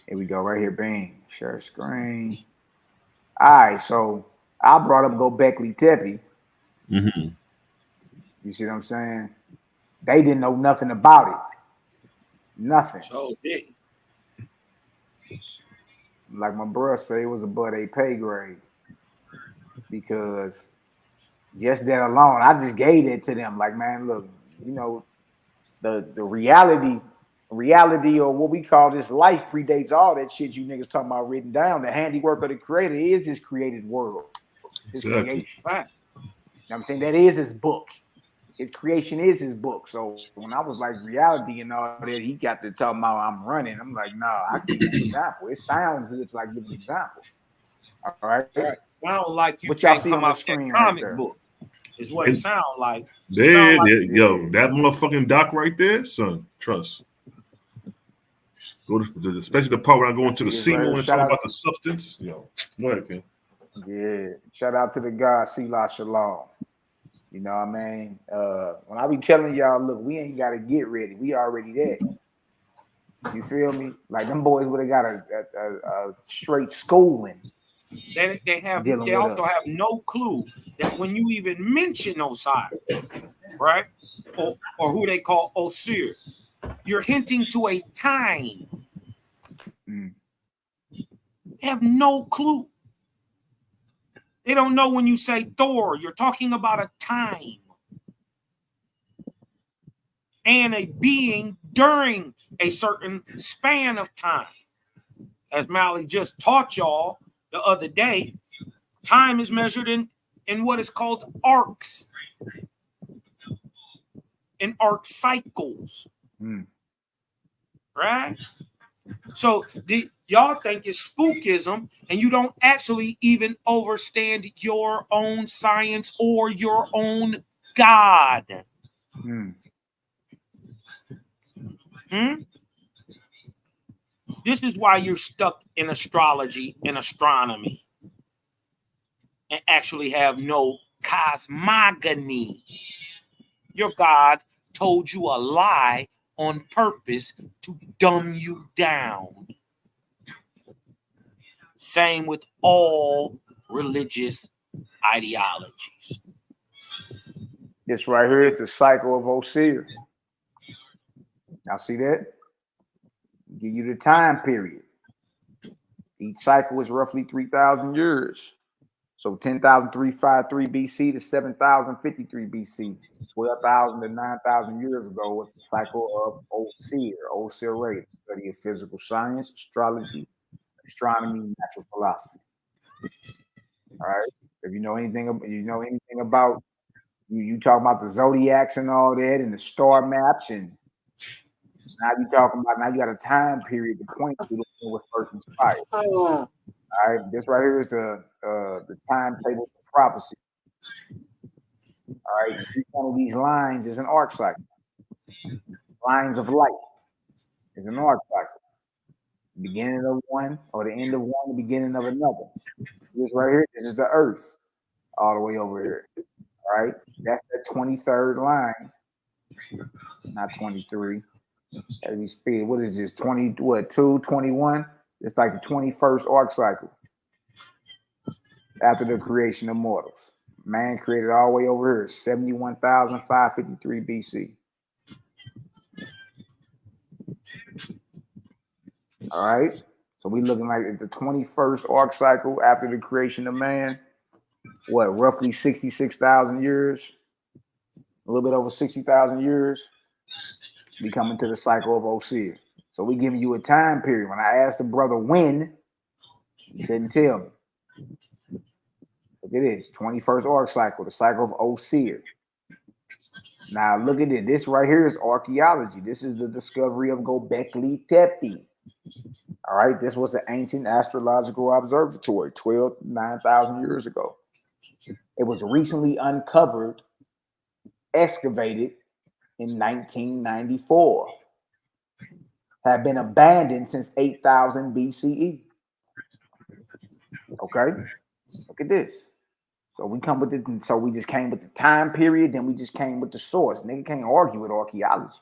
Here we go, right here. Bang. Share screen. All right, so I brought up Gobekli Tepe. Mm-hmm. You see what I'm saying? They didn't know nothing about it. Nothing. So did. Like my brother said, it was above a pay grade. Because just that alone, I just gave it to them. Like, man, look, you know, the reality or what we call this life predates all that shit you niggas talking about written down. The handiwork of the creator is his created world. His creation. Right. You know what I'm saying? That is his book. His creation is his book. So when I was like reality and all that, he got to talk about I'm running. I'm like, no, I can give you an example. It sounds good to like give an example. All right. Sound like you what y'all can't see come on the out screen that right comic there. book. Is what it sounds like. Yo, that motherfucking doc right there, son. Trust. Go to especially the part where I go into the SEMA and talk about the substance. Yo, go ahead, Ken. Yeah, shout out to the God, Selah Shalom. You know what I mean? When I be telling y'all, look, we ain't got to get ready. We already there. You feel me? Like them boys would have got a straight schooling. They also have no clue that when you even mention Osiris, right, or who they call Osir, you're hinting to a time. They have no clue. They don't know when you say Thor, you're talking about a time and a being during a certain span of time. As Mally just taught y'all the other day, time is measured in what is called arcs, in arc cycles. Right? So y'all think it's spookism, and you don't actually even understand your own science or your own God. This is why you're stuck in astrology and astronomy and actually have no cosmogony. Your God told you a lie on purpose to dumb you down. Same with all religious ideologies. This right here is the cycle of Osir. Now see that? Give you the time period. Each cycle is roughly 3,000 years. So 10,353 BC to 7,053 BC, 12,000 to 9,000 years ago was the cycle of Osir, Osir, study of physical science, astrology, astronomy, natural philosophy. All right. If you know anything about you talk about the zodiacs and all that, and the star maps, and now you got a time period to point to when it was first inspired. All right, this right here is the timetable of prophecy. All right, each one of these lines is an arc cycle. Lines of light is an arc cycle. The beginning of one, or the end of one, the beginning of another. This right here, this is the Earth, all the way over here. All right, that's the 23rd line, not 23. As we speak, what is this? 21? It's like the 21st arc cycle after the creation of mortals. Man created all the way over here, 71,553 BC. All right. So we looking like at the 21st arc cycle after the creation of man. What, roughly 66,000 years? A little bit over 60,000 years. We come into the cycle of Osir. So we giving you a time period. When I asked the brother when, he didn't tell me. Look at this, 21st arc cycle, the cycle of Osir. Now look at it. This right here is archaeology. This is the discovery of Göbekli Tepe. All right, this was an ancient astrological observatory 9,000 years ago. It was recently uncovered, excavated in 1994. Had been abandoned since 8,000 BCE. Okay, look at this. So we come with it. So we just came with the time period, then we just came with the source. Nigga can't argue with archaeology.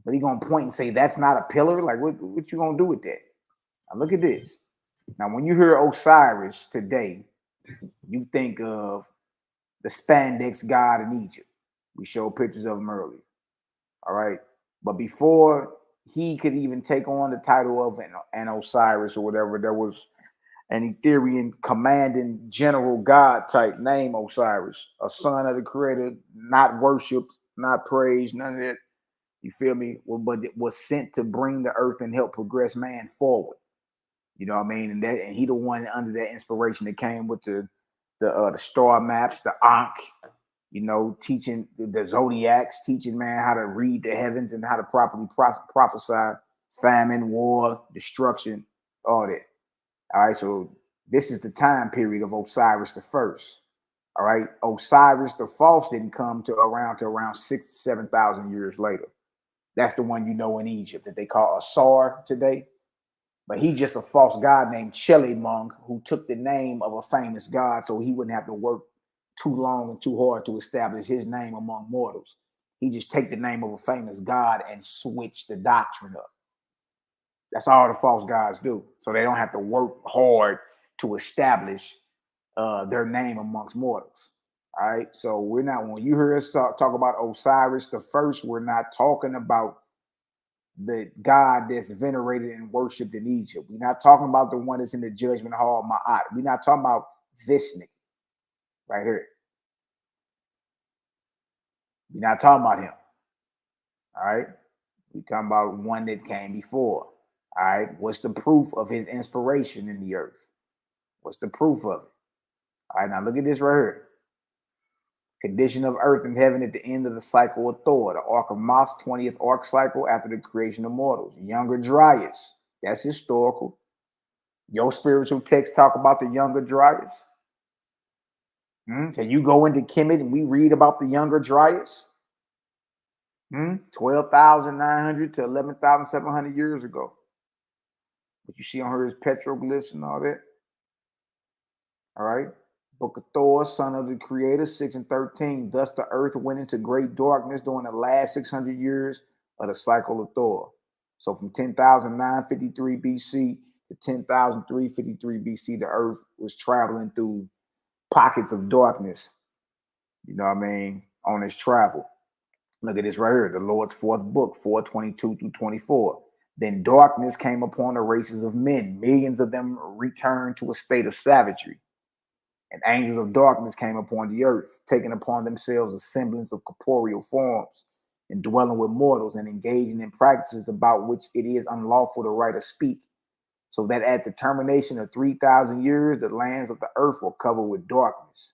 But he gonna point and say that's not a pillar. Like what you gonna do with that? Now look at this. Now when you hear Osiris today, you think of the spandex god in Egypt. We showed pictures of him earlier. All right, but before he could even take on the title of an Osiris or whatever, there was an Ethereum commanding general god type named Osiris, a son of the creator, not worshipped, not praised, none of that. You feel me? Well, but it was sent to bring the earth and help progress man forward. You know what I mean? And he the one under that inspiration that came with the star maps, the Ankh, you know, teaching the zodiacs, teaching man how to read the heavens and how to properly prophesy famine, war, destruction, all that. All right, so this is the time period of Osiris the First. All right, Osiris the False didn't come to around 6,000 to 7,000 years later. That's the one you know in Egypt that they call Asar today. But he's just a false god named Chelemung who took the name of a famous god so he wouldn't have to work too long and too hard to establish his name among mortals. He just take the name of a famous god and switch the doctrine up. That's all the false gods do. So they don't have to work hard to establish their name amongst mortals. All right. So we're not, when you hear us talk about Osiris the First, we're not talking about the god that's venerated and worshipped in Egypt. We're not talking about the one that's in the judgment hall, Ma'at. We're not talking about this nigga right here. We're not talking about him. All right. We're talking about one that came before. All right. What's the proof of his inspiration in the earth? What's the proof of it? All right. Now look at this right here. Condition of earth and heaven at the end of the cycle of Thor, the Ark of Mos, 20th arc cycle after the creation of mortals. Younger Dryas, that's historical. Your spiritual texts talk about the Younger Dryas. Can you go into Kemet and we read about the Younger Dryas? 12,900 to 11,700 years ago. What you see on her is petroglyphs and all that. All right. Book of Thor, son of the creator, 6 and 13. Thus the earth went into great darkness during the last 600 years of the cycle of Thor. So from 10,953 BC the 10,353 BC, the earth was traveling through pockets of darkness. You know what I mean? On its travel. Look at this right here. The Lord's fourth book, 4:22 through 24. Then darkness came upon the races of men. Millions of them returned to a state of savagery. And angels of darkness came upon the earth, taking upon themselves a semblance of corporeal forms, and dwelling with mortals and engaging in practices about which it is unlawful to write or speak. So that at the termination of 3,000 years, the lands of the earth were covered with darkness.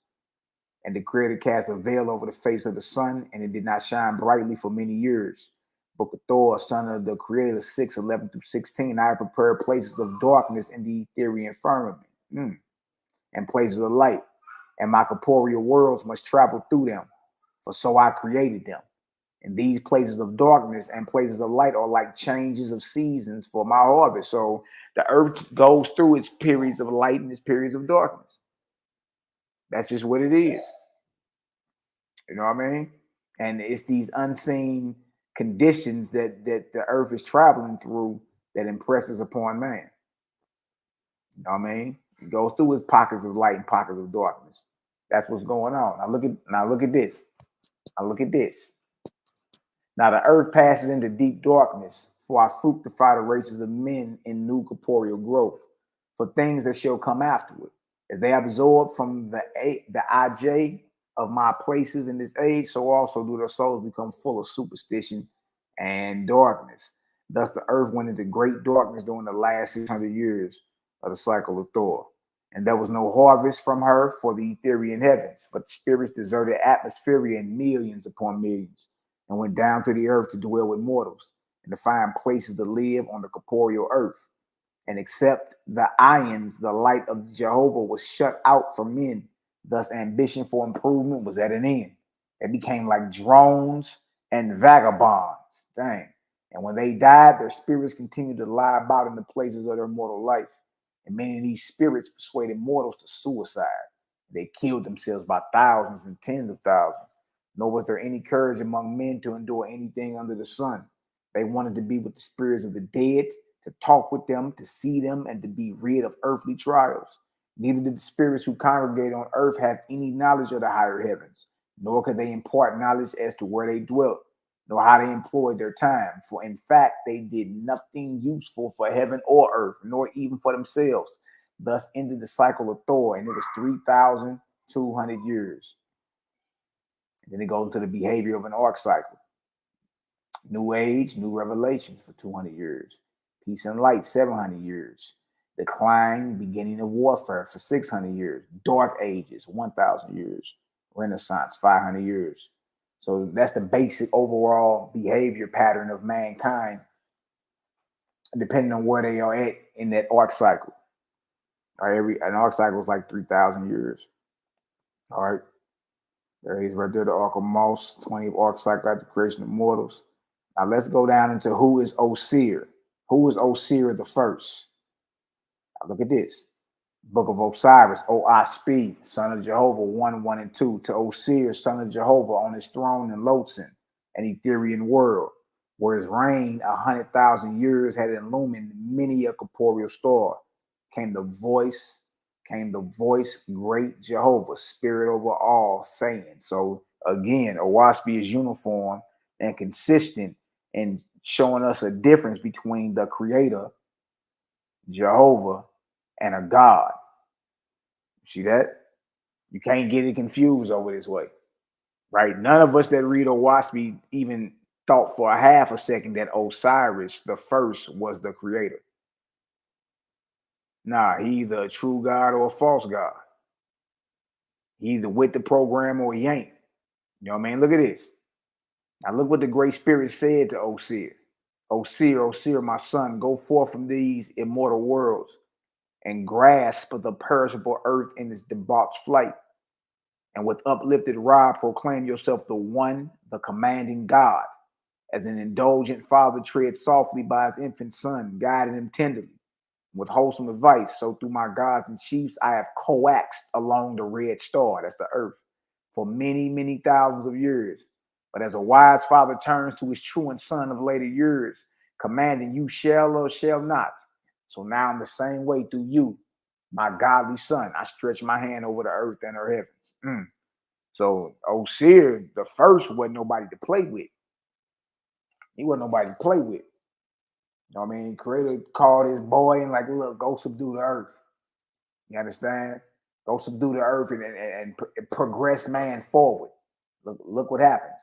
And the Creator cast a veil over the face of the sun, and it did not shine brightly for many years. Book of Thor, son of the Creator, 6:11 through 16. I have prepared places of darkness in the ethereal firmament, and places of light, and my corporeal worlds must travel through them, for so I created them. And these places of darkness and places of light are like changes of seasons for my harvest. So the earth goes through its periods of light and its periods of darkness. That's just what it is. You know what I mean? And it's these unseen conditions that the earth is traveling through that impresses upon man. You know what I mean? It goes through its pockets of light and pockets of darkness. That's what's going on. Now look at this. Now look at this. Now the earth passes into deep darkness, for I fructify the races of men in new corporeal growth, for things that shall come afterward. As they absorb from the IJ of my places in this age, so also do their souls become full of superstition and darkness. Thus the earth went into great darkness during the last 600 years of the cycle of Thor. And there was no harvest from her for the ethereal heavens, but the spirits deserted atmosphere in millions upon millions, and went down to the earth to dwell with mortals, and to find places to live on the corporeal earth. And except the ions, the light of Jehovah was shut out from men. Thus ambition for improvement was at an end. They became like drones and vagabonds. Dang. And when they died, their spirits continued to lie about in the places of their mortal life. And many of these spirits persuaded mortals to suicide. They killed themselves by thousands and tens of thousands. Nor was there any courage among men to endure anything under the sun. They wanted to be with the spirits of the dead, to talk with them, to see them, and to be rid of earthly trials. Neither did the spirits who congregate on earth have any knowledge of the higher heavens, nor could they impart knowledge as to where they dwelt, nor how they employed their time. For in fact, they did nothing useful for heaven or earth, nor even for themselves. Thus ended the cycle of Thor, and it was 3,200 years. And then it goes into the behavior of an arc cycle. New age, new revelation for 200 years. Peace and light, 700 years. Decline, beginning of warfare for 600 years. Dark ages, 1,000 years. Renaissance, 500 years. So that's the basic overall behavior pattern of mankind, depending on where they are at in that arc cycle. All right, an arc cycle is like 3,000 years. All right. There he is right there, the arc of Moss, 20th arc cycle after the creation of mortals. Now let's go down into who is Osir. Who is Osir the first? Now look at this. Book of Osiris, O-I-Sp, son of Jehovah, 1, 1, and 2. To Osir, son of Jehovah, on his throne in Lotson, an Ethereal world, where his reign 100,000 years had illumined many a corporeal star. Came the voice, great Jehovah, spirit over all, saying. So again, Owaspi is uniform and consistent in showing us a difference between the creator, Jehovah, and a God. See that? You can't get it confused over this way, right? None of us that read Owaspi even thought for a half a second that Osiris, the first, was the creator. Nah, he either a true God or a false God. He either with the program or he ain't. You know what I mean? Look at this. Now look what the Great Spirit said to Osir. Osir, my son, go forth from these immortal worlds and grasp the perishable earth in its debauched flight. And with uplifted rod, proclaim yourself the one, the commanding God. As an indulgent father treads softly by his infant son, guiding him tenderly. With wholesome advice, so through my gods and chiefs, I have coaxed along the red star, that's the earth, for many, many thousands of years. But as a wise father turns to his truant son of later years, commanding you shall or shall not, So now in the same way through you, my godly son, I stretch my hand over the earth and her heavens. So Osir, the first, wasn't nobody to play with. He wasn't nobody to play with. You know what I mean? Creator called his boy and like, look, go subdue the earth. You understand? Go subdue the earth and progress man forward. Look what happens.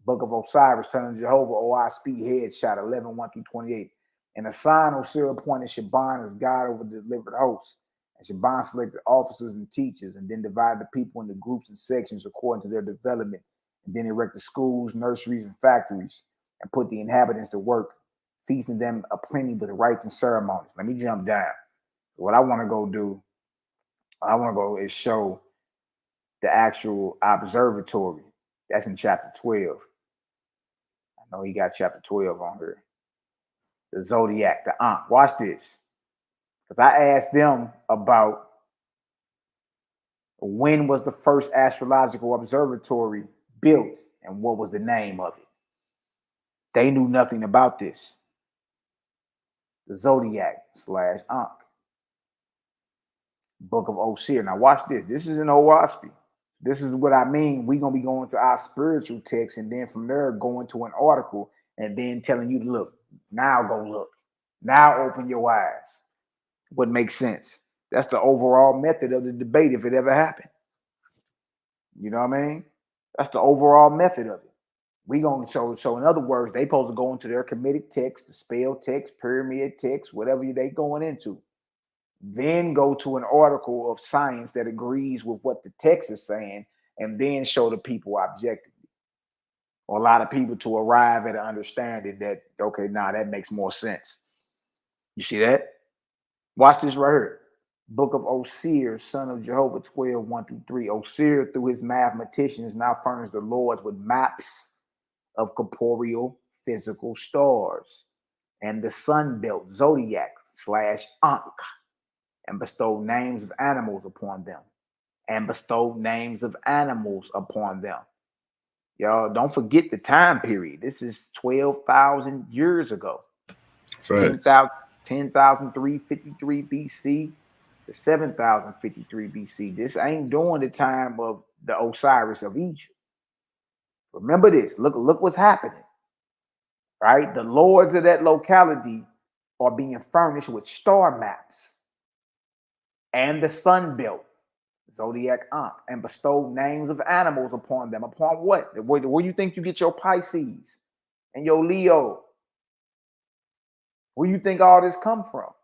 Book of Osiris, son of Jehovah, O.I. speed headshot, 11:1-28. And a sign Osir appointed Shaban as God over the delivered hosts. And Shaban selected officers and teachers and then divided the people into groups and sections according to their development. And then erected schools, nurseries, and factories and put the inhabitants to work, feasting them aplenty with rites and ceremonies. Let me jump down. What I want to go do, is show the actual observatory. That's in chapter 12. I know he got chapter 12 on here. The zodiac, the Ankh. Watch this. Because I asked them about when was the first astrological observatory built and what was the name of it. They knew nothing about this. The zodiac / Ankh. Book of Osir. Now watch this. This is an OWASP. This is what I mean. We're going to be going to our spiritual text and then from there going to an article and then telling you to look. Now go look. Now open your eyes. What makes sense? That's the overall method of the debate if it ever happened. You know what I mean? That's the overall method of it. We going to so in other words, they supposed to go into their Kemetic text, the spell text, pyramid text, whatever they going into. Then go to an article of science that agrees with what the text is saying, and then show the people objectively, or a lot of people to arrive at an understanding that, okay, that makes more sense. You see that? Watch this right here. Book of Osir, son of Jehovah, 12:1-3. Osir, through his mathematicians, now furnished the lords with maps of corporeal physical stars and the sun belt zodiac / Ankh, and bestowed names of animals upon them. Y'all don't forget the time period. This is 12,000 years ago. 10,353 BC to 7,053 BC. This ain't during the time of the Osiris of Egypt. Remember this. Look what's happening. Right? The lords of that locality are being furnished with star maps and the sun belt, zodiac Ankh, and bestowed names of animals upon them. Upon what? Where do you think you get your Pisces and your Leo? Where you think all this come from?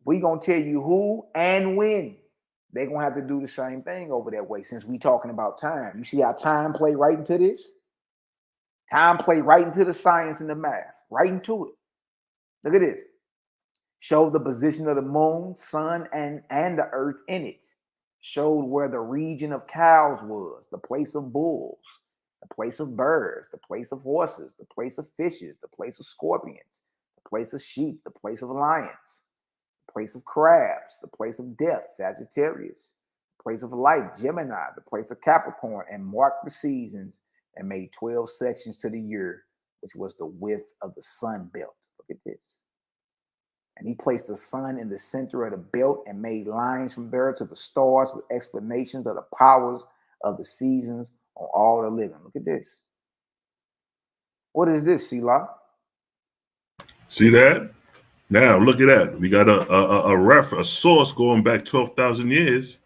We gonna tell you who and when. They're gonna have to do the same thing over that way since we talking about time. You see how time play right into this? Time play right into the science and the math, right into it. Look at this. Showed the position of the moon, sun, and the earth in it. Showed where the region of cows was, the place of bulls, the place of birds, the place of horses, the place of fishes, the place of scorpions, the place of sheep, the place of lions, the place of crabs, the place of death, Sagittarius, the place of life, Gemini, the place of Capricorn, and marked the seasons and made 12 sections to the year, which was the width of the sun belt. Look at this. And he placed the sun in the center of the belt and made lines from there to the stars with explanations of the powers of the seasons on all the living. Look at this. What is this, Selah? See that? Now look at that. We got a source going back 12,000 years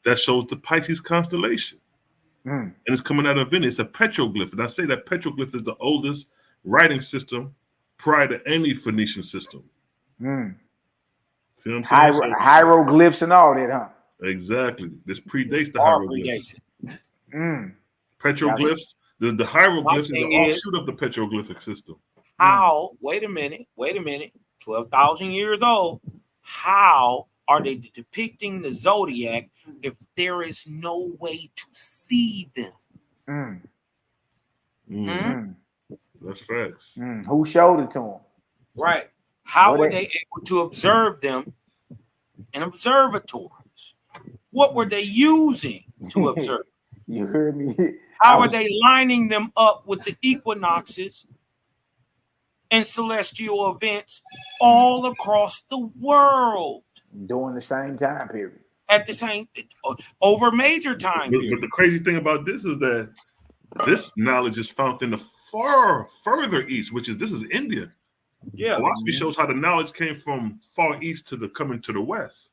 that shows the Pisces constellation. And it's coming out of Venice. It's a petroglyph. And I say that petroglyph is the oldest writing system prior to any Phoenician system. See what I'm saying? Hieroglyphs and all that, huh? Exactly. This predates the hieroglyphs. Petroglyphs. The hieroglyphs is an offshoot of the petroglyphic system. How? Wait a minute. 12,000 years old. How are they depicting the zodiac if there is no way to see them? That's facts. Who showed it to them? Right. How were they able to observe them in observatories? What were they using to observe? You heard me. How are they lining them up with the equinoxes and celestial events all across the world during the same time period. At the same, over major time period. But the crazy thing about this is that this knowledge is found in the far further east, this is India. Yeah. Philosophy shows how the knowledge came from far east coming to the west.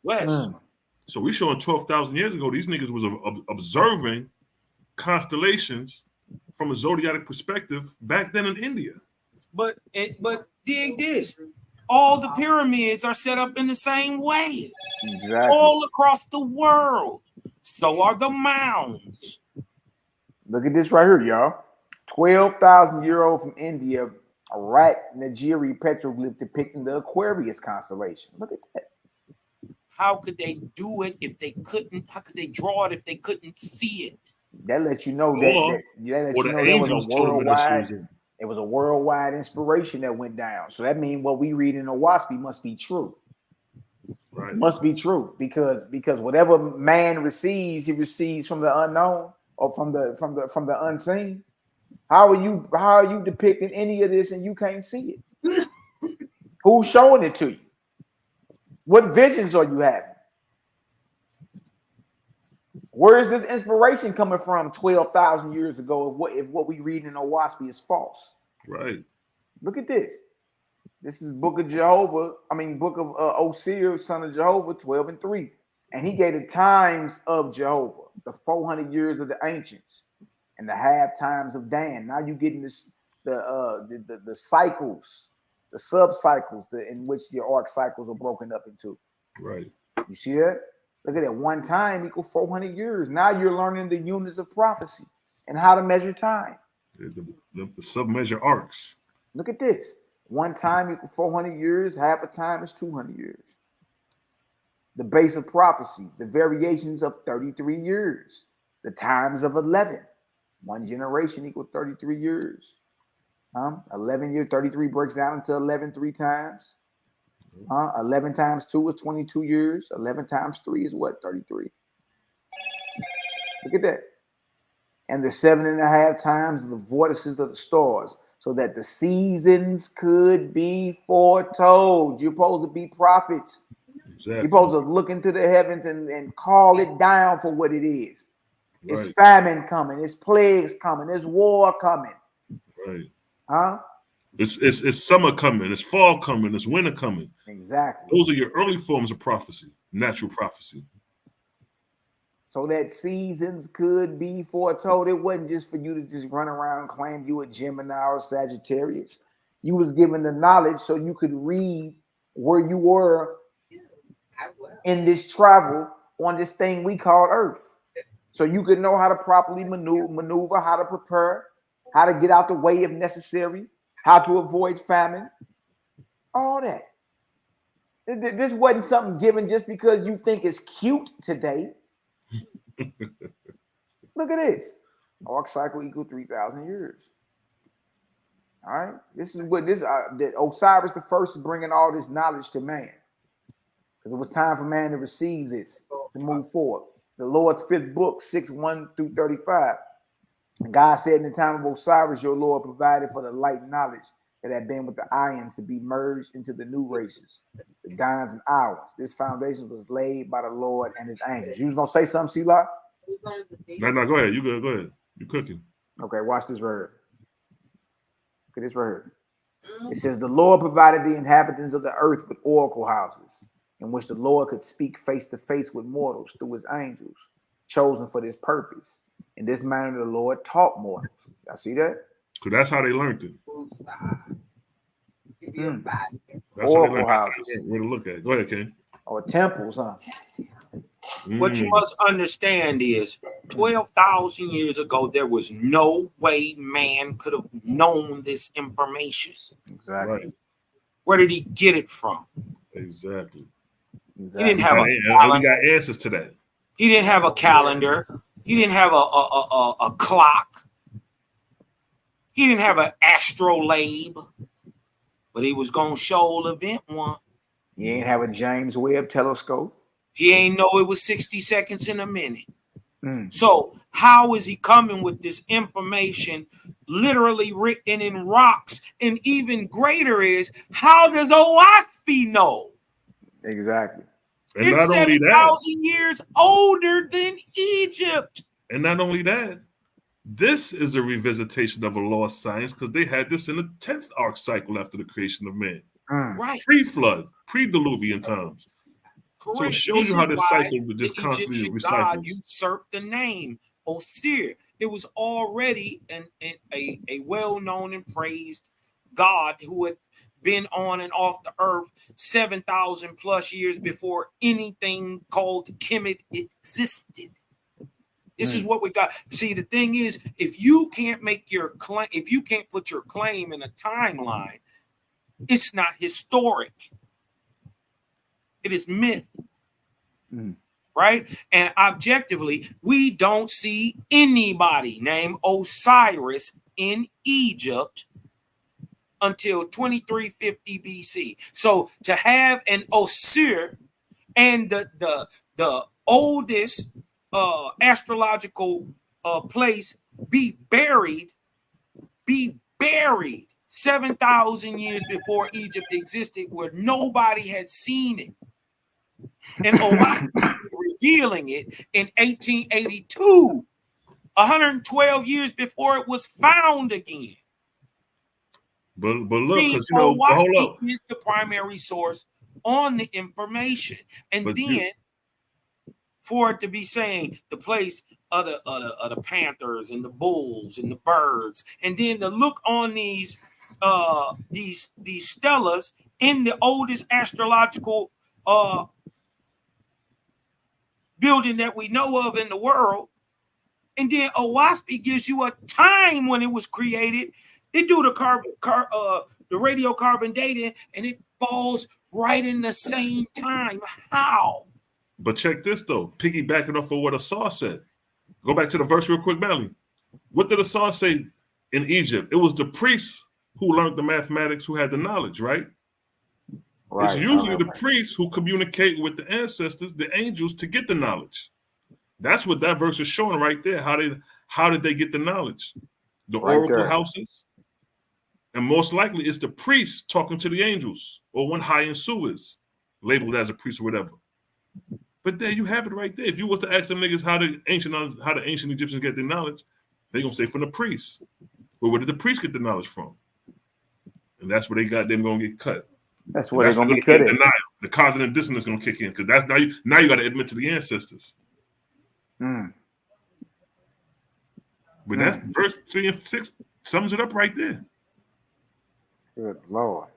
So we showing 12,000 years ago, these niggas was observing constellations from a zodiac perspective back then in India. But dig this. All the pyramids are set up in the same way. Exactly. All across the world. So are the mounds. Look at this right here, y'all. 12,000-year-old from India, a rat Nigeri petroglyph depicting the Aquarius constellation. Look at that. How could they do it if they couldn't? How could they draw it if they couldn't see it? That lets you know that there was a worldwide inspiration that went down. So that means what we read in Owaspy must be true. Right. It must be true because whatever man receives, he receives from the unknown or from the unseen. How are you depicting any of this and you can't see it? Who's showing it to you? What visions are you having? Where is this inspiration coming from 12,000 years ago if what we read in Owaspy is false? Right. Look at this. This is Book of Osir, son of Jehovah, 12:3. And he gave the times of Jehovah, the 400 years of the ancients, and the half times of Dan. Now you're getting this the cycles, the sub-cycles in which your arc cycles are broken up into. Right. You see that? Look at that. One time equals 400 years. Now you're learning the units of prophecy and how to measure time. The sub-measure arcs. Look at this. One time equals 400 years. Half a time is 200 years. The base of prophecy, the variations of 33 years, the times of 11. One generation equals 33 years. 11 years, 33 breaks down into 11 3 times. 11 times 2 is 22 years. 11 times 3 is what? 33. Look at that. And the 7.5 times of the vortices of the stars, so that the seasons could be foretold. You're supposed to be prophets. Exactly. You're supposed to look into the heavens and call it down for what it is. Right. It's famine coming. It's plagues coming. It's war coming. Right. Huh? It's summer coming. It's fall coming. It's winter coming. Exactly. Those are your early forms of prophecy, natural prophecy. So that seasons could be foretold. It wasn't just for you to just run around and claim you a Gemini or Sagittarius. You was given the knowledge so you could read where you were in this travel on this thing we call Earth. So you could know how to properly maneuver, how to prepare, how to get out the way if necessary, how to avoid famine, all that. This wasn't something given just because you think it's cute today. Look at this. Arc cycle equal 3,000 years. All right. This is what Osiris the first is bringing all this knowledge to man. Because it was time for man to receive this, to move forward. The Lord's 5th book, 6:1-35. And God said in the time of Osiris, your Lord provided for the light knowledge that had been with the Ions to be merged into the new races, the Dons and Hours. This foundation was laid by the Lord and his angels. You was going to say something, Selah? No, go ahead. You good. Go ahead. You cooking. Okay, watch this right here. Look at this right here. It says, the Lord provided the inhabitants of the earth with oracle houses, in which the Lord could speak face to face with mortals through his angels, chosen for this purpose. In this manner, the Lord taught mortals. Y'all see that? Because that's how they learned it. That's oracle houses. Where to look at. Go ahead, King. Or temples, huh? What you must understand is 12,000 years ago, there was no way man could have known this information. Exactly. Right. Where did he get it from? Exactly. He didn't have we got answers to that. He didn't have a calendar. He didn't have a clock. He didn't have an astrolabe. But he was going to show event one. He ain't have a James Webb telescope. He ain't know it was 60 seconds in a minute. So how is he coming with this information literally written in rocks. And even greater is, how does Owaspie know? Exactly. And It's not only 7,000 that, years older than Egypt. and not only that, this is a revisitation of a lost science because they had this in the 10th arc cycle after the creation of man. Right. Pre-flood, pre-Diluvian times. Correct. So it shows This you how is this why cycle the just constantly Egyptian god recycles. usurped the name Osir. It was already a well-known and praised god who had been on and off the earth 7,000 plus years before anything called Kemet existed. This is what we got. See, the thing is, if you can't make your claim, if you can't put your claim in a timeline, it's not historic. It is myth. Right? And objectively, we don't see anybody named Osiris in Egypt until 2350 BC. So to have an Osir and the oldest astrological place be buried 7,000 years before Egypt existed, where nobody had seen it. And Owaspie revealing it in 1882, 112 years before it was found again. But look, because hold Owaspie up. is the primary source on the information. And then for it to be saying the place of the panthers and the bulls and the birds, and then to look on these stellas in the oldest astrological building that we know of in the world, and then Owaspie gives you a time when it was created. They do the radiocarbon dating, and it falls right in the same time. How? But check this though, piggybacking off of what Asar said. Go back to the verse real quick, Mally. What did Asar say in Egypt? It was the priests who learned the mathematics, who had the knowledge, right? It's usually the priests who communicate with the ancestors, the angels, to get the knowledge. That's what that verse is showing right there. How did they get the knowledge? The oracle houses. And most likely it's the priests talking to the angels, or one high in Su is labeled as a priest or whatever. But there you have it right there. If you was to ask them niggas how the ancient Egyptians get their knowledge, they're gonna say from the priests. But where did the priests get the knowledge from? And that's where they got them gonna get cut. That's where they're gonna be cut. Denial. The cognitive dissonance is gonna kick in because that's now you got to admit to the ancestors. But that's verse 3 and 6 sums it up right there. Good Lord.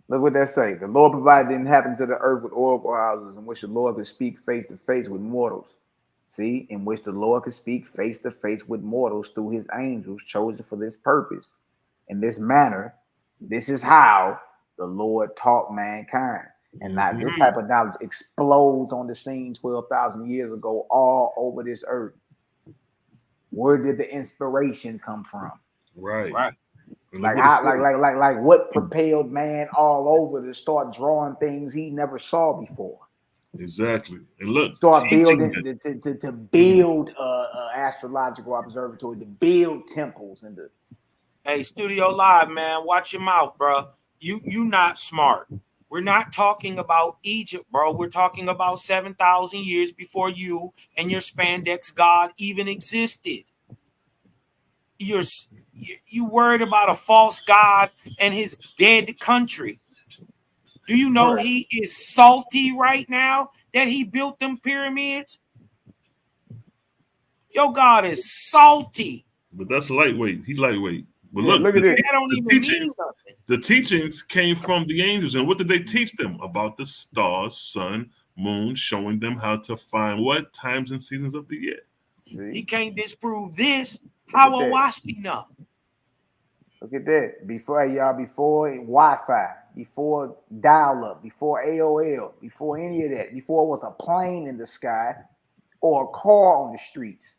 Look what that say. The Lord provided the inhabitants of the earth with oracle houses in which the Lord could speak face to face with mortals. See, in which the Lord could speak face to face with mortals through his angels chosen for this purpose. In this manner, this is how the Lord taught mankind. And now this type of knowledge explodes on the scene 12,000 years ago all over this earth. Where did the inspiration come from? Right. Like what propelled man all over to start drawing things he never saw before? Exactly. And look, start building to build astrological observatory, to build temples and the. Hey, Studio Live, man, watch your mouth, bro. You not smart. We're not talking about Egypt, bro. We're talking about 7,000 years before you and your spandex god even existed. You worried about a false god and his dead country. Do you know he is salty right now that he built them pyramids? Your God is salty. But that's lightweight. He lightweight. But yeah, look at this. That don't even mean nothing. The teachings came from the angels. And what did they teach them? About the stars, sun, moon, showing them how to find what? Times and seasons of the year. See? He can't disprove this. How will Waspy know? Look at that. Before Wi-Fi, before dial-up, before AOL, before any of that, before it was a plane in the sky or a car on the streets.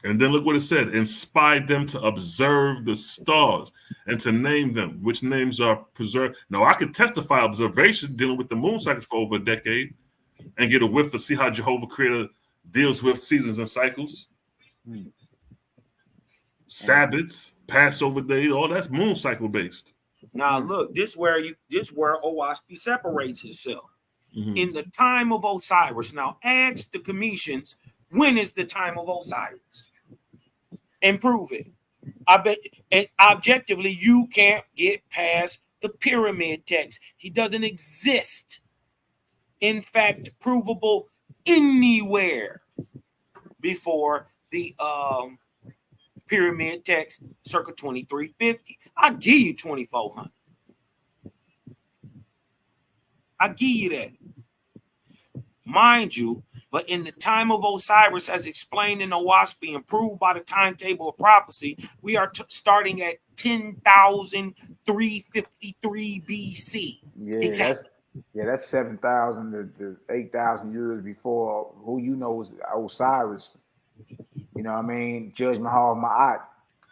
And then look what it said. Inspired them to observe the stars and to name them, which names are preserved. Now, I could testify observation dealing with the moon cycles for over a decade and get a whiff to see how Jehovah Creator deals with seasons and cycles. Sabbaths, Passover days, all that's moon cycle based. Now look, this where Owaspy separates itself. In the time of Osiris. Now ask the Cometians, when is the time of Osiris? And prove it. I bet, and objectively, you can't get past the pyramid text. He doesn't exist. In fact, provable anywhere before the pyramid text, circa 2350. I'll give you 2400. I'll give you that. Mind you, but in the time of Osiris, as explained in Owaspy and proved by the timetable of prophecy, we are starting at 10,353 BC. Yeah, exactly. That's 7,000 to 8,000 years before who you know is Osiris. You know what I mean? Judge Mahal Ma'at.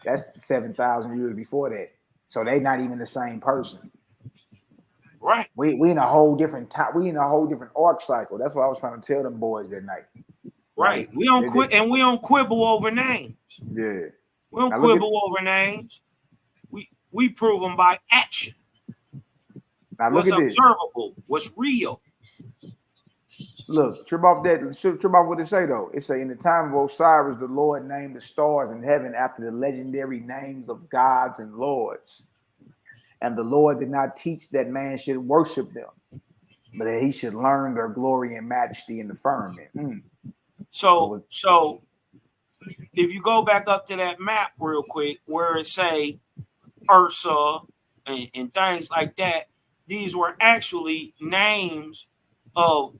That's 7,000 years before that. So they're not even the same person. Right. We in a whole different time. We in a whole different arc cycle. That's what I was trying to tell them boys that night. Right. We don't quit, and we don't quibble over names. Yeah. We don't quibble over names. We prove them by action. Now what's look at observable, what's real. Look, trip off what it say though. It say, in the time of Osiris, the Lord named the stars in heaven after the legendary names of gods and lords. And the Lord did not teach that man should worship them, but that he should learn their glory and majesty in the firmament. So if you go back up to that map real quick, where it say Ursa and things like that, these were actually names of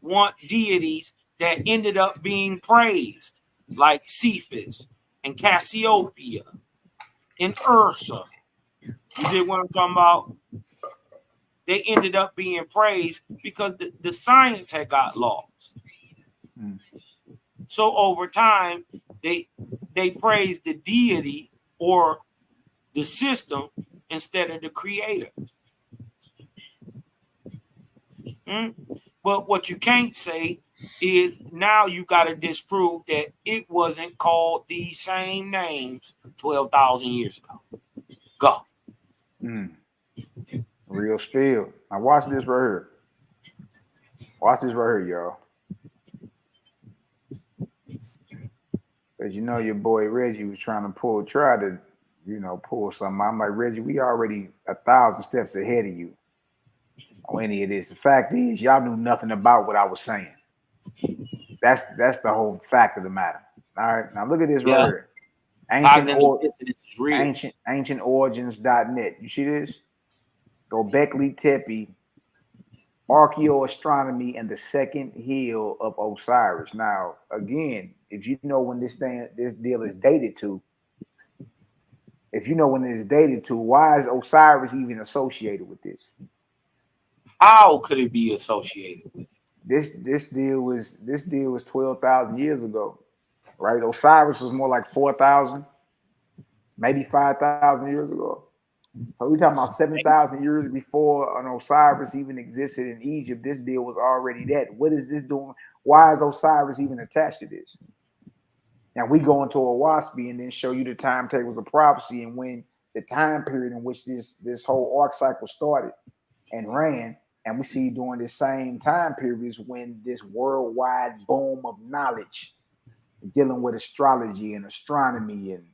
deities that ended up being praised, like Cephas and Cassiopeia and Ursa. You get what I'm talking about? They ended up being praised because the science had got lost. So over time, they praised the deity or the system instead of the creator. But what you can't say is now you got to disprove that it wasn't called these same names 12,000 years ago. Go. Real spill. Now watch this right here. Watch this right here, y'all. Because you know your boy Reggie was trying to pull something. I'm like, Reggie, we already 1,000 steps ahead of you on any of this. The fact is, y'all knew nothing about what I was saying. That's the whole fact of the matter. All right, now look at this right here. Ancientorigins.net. You see this? Gobekli Tepe, archaeoastronomy, and the second hill of Osiris. Now, again, if you know when this deal is dated to, why is Osiris even associated with this? How could it be associated with it? This deal was 12,000 years ago, right? Osiris was more like 4,000, maybe 5,000 years ago. So we're talking about 7,000 years before an Osiris even existed in Egypt. This deal was already that. What is this doing? Why is Osiris even attached to this? Now we go into Owaspy and then show you the timetables of prophecy and when the time period in which this whole arc cycle started and ran. And we see during this same time periods when this worldwide boom of knowledge dealing with astrology and astronomy and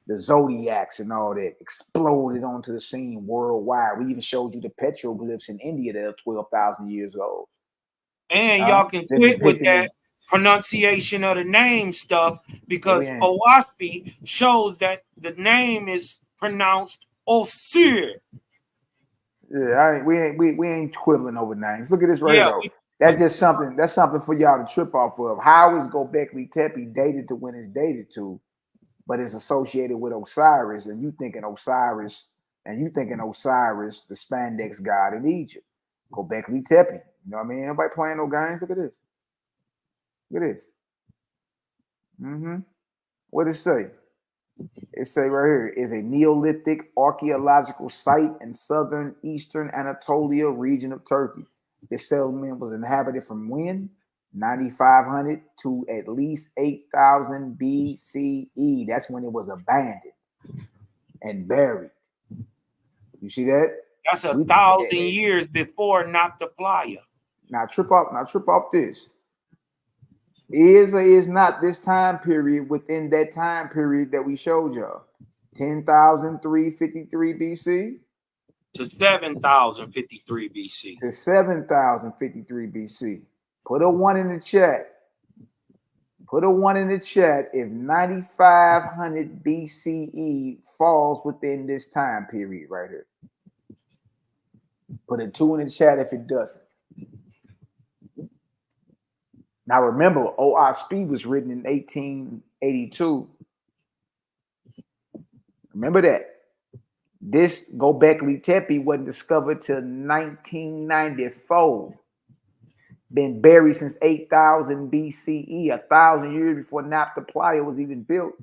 the zodiacs and all that exploded onto the scene worldwide. We even showed you the petroglyphs in India that are 12,000 years old. And y'all can quit with that pronunciation of the name stuff because Owaspy shows that the name is pronounced Osir. Yeah, we ain't quibbling over names. Look at this right here, though. That's something for y'all to trip off of. How is Gobekli Tepe dated to when it's dated to, but it's associated with Osiris, and you thinking Osiris, the spandex god in Egypt, Gobekli Tepe. You know what I mean? Everybody playing no games. Look at this. Look at this. What does it say? It say right here is a Neolithic archaeological site in southern eastern Anatolia region of Turkey. This settlement was inhabited from when? 9,500 to at least 8,000 BCE. That's when it was abandoned. and buried. You see that? That's 1,000 years before Naphtaliah. Now trip off this. Is or is not this time period within that time period that we showed y'all? 10,353 BC to 7,053 BC. To 7,053 BC. Put a 1 in the chat. Put a 1 in the chat if 9,500 BCE falls within this time period right here. Put a 2 in the chat if it doesn't. Now remember, O.R. was written in 1882. Remember that. This Göbekli Tepe wasn't discovered till 1994. Been buried since 8,000 BCE, 1,000 years before Naphtaliah was even built.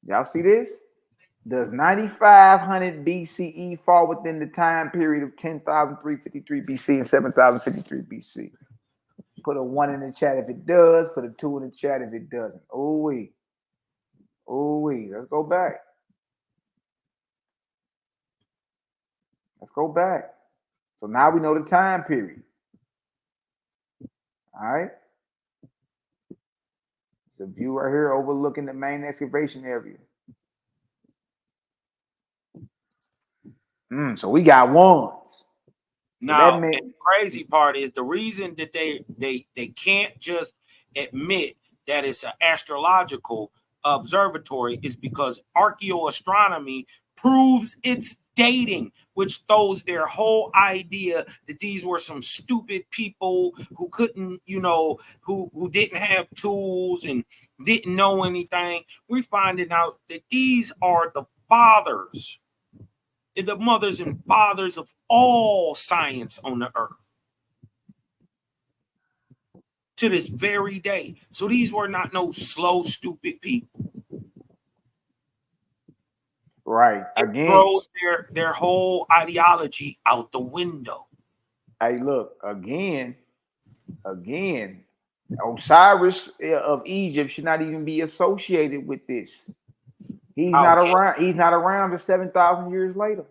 Y'all see this? Does 9,500 BCE fall within the time period of 10,353 BC and 7,053 BC? Put a 1 in the chat if it does. Put a 2 in the chat if it doesn't. Ooh-wee. Ooh-wee. Let's go back. Let's go back. So now we know the time period. All right. It's a view right here overlooking the main excavation area. So we got ones. Now, and the crazy part is the reason that they can't just admit that it's an astrological observatory is because archaeoastronomy proves it's dating, which throws their whole idea that these were some stupid people who couldn't, who didn't have tools and didn't know anything. We're finding out that these are the fathers, the mothers and fathers of all science on the earth to this very day. So these were not no slow, stupid people. Right. It throws their whole ideology out the window. Hey, look, again, Osiris of Egypt should not even be associated with this. He's not around. He's not around to 7,000 years later.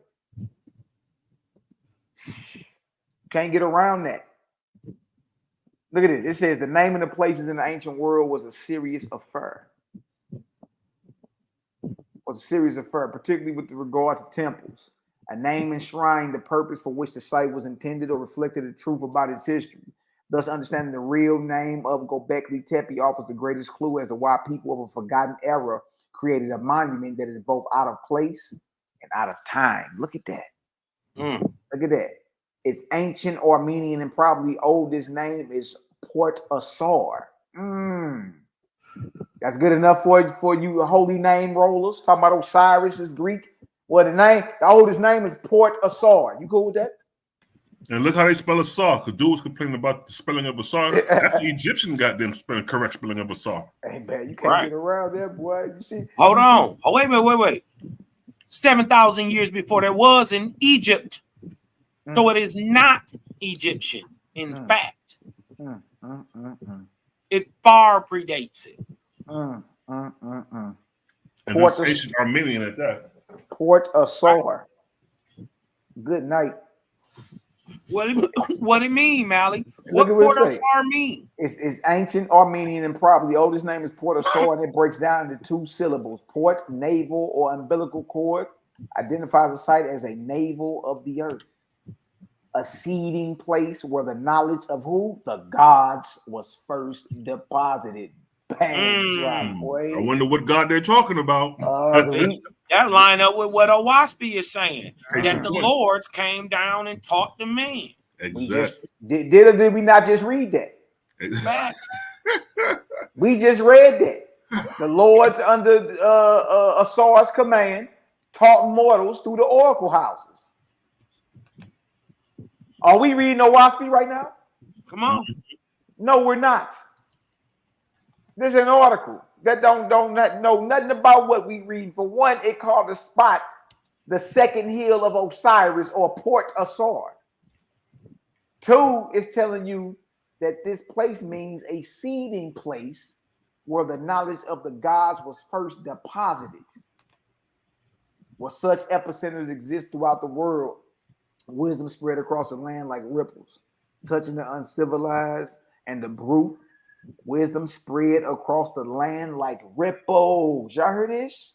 Can't get around that. Look at this. It says the name of the places in the ancient world was a serious affair. Particularly with regard to temples. A name enshrined the purpose for which the site was intended or reflected the truth about its history. Thus, understanding the real name of Göbekli Tepe offers the greatest clue as to why people of a forgotten era created a monument that is both out of place and out of time. Look at that. Look at that. Its ancient Armenian and probably oldest name is Port Asar. That's good enough for you holy name rollers. Talking about Osiris is Greek. Well, the oldest name is Port Asar. You cool with that? And look how they spell Asar, because dude was complaining about the spelling of Asar. That's the Egyptian goddamn correct spelling of Asar. Hey, man, you can't get around that, boy. You see? Hold on. Oh, wait. 7,000 years before there was in Egypt. So it is not Egyptian. In fact, it far predates it. And it's ancient Armenian at that. Port Asar. Good night. What it mean, Mally? What Port Asar mean? It's ancient Armenian and probably the oldest name is Port Asar, and it breaks down into 2 syllables. Port, navel or umbilical cord, identifies a site as a navel of the earth. A seeding place where the knowledge of who? The gods was first deposited. Bang, drop, boy. I wonder what God they're talking about. That line up with what Owaspi is saying. That the lords came down and taught the man. Exactly. Did or did we not just read that? We just read that. The lords under Asar's command taught mortals through the oracle houses. Are we reading Owaspi right now? Come on. No, we're not. This is an article that don't know nothing about what we read. For one, it called the spot the second hill of Osiris or Port Asar. 2, it's telling you that this place means a seeding place where the knowledge of the gods was first deposited. Where such epicenters exist throughout the world, wisdom spread across the land like ripples, touching the uncivilized and the brute. Wisdom spread across the land like ripples. Y'all heard this?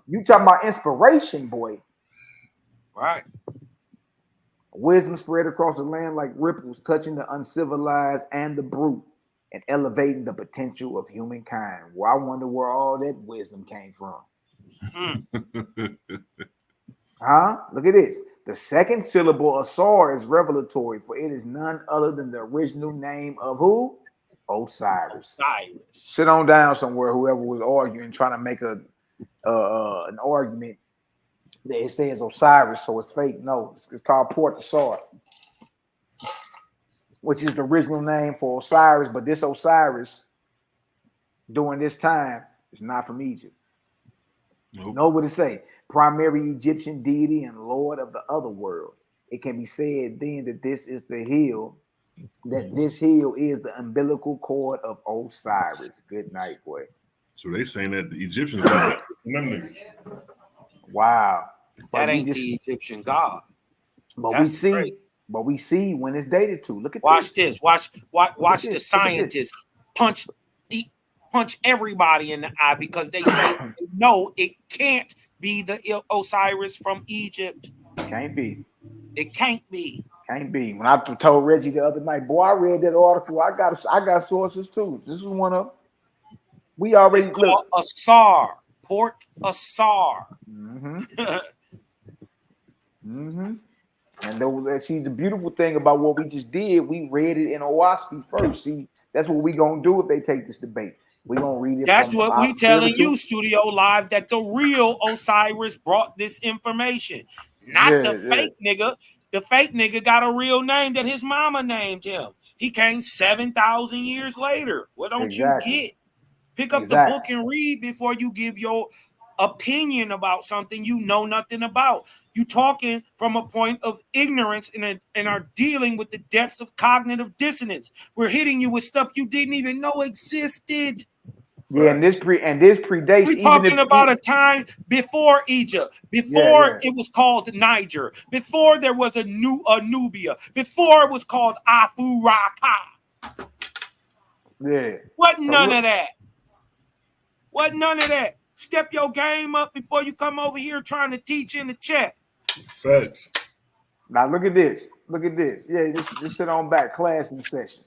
You talking about inspiration, boy. Right. Wisdom spread across the land like ripples, touching the uncivilized and the brute, and elevating the potential of humankind. Well, I wonder where all that wisdom came from. Huh? Look at this. The second syllable Asar is revelatory, for it is none other than the original name of who? Osiris. Sit on down somewhere, whoever was arguing, trying to make an argument that it says Osiris, so it's fake. No, it's called Port Asar, which is the original name for Osiris, but this Osiris during this time is not from Egypt. Nope. Know what it say? Primary Egyptian deity and lord of the other world. It can be said then that this is the hill, that this hill is the umbilical cord of Osiris. Good night, boy. So they saying that the Egyptians got that. Wow. That ain't the Egyptian God. But That's we see when it's dated to. Look at watch this. this. Watch the scientists punch everybody in the eye because they say no, it can't be the Osiris from Egypt. Can't be. It can't be. Can't be. When I told Reggie the other night, boy, I read that article. I got sources too. This is one of them. We already it's called Asar. Port Asar. And see, the beautiful thing about what we just did, we read it in Owaski first. See, that's what we gonna do if they take this debate. We gonna read it. That's what we telling you, Studio Live, that the real Osiris brought this information, not the fake nigga. The fake nigga got a real name that his mama named him. He came 7,000 years later. What don't you get? Pick up the book and read before you give your opinion about something you know nothing about. You talking from a point of ignorance and are dealing with the depths of cognitive dissonance. We're hitting you with stuff you didn't even know existed. Yeah, and this predates. We're talking about a time before Egypt, before it was called Niger, before there was a Nubia, before it was called Afuraka. Yeah. Wasn't none of that. Wasn't none of that. Step your game up before you come over here trying to teach in the chat. Facts. Now look at this. Look at this. Yeah, just sit on back. Class in session.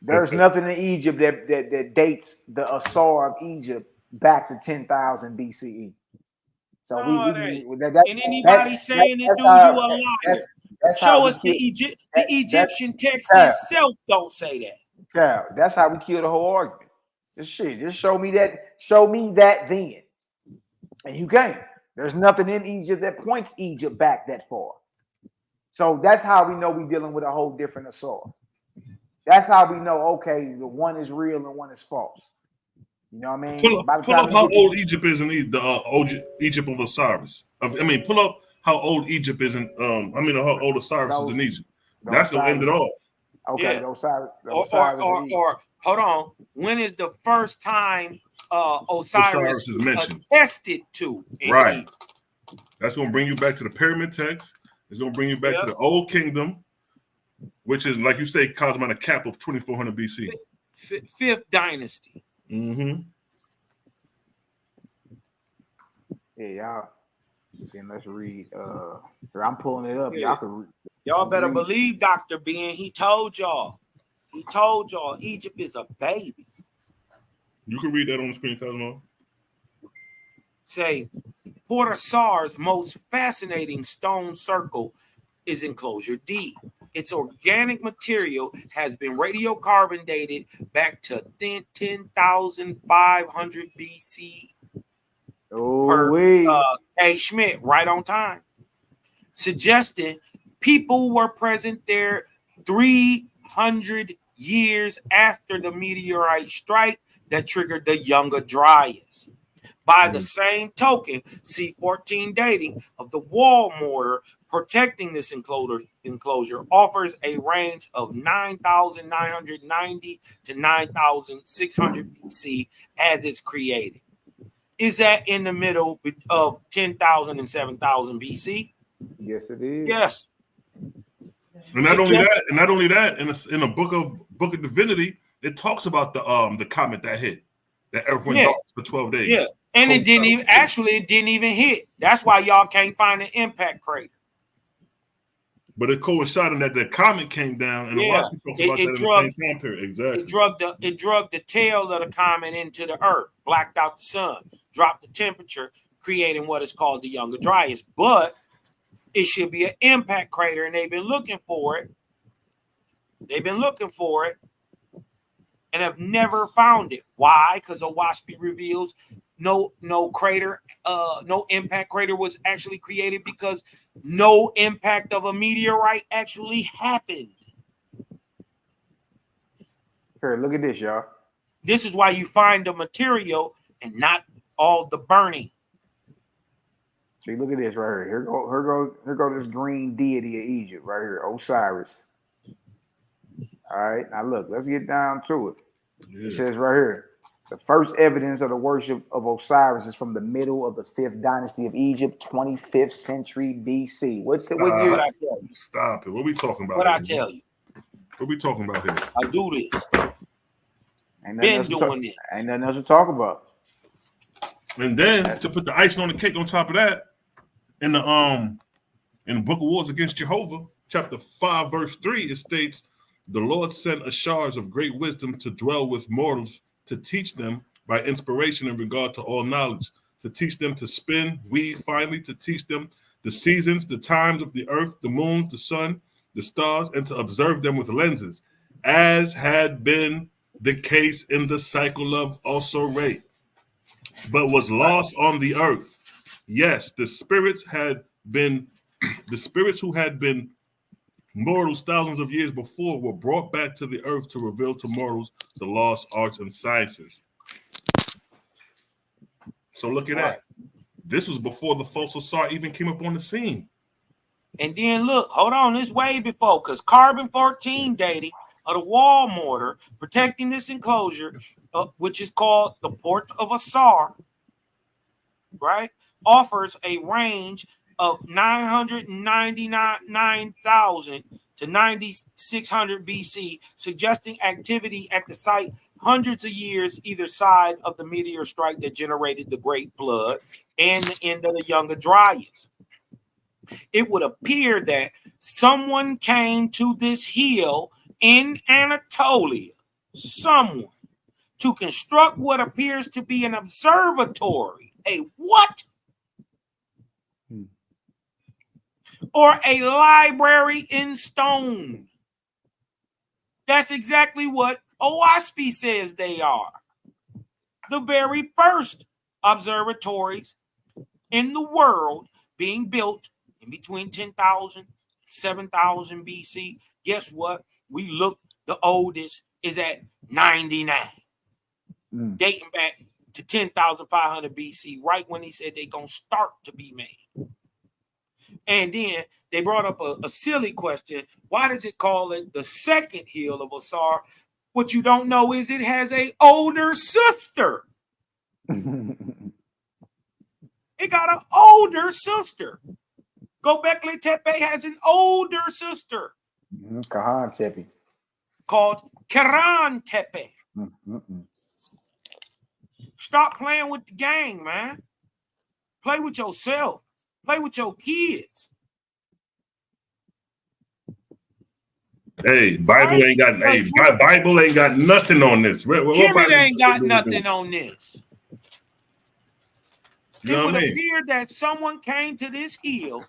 There's nothing in Egypt that dates the Asar of Egypt back to 10,000 BCE. So anybody saying it, do you a liar? Show us the Egyptian text itself. Don't say that. Yeah, that's how we kill the whole argument. Just show me that then. And you can't. There's nothing in Egypt that points Egypt back that far. So that's how we know we're dealing with a whole different Asar. That's how we know, okay, the one is real and one is false. You know what I mean? Pull up how old Egypt is in Egypt of Osiris. Pull up how old Egypt is in, how old Osiris is in Egypt. That's the end of it all. Okay, yeah. Osiris or hold on. When is the first time Osiris is mentioned? Attested to in right. Egypt? That's going to bring you back to the pyramid text. It's going to bring you back to the Old Kingdom, which is, like you say, cosmic cap of 2400 BC. Fifth dynasty. Mm-hmm. Yeah, y'all. Then let's read. I'm pulling it up. Yeah. Y'all better believe Dr. Ben. He told y'all. Egypt is a baby. You can read that on the screen, Cosmo. Say, Port Asar's most fascinating stone circle is enclosure D. Its organic material has been radiocarbon dated back to 10,500 BC. A. Schmidt, right on time, suggesting people were present there 300 years after the meteorite strike that triggered the Younger Dryas. By the same token, C14 dating of the wall mortar protecting this enclosure offers a range of 9,990 to 9,600 BC as it's created. Is that in the middle of 10,000 and 7,000 BC? Yes, it is. Yes. And not only that, in a book of Divinity, it talks about the comet that hit, that Earth went dark for 12 days. Yeah, and it didn't even hit. That's why y'all can't find an impact crater. But it coincided that the comet came down, and the Watson talks about that in the same time period. Exactly. It drugged the tail of the comet into the Earth, blacked out the sun, dropped the temperature, creating what is called the Younger Dryas. But it should be an impact crater, and they've been looking for it. And have never found it. Why? Because Owaspy reveals no crater, no impact crater was actually created because no impact of a meteorite actually happened. Here, look at this, y'all. This is why you find the material and not all the burning. See, look at this right here. Here go this green deity of Egypt right here, Osiris. All right, now look, let's get down to it. Yeah. It says right here, the first evidence of the worship of Osiris is from the middle of the 5th dynasty of Egypt, 25th century BC. What year? What I tell you? Stop it. What are we talking about? What I tell you? What are we talking about here? I do this. Been doing this. Ain't nothing else to talk about. And then to put the icing on the cake on top of that, in the Book of Wars Against Jehovah, chapter 5, verse 3, it states, "The Lord sent Ashars of great wisdom to dwell with mortals, to teach them by inspiration in regard to all knowledge, to teach them to spin, weave finely, to teach them the seasons, the times of the earth, the moon, the sun, the stars, and to observe them with lenses, as had been the case in the cycle of Osore, but was lost on the earth. Yes, the spirits who had been mortals thousands of years before were brought back to the earth to reveal to mortals the lost arts and sciences." So look at that. This was before the false Osar even came up on the scene. And then look, hold on, this way before, because carbon-14 dating of the wall mortar protecting this enclosure, which is called the Port of Asar, right, offers a range of 999,000 to 9,600 BC, suggesting activity at the site hundreds of years either side of the meteor strike that generated the Great Flood and the end of the Younger Dryas. It would appear that someone came to this hill in Anatolia, someone, to construct what appears to be an observatory. A what? Or a library in stone. That's exactly what Owaspy says they are. The very first observatories in the world being built in between 10,000 and 7,000 BC. Guess what? We look, the oldest is at 99, dating back to 10,500 BC, right when he said they're going to start to be made. And then they brought up a silly question. Why does it call it the second hill of Asar? What you don't know is it has an older sister. It got an older sister. Gobekli Tepe has an older sister. Kahan Tepe. Called Keran Tepe. Stop playing with the gang, man. Play with yourself. Play with your kids. Hey, Bible ain't got nothing on this. Kemet ain't got nothing on this. You it know would what I mean? appear that someone came to this hill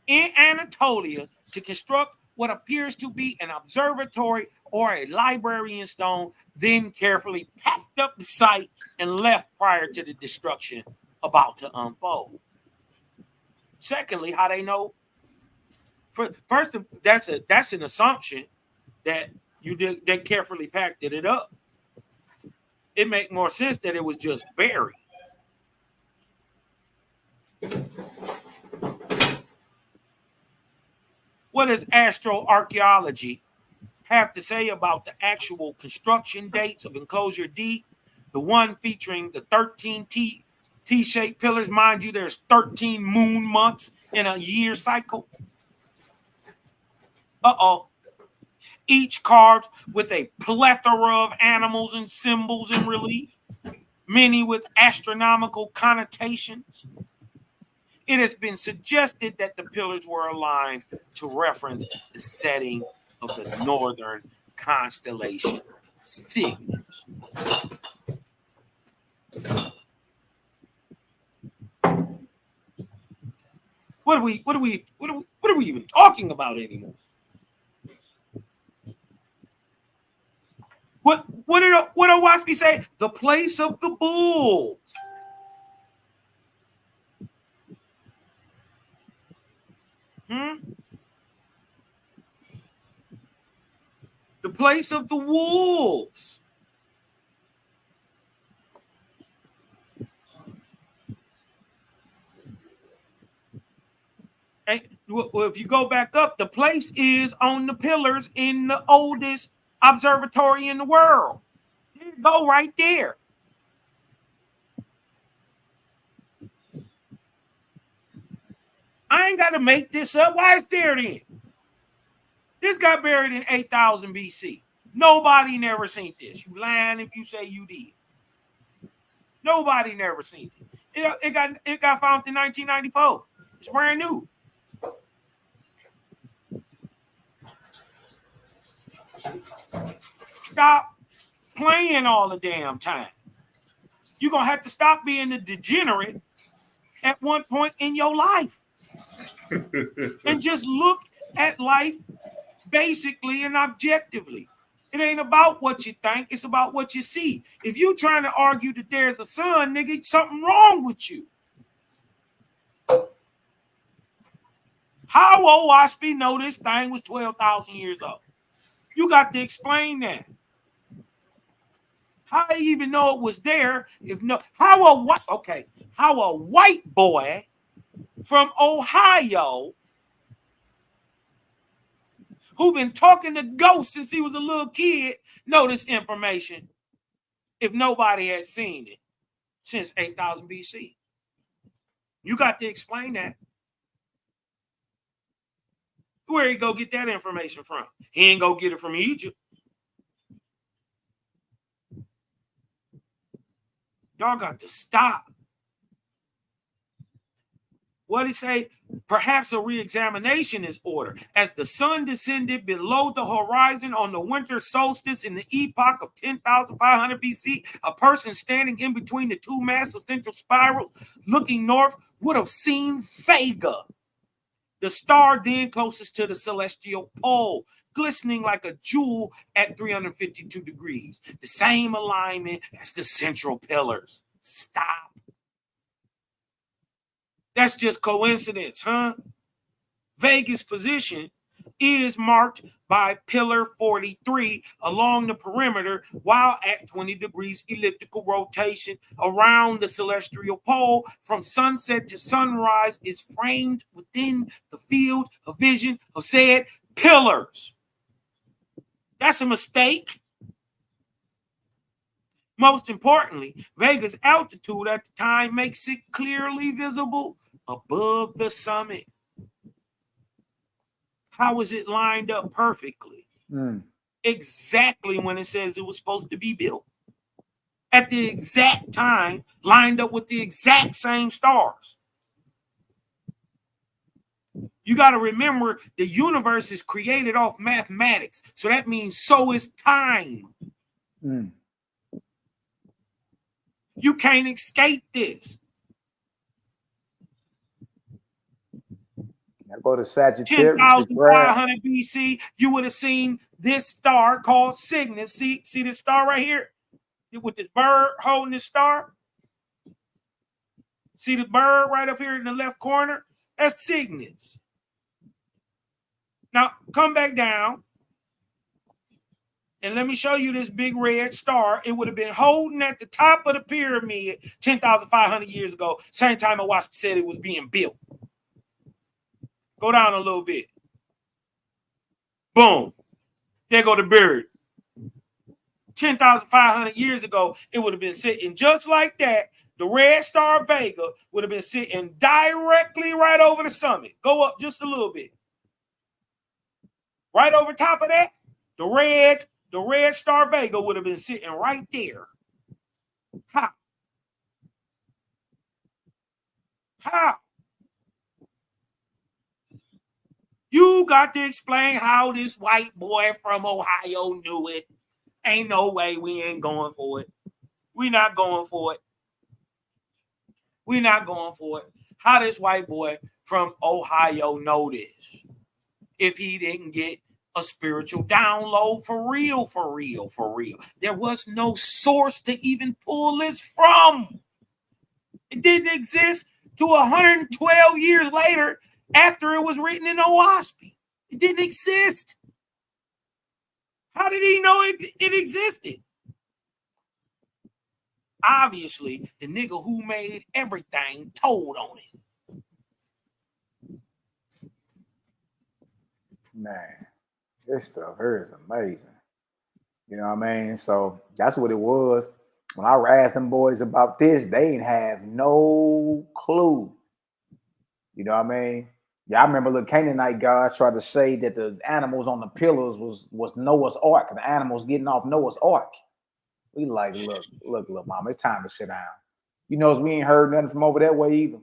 in Anatolia to construct what appears to be an observatory or a library in stone, then carefully packed up the site and left prior to the destruction about to unfold. Secondly, how they know? First, that's an assumption that they carefully packed it up. It makes more sense that it was just buried. What does astroarchaeology have to say about the actual construction dates of enclosure D? The one featuring the 13 T-shaped pillars. Mind you, there's 13 moon months in a year cycle. Uh-oh. Each carved with a plethora of animals and symbols in relief, many with astronomical connotations. It has been suggested that the pillars were aligned to reference the setting of the northern constellation Cygnus. What are we even talking about anymore? What did Owaspy say? The place of the bulls. The place of the wolves. And well, if you go back up, the place is on the pillars in the oldest observatory in the world. There you go, right there. I ain't got to make this up. Why is there then? This got buried in 8000 BC. Nobody never seen this. You lying if you say you did. Nobody never seen it. It got found in 1994. It's brand new. Stop playing all the damn time. You're going to have to stop being a degenerate at one point in your life. And just look at life basically and objectively. It ain't about what you think. It's about what you see. If you're trying to argue that there's a sun, nigga, something wrong with you. How old Owaspy know this thing was 12,000 years old? You got to explain that. How do you even know it was there? How a white boy from Ohio who been talking to ghosts since he was a little kid know this information if nobody had seen it since 8000 BC? You got to explain that. Where he go get that information from? He ain't go get it from Egypt. Y'all got to stop. What did he say? Perhaps a re-examination is ordered. As the sun descended below the horizon on the winter solstice in the epoch of 10,500 BC, a person standing in between the two massive central spirals looking north would have seen Vega, the star then closest to the celestial pole, glistening like a jewel at 352 degrees. The same alignment as the central pillars. Stop. That's just coincidence, huh? Vega's position is marked by pillar 43 along the perimeter while at 20 degrees elliptical rotation around the celestial pole from sunset to sunrise is framed within the field of vision of said pillars. That's a mistake. Most importantly, Vega's altitude at the time makes it clearly visible above the summit. How is it lined up perfectly? Exactly when it says it was supposed to be built. At the exact time, lined up with the exact same stars. You got to remember the universe is created off mathematics. So that means so is time. You can't escape this. Go to Sagittarius. 10,500 BC, you would have seen this star called Cygnus. See this star right here? With this bird holding this star? See the bird right up here in the left corner? That's Cygnus. Now, come back down. And let me show you this big red star. It would have been holding at the top of the pyramid 10,500 years ago. Same time Owaspy said it was being built. Go down a little bit. Boom. There go the bird. 10,500 years ago, it would have been sitting just like that. The red star Vega would have been sitting directly right over the summit. Go up just a little bit. Right over top of that, the red star Vega would have been sitting right there. How? How? You got to explain how this white boy from Ohio knew it. Ain't no way we ain't going for it. We not going for it. We not going for it. How this white boy from Ohio know this? If he didn't get a spiritual download for real, for real, for real. There was no source to even pull this from. It didn't exist to 112 years later after it was written in Owaspy. It didn't exist. How did he know it existed? Obviously, the nigga who made everything told on it. Man, this stuff here is amazing. You know what I mean? So that's what it was. When I asked them boys about this, they didn't have no clue. You know what I mean? Yeah, I remember the Canaanite guys tried to say that the animals on the pillars was Noah's Ark, the animals getting off Noah's Ark. We like, look, mama, it's time to sit down. You know, we ain't heard nothing from over that way either.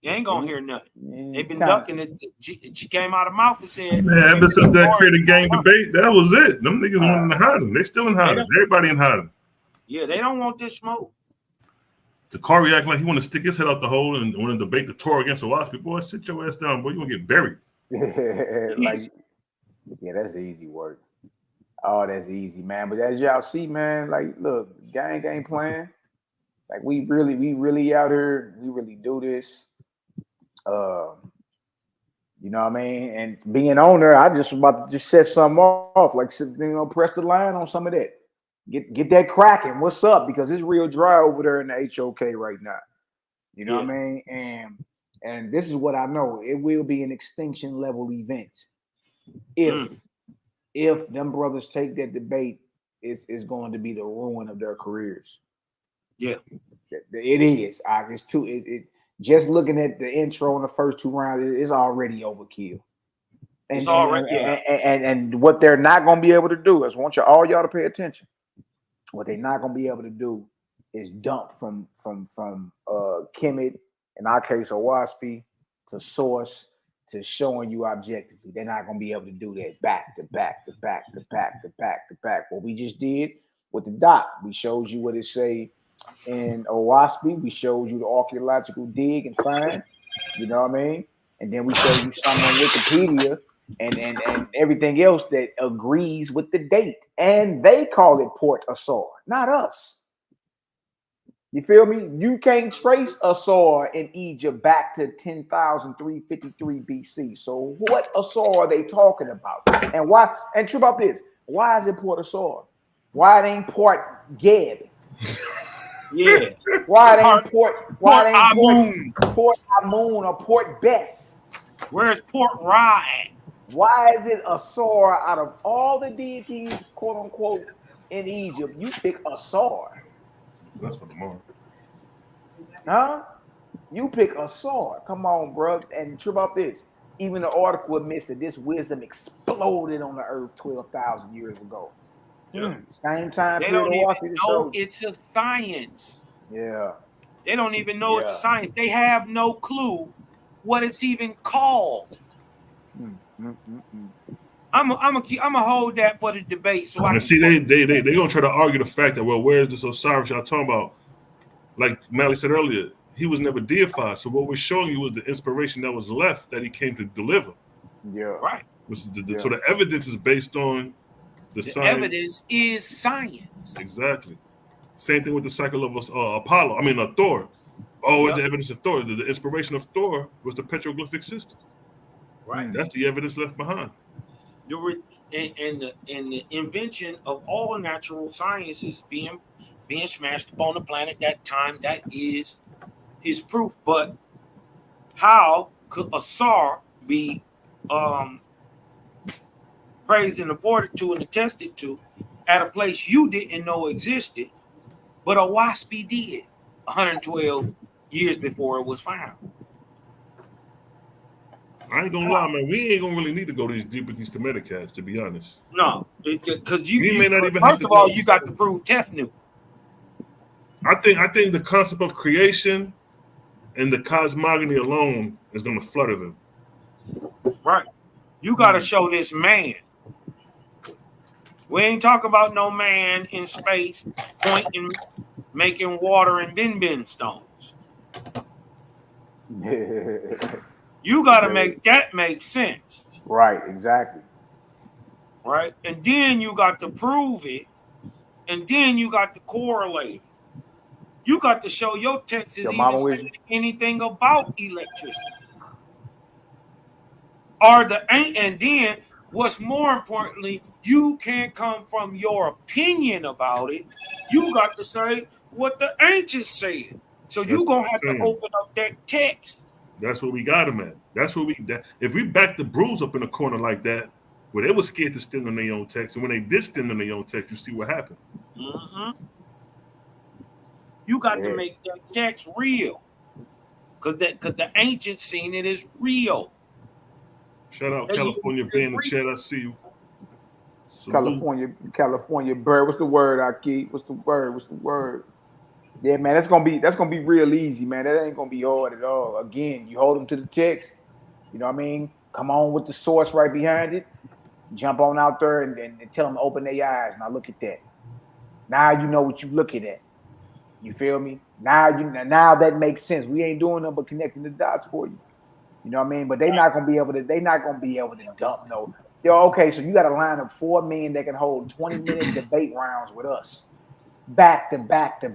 You ain't gonna hear nothing. They've been ducking it. She came out of her mouth and said, "Man, ever since that created game debate, that was it. Them niggas went in hiding. They still in hiding. Everybody in hiding." Yeah, they don't want this smoke. Takari act like he want to stick his head out the hole and want to debate the Torah against Owaspy. Boy, sit your ass down, boy. You gonna get buried. Yeah, that's easy work. Oh, that's easy, man. But as y'all see, man, like, look, gang ain't playing. Like, we really out here. We really do this. You know what I mean? And being on there, I just was about to just set something off, like, press the line on some of that. Get that cracking. What's up? Because it's real dry over there in the H.O.K. right now. You know what I mean? And this is what I know. It will be an extinction level event. If them brothers take that debate, it's going to be the ruin of their careers. Yeah. It is. It's too just looking at the intro in the first two rounds, it's already overkill. And and what they're not going to be able to do is, I want all y'all to pay attention. What they're not going to be able to do is dump from Kemetic, in our case, Owaspy, to source, to showing you objectively. They're not going to be able to do that back to back to back to back to back to back. What we just did with the dot, we showed you what it say in Owaspy. We showed you the archaeological dig and find. You know what I mean? And then we showed you something on Wikipedia and everything else that agrees with the date. And they call it Port Asar, not us. You feel me? You can't trace Asar in Egypt back to 10,353 BC. So what Asar are they talking about? And why? And true about this, why is it Port Asar? Why it ain't Port Geb? Yeah. Why it ain't Port Amun or Port Bess? Where's Port Rye? Why is it Asar out of all the deities, quote unquote, in Egypt? You pick Asar. That's for tomorrow. Huh? You pick Asar. Come on, bro. And true about this. Even the article admits that this wisdom exploded on the earth 12,000 years ago. Yeah. Same time they period. Don't even know it's a science. Yeah. They don't even know it's a science. They have no clue what it's even called. I'm gonna hold that for the debate. So I see they gonna try to argue the fact that, well, where's this Osiris y'all talking about? Like Mally said earlier, he was never deified. So what we're showing you was the inspiration that was left that he came to deliver. Yeah. Right. So the evidence is based on the science. Evidence is science. Exactly. Same thing with the cycle of Apollo. I mean, Thor. The evidence of Thor. The inspiration of Thor was the petroglyphic system. Right. That's the evidence left behind. And the invention of all natural sciences being smashed upon the planet that time, that is his proof. But how could Asar be praised and aborted to and attested to at a place you didn't know existed, but a WASP did 112 years before it was found. I ain't gonna lie, man. We ain't gonna really need to go this deep with these Kemetic cats, to be honest. No, because we may not even first of all, you got to prove Tefnu. I think the concept of creation and the cosmogony alone is gonna flutter them. Right. You got to show this man. We ain't talking about no man in space pointing, making water and bin stones. You got to make that make sense. Right, exactly. Right? And then you got to prove it, and then you got to correlate it. You got to show your text is even saying anything about electricity. And then what's more importantly, you can't come from your opinion about it. You got to say what the ancients said. So you're gonna have to open up that text. That's what we got them at. That's what if we back the bruise up in a corner like that, where they were scared to stand on their own text, and when they did stand on their own text, you see what happened. Mm-hmm. You got to make that text real, because the ancients seen it as real. Shout out California Band in the chat. I see you. California bird. What's the word, Aki? What's the word? Yeah, man, that's gonna be real easy, man. That ain't gonna be hard at all. Again, you hold them to the text. You know what I mean? Come on with the source right behind it. Jump on out there and tell them to open their eyes. Now look at that. Now you know what you're looking at. You feel me? Now that makes sense. We ain't doing nothing but connecting the dots for you. You know what I mean? But they're not gonna be able to dump no. Yo, okay, so you got to line up 4 men that can hold 20-minute debate rounds with us, back to back. And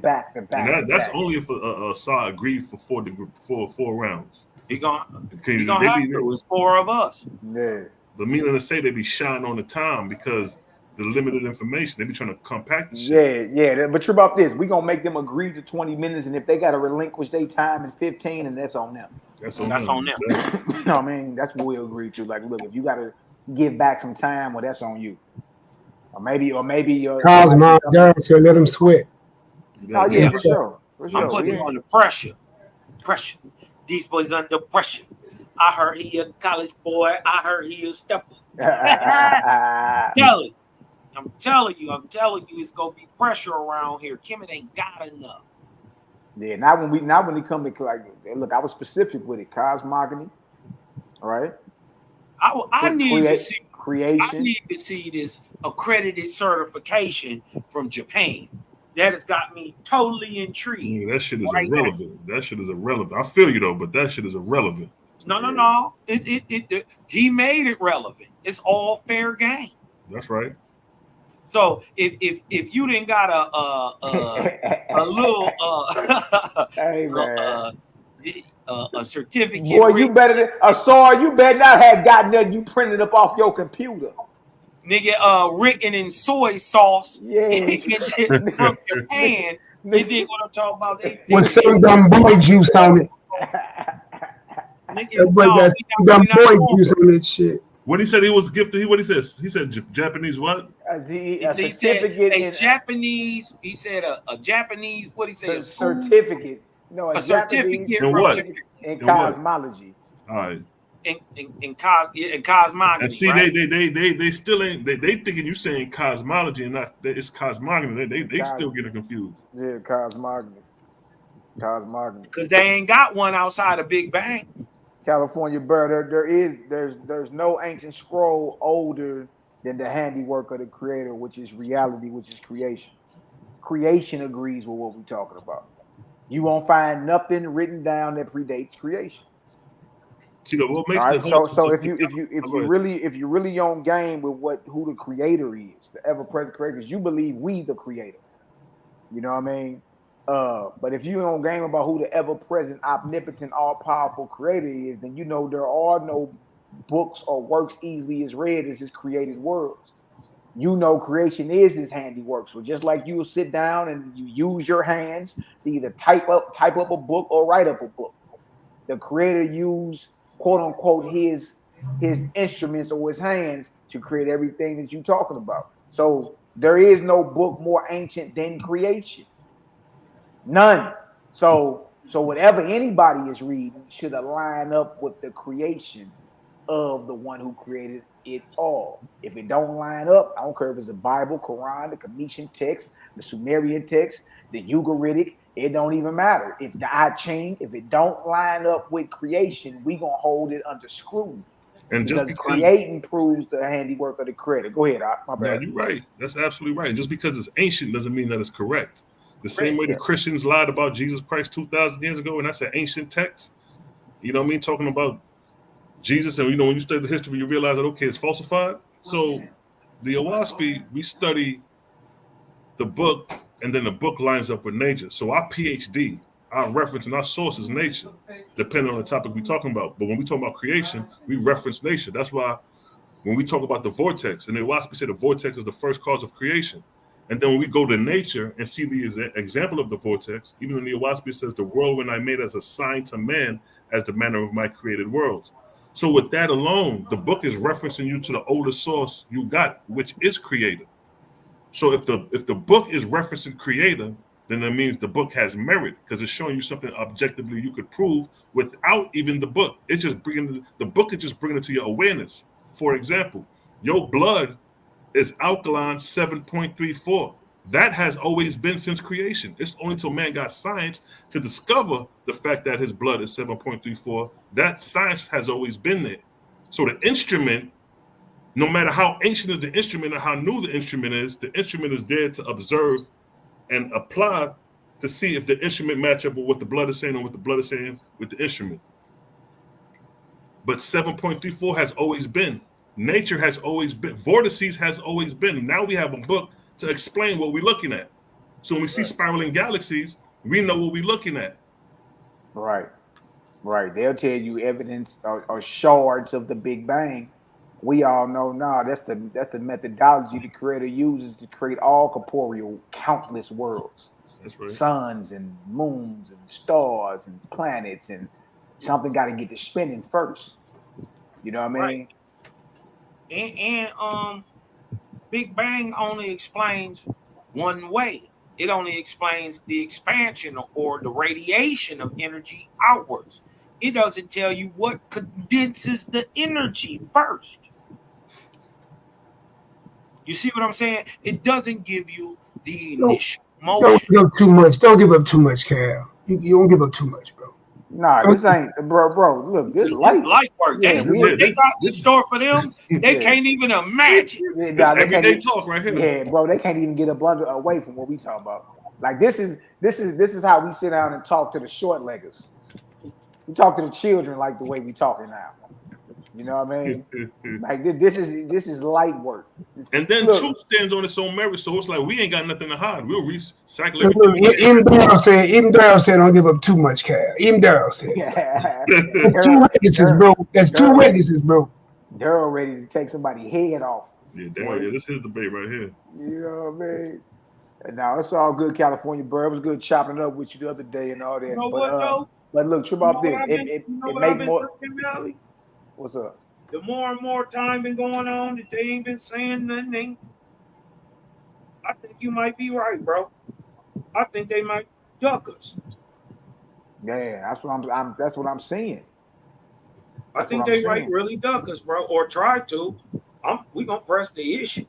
that's only if a side agreed for 4 rounds. He gonna have to. It's 4 of us. Yeah. But meaning to say they be shying on the time because the limited information, they be trying to compact the shit. Yeah. But true about this, we gonna make them agree to 20 minutes, and if they got to relinquish their time in 15, and that's on them. That's on them. You know what I mean? That's what we'll agree to. Like, look, if you got to give back some time, well, that's on you. Or maybe Cosmo, so let them sweat. Oh yeah, for sure. I'm putting you under pressure. These boys under pressure. I heard he a college boy. I heard he a stepper. I'm telling you, it's gonna be pressure around here. Kemet ain't got enough. Yeah, not when it come to like, look, I was specific with it. Cosmogony, all right. I need to see creation. I need to see this accredited certification from Japan. That has got me totally intrigued. Yeah, that shit is irrelevant. That shit is irrelevant. I feel you though, but that shit is irrelevant. No. He made it relevant. It's all fair game. That's right. So if you didn't got a little hey man. A certificate. Boy, you better not have gotten that you printed up off your computer. Nigga, written in soy sauce. Yeah. From Japan. You dig what I'm talking about? With some dumb boy juice on it. Nigga, dumb boy juice on that shit. When he said he was gifted, he said Japanese what? He said a Japanese. He said a Japanese. What he say? A certificate. No, a certificate in what? In cosmology. All right. In cosmogony. And see, right? they still ain't. They thinking you saying cosmology and not it's cosmogony. They still getting confused. Yeah, cosmogony. Because they ain't got one outside of Big Bang. California bird. There's no ancient scroll older than the handiwork of the creator, which is reality, which is creation. Creation agrees with what we're talking about. You won't find nothing written down that predates creation. See, what makes so if you really on game with who the creator is, the ever-present creator, because you believe we the creator. You know what I mean? But if you're on game about who the ever-present, omnipotent, all-powerful creator is, then you know there are no books or works easily as read as his created worlds. You know creation is his handiwork. So just like you will sit down and you use your hands to either type up a book or write up a book, the creator used quote unquote his instruments or his hands to create everything that you're talking about. So there is no book more ancient than creation. None. So whatever anybody is reading should align up with the creation of the one who created it all. If it don't line up, I don't care if it's the Bible, Quran, the Kemetic text, the Sumerian text, the Ugaritic, it don't even matter. If the I Ching, if it don't line up with creation, we gonna hold it under scrutiny. And because just creating proves the handiwork of the creator. Go ahead, my bad. No, you're right. That's absolutely right. Just because it's ancient doesn't mean that it's correct. The same way the Christians lied about Jesus Christ 2,000 years ago, and that's an ancient text. You know what I mean? Talking about Jesus, and when you study the history, you realize that it's falsified. So the Owaspy, we study the book, and then the book lines up with nature. So our PhD, our reference and our source is nature, depending on the topic we're talking about. But when we talk about creation, we reference nature. That's why when we talk about the vortex, and the Owaspy say the vortex is the first cause of creation. And then when we go to nature and see the example of the vortex, even in the Owaspy says, the whirlwind I made as a sign to man as the manner of my created worlds. So with that alone, the book is referencing you to the oldest source you got, which is creator. So if the book is referencing creator, then that means the book has merit because it's showing you something objectively you could prove without even the book. It's just bringing the book is just bringing it to your awareness. For example, your blood is alkaline 7.34. That has always been since creation. It's only till man got science to discover the fact that his blood is 7.34. That science has always been there. So the instrument, no matter how ancient is the instrument or how new the instrument is there to observe and apply to see if the instrument match up with what the blood is saying or what the blood is saying with the instrument. But 7.34 has always been. Nature has always been. Vortices has always been. Now we have a book to explain what we're looking at. So when we see spiraling galaxies, we know what we're looking at. Right. They'll tell you evidence or shards of the Big Bang. We all know that's the methodology the creator uses to create all corporeal, countless worlds. That's right. Suns and moons and stars and planets, and something got to get to spinning first. You know what I mean? Right. And Big Bang only explains one way. It only explains the expansion or the radiation of energy outwards. It doesn't tell you what condenses the energy first. You see what I'm saying? It doesn't give you the initial motion. Don't give up too much. Don't give up too much, Cal. You don't give up too much, bro. Nah, this ain't, bro. Look, this light work. Yeah, they got in store for them. They can't even imagine. This everyday talk right here. Yeah, bro, they can't even get away from what we talk about. Like this is how we sit down and talk to the short leggers. We talk to the children like the way we talking now. You know what I mean? Like this is light work. And then truth stands on its own merit, so it's like we ain't got nothing to hide. We'll recycle everything. Even Daryl said, don't give up too much, Cal. Even Daryl said, that's two witnesses, bro. That's two witnesses, bro. Daryl ready to take somebody's head off. Yeah, Daryl. Yeah, this is debate right here. You know what I mean? And now it's all good, California bro. It was good chopping it up with you the other day and all that. You know what though? But look, trip off this. It make more. Valley? What's up? The more and more time been going on that they ain't been saying nothing. I think you might be right, bro. I think they might duck us. Yeah, that's what I'm saying. I think they might really duck us, bro, or try to. We gonna press the issue.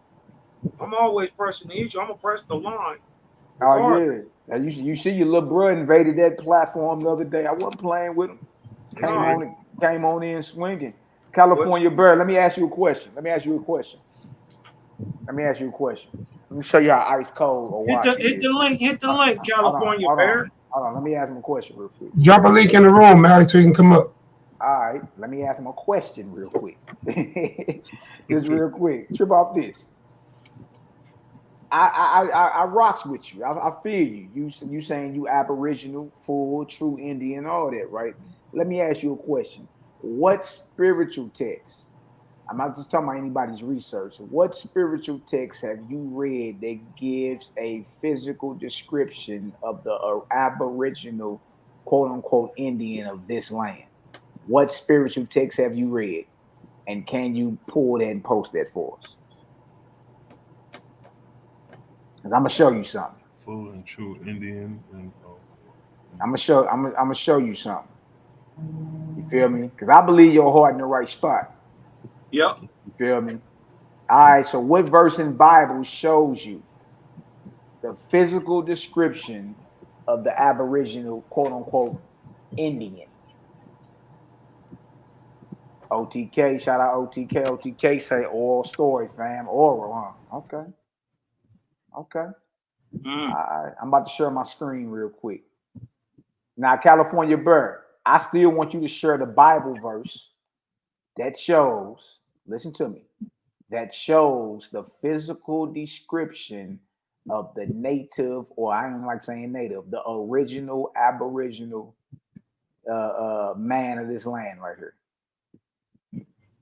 I'm always pressing the issue. I'm gonna press the line. Oh yeah. Now you see your little bro invaded that platform the other day. I wasn't playing with him. Came on in swinging. California bird. Let me ask you a question. Let me show you how ice cold or hit the link, California bird. Hold on. Let me ask him a question real quick. Drop a link in the room, Mary, so you can come up. All right. Let me ask him a question real quick. Just real quick. Trip off this. I rocks with you. I feel you. You saying you Aboriginal, full, true Indian, all that, right? Let me ask you a question. What spiritual text? I'm not just talking about anybody's research. What spiritual text have you read that gives a physical description of the Aboriginal, quote unquote, Indian of this land? What spiritual text have you read? And can you pull that and post that for us? Because I'm gonna show you something. Full and true Indian. And, I'm gonna show you something. You feel me? Because I believe your heart in the right spot. Yep. You feel me? All right. So what verse in Bible shows you the physical description of the Aboriginal, quote unquote, Indian? OTK, shout out OTK. OTK say oral story, fam. Oral, huh? Okay. Okay. All right. I'm about to share my screen real quick. Now, California Bird, I still want you to share the Bible verse that shows, listen to me, that shows the physical description of the native, or I don't like saying native, the original Aboriginal man of this land right here.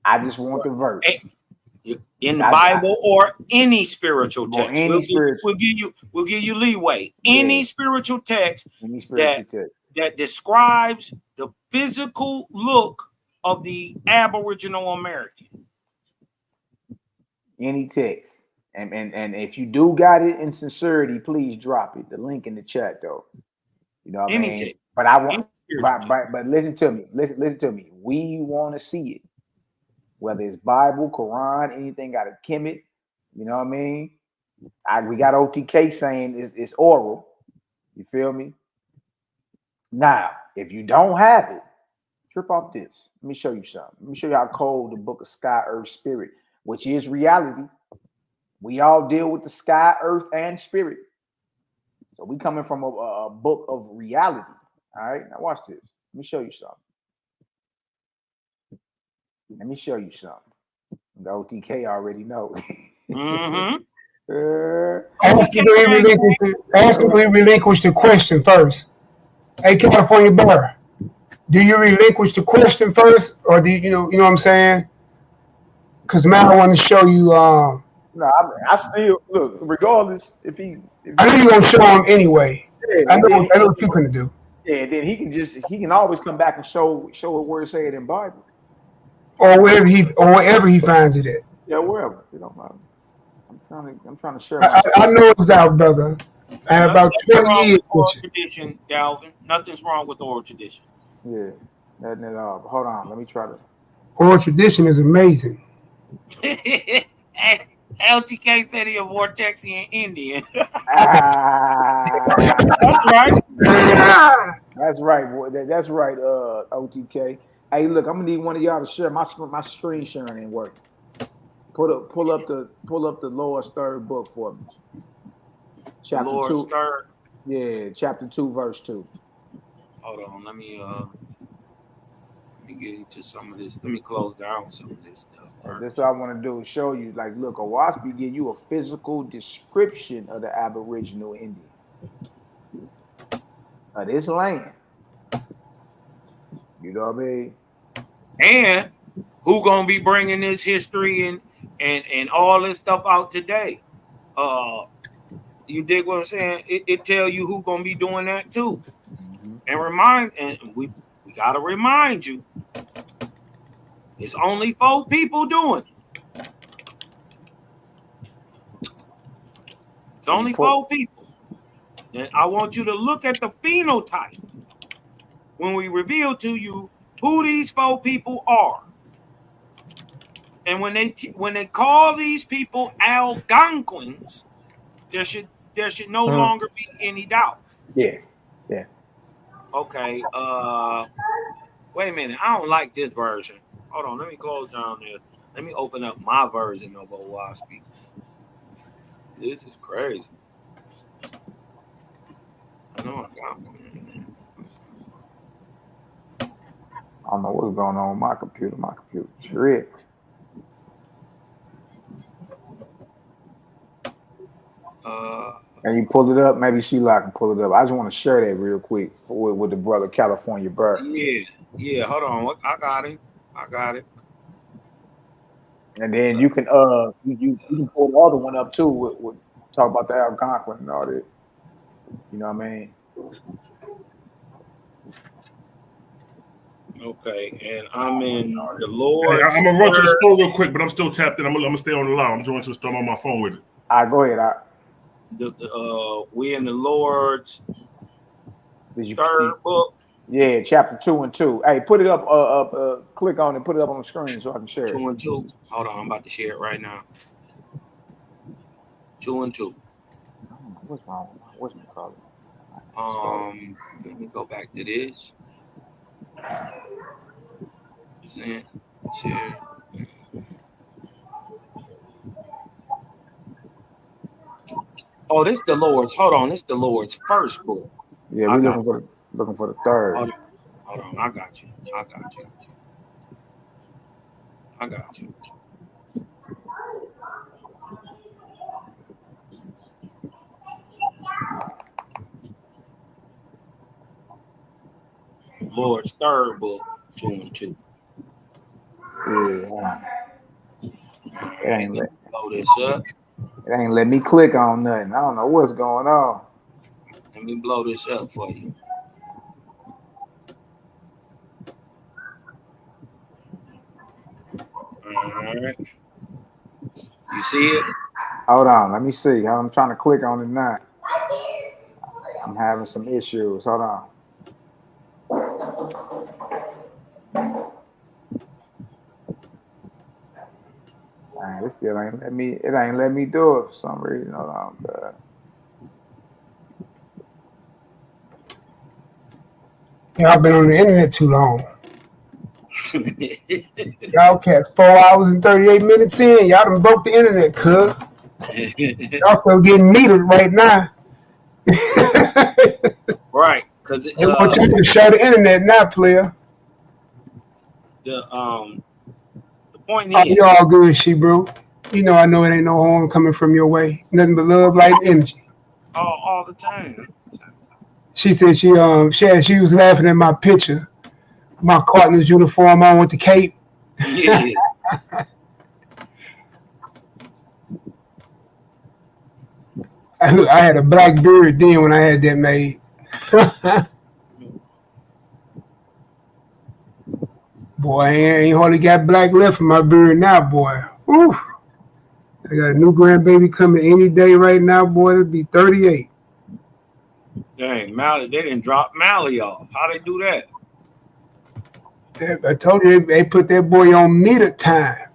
I just want the verse. In the Bible or any spiritual text. Any we'll give you leeway. Any spiritual text that describes the physical look of the Aboriginal American. Any text. And if you do got it in sincerity, please drop it. The link in the chat though. You know what I mean? Text. But I want but listen to me. Listen to me. We want to see it. Whether it's Bible, Quran, anything got a Kemetic, you know what I mean? We got OTK saying it's oral. You feel me? Now, if you don't have it, trip off this. Let me show you something. Let me show you how cold the book of Sky, Earth, Spirit, which is reality. We all deal with the sky, earth, and spirit. So we coming from a book of reality. All right, now watch this. Let me show you something. Let me show you something. The OTK already know. Ask him to relinquish the question first. Hey, California Bar, do you relinquish the question first, or do you know what I'm saying? Because man, I want to show you. No, I still look. Regardless, I know you're gonna show him anyway. I know what you're gonna do. Yeah, then he can always come back and show it where it say it in Bible. Or wherever he finds it at. Yeah, wherever. You know, I'm trying to share. I know it's out, brother. I have about 20 years. Oral tradition, Galvin. Nothing's wrong with oral tradition. Yeah, nothing at all. But hold on, let me try to. Oral tradition is amazing. LTK said he a Vortexi in Indian. That's right. That's right, boy. That's right, OTK. Hey, look, I'm gonna need one of y'all to share my screen sharing ain't working. Pull up the Lord's third book for me. Chapter Lord's 2. third. Yeah, chapter 2, verse 2. Hold on, let me get into some of this. Let me close down some of this stuff. That's what I want to do is show you, like, look, Owaspi give you a physical description of the Aboriginal Indian of this land. You know what I mean? And who gonna be bringing this history and all this stuff out today? You dig what I'm saying? It tell you who gonna be doing that too. And we gotta remind you, it's only 4 people doing it. It's only 4 people. And I want you to look at the phenotype when we reveal to you who these 4 people are. And when they call these people Algonquins, there should no longer be any doubt. Yeah. Okay. Wait a minute. I don't like this version. Hold on. Let me close down there. Let me open up my version of Owaspi. This is crazy. I know I got one. I don't know what's going on with my computer. My computer tripped. And you pull it up. Maybe Sheila can pull it up. I just want to share that real quick with the brother California Bird. Yeah. Hold on. I got it. And then you can you can pull the other one up too. With talk about the Algonquin and all that. You know what I mean? Okay, and I'm in the Hey, Lord's. I'm gonna run to the store real quick, but I'm still tapped in. I'm gonna stay on the line. I'm joining to the store. I'm on my phone with it. All right, go ahead. We in the Lord's Did third book. Yeah, chapter 2 and 2. Hey, put it up. Click on it. Put it up on the screen so I can share 2 it. and 2. Hold on, I'm about to share it right now. 2 and 2. I don't know what's wrong with my whatchamacallit. Let me go back to this. Send, share. Oh, this the Lord's. Hold on, this the Lord's first book. Yeah, we're looking for the third. Hold on, I got you. Lord's third book, 2 and 2. Yeah. It ain't blow this up. It ain't let me click on nothing. I don't know what's going on. Let me blow this up for you. All right. You see it? Hold on. Let me see. I'm trying to click on it now. I'm having some issues. Hold on. Man, this still ain't let me. It ain't let me do it for some reason. Hold on, bud. Y'all been on the internet too long. Y'all cats 4 hours and 38 minutes in. Y'all done broke the internet, cuz. Y'all still getting metered right now. Right, because they want you to share the internet now, player. The point Oh, is, you all good, she bro. You know I know it ain't no harm coming from your way. Nothing but love, light, and energy. all the time. She said she was laughing at my picture, my Cardinals uniform on with the cape. Yeah. I had a black beard then when I had that made. Boy, I ain't hardly got black left in my beard now, boy. Woo. I got a new grandbaby coming any day right now, boy. It'll be 38. Dang, Mally, they didn't drop Mally off. How they do that? I told you they put that boy on meter time.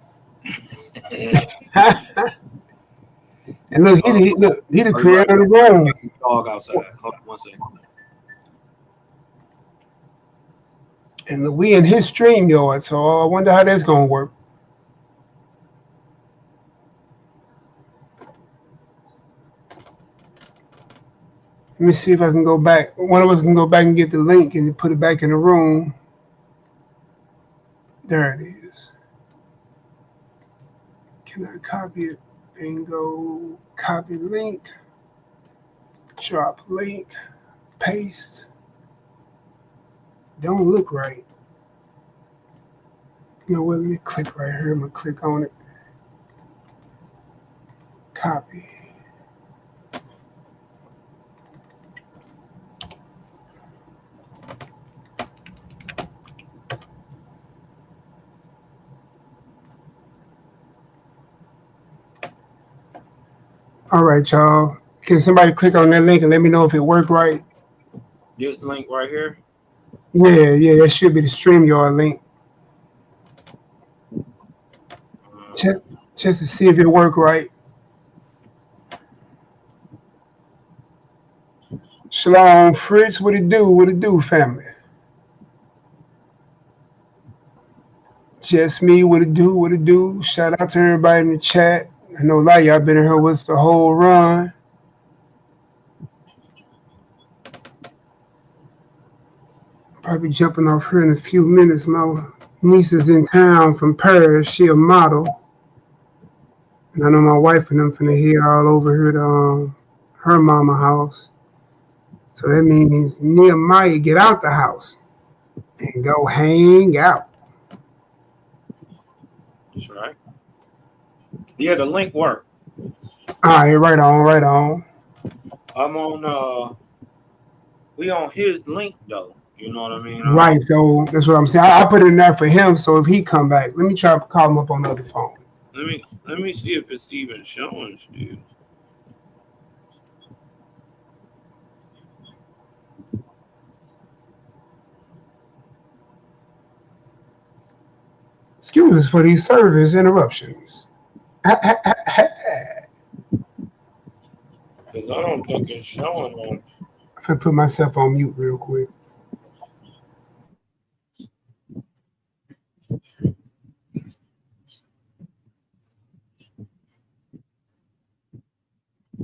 And look, he the creator of the room. Dog outside. Hold on 1 second. And look, we in his stream yard, so I wonder how that's gonna work. Let me see if I can go back. One of us can go back and get the link and put it back in the room. There it is. Can I copy it? Bingo. Copy link. Drop link. Paste. Don't look right. You know what? Let me click right here. I'm gonna click on it. Copy. All right, y'all. Can somebody click on that link and let me know if it worked right? This link right here? Yeah, that should be the StreamYard link. Just to see if it worked right. Shalom, Fritz. What it do? What it do, family? Just me. What it do? What it do? Shout out to everybody in the chat. I know a lot of y'all been in here with us the whole run. Probably jumping off here in a few minutes. My niece is in town from Paris. She a model. And I know my wife and them finna head all over here to her mama house. So that means Nehemiah get out the house and go hang out. That's right. Yeah, the link worked. All right, right on. I'm on we on his link though. You know what I mean? Right. So that's what I'm saying. I put it in there for him. So if he come back, let me try to call him up on the other phone. Let me see if it's even showing still. Excuse us for these service interruptions. Because I don't think it's showing on. I'm gonna put myself on mute real quick.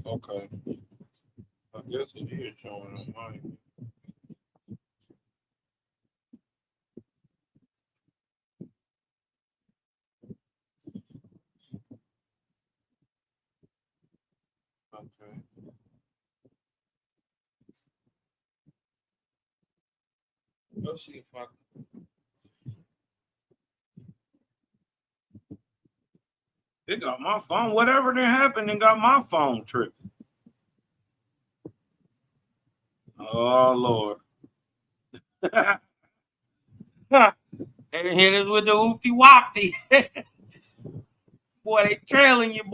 Okay. I guess it is showing on mine. Okay. Let's see if I. It got my phone. Whatever did happen, it got my phone tripping. Oh Lord. And hit us with the oopty wopty. Boy, they trailing you, boy.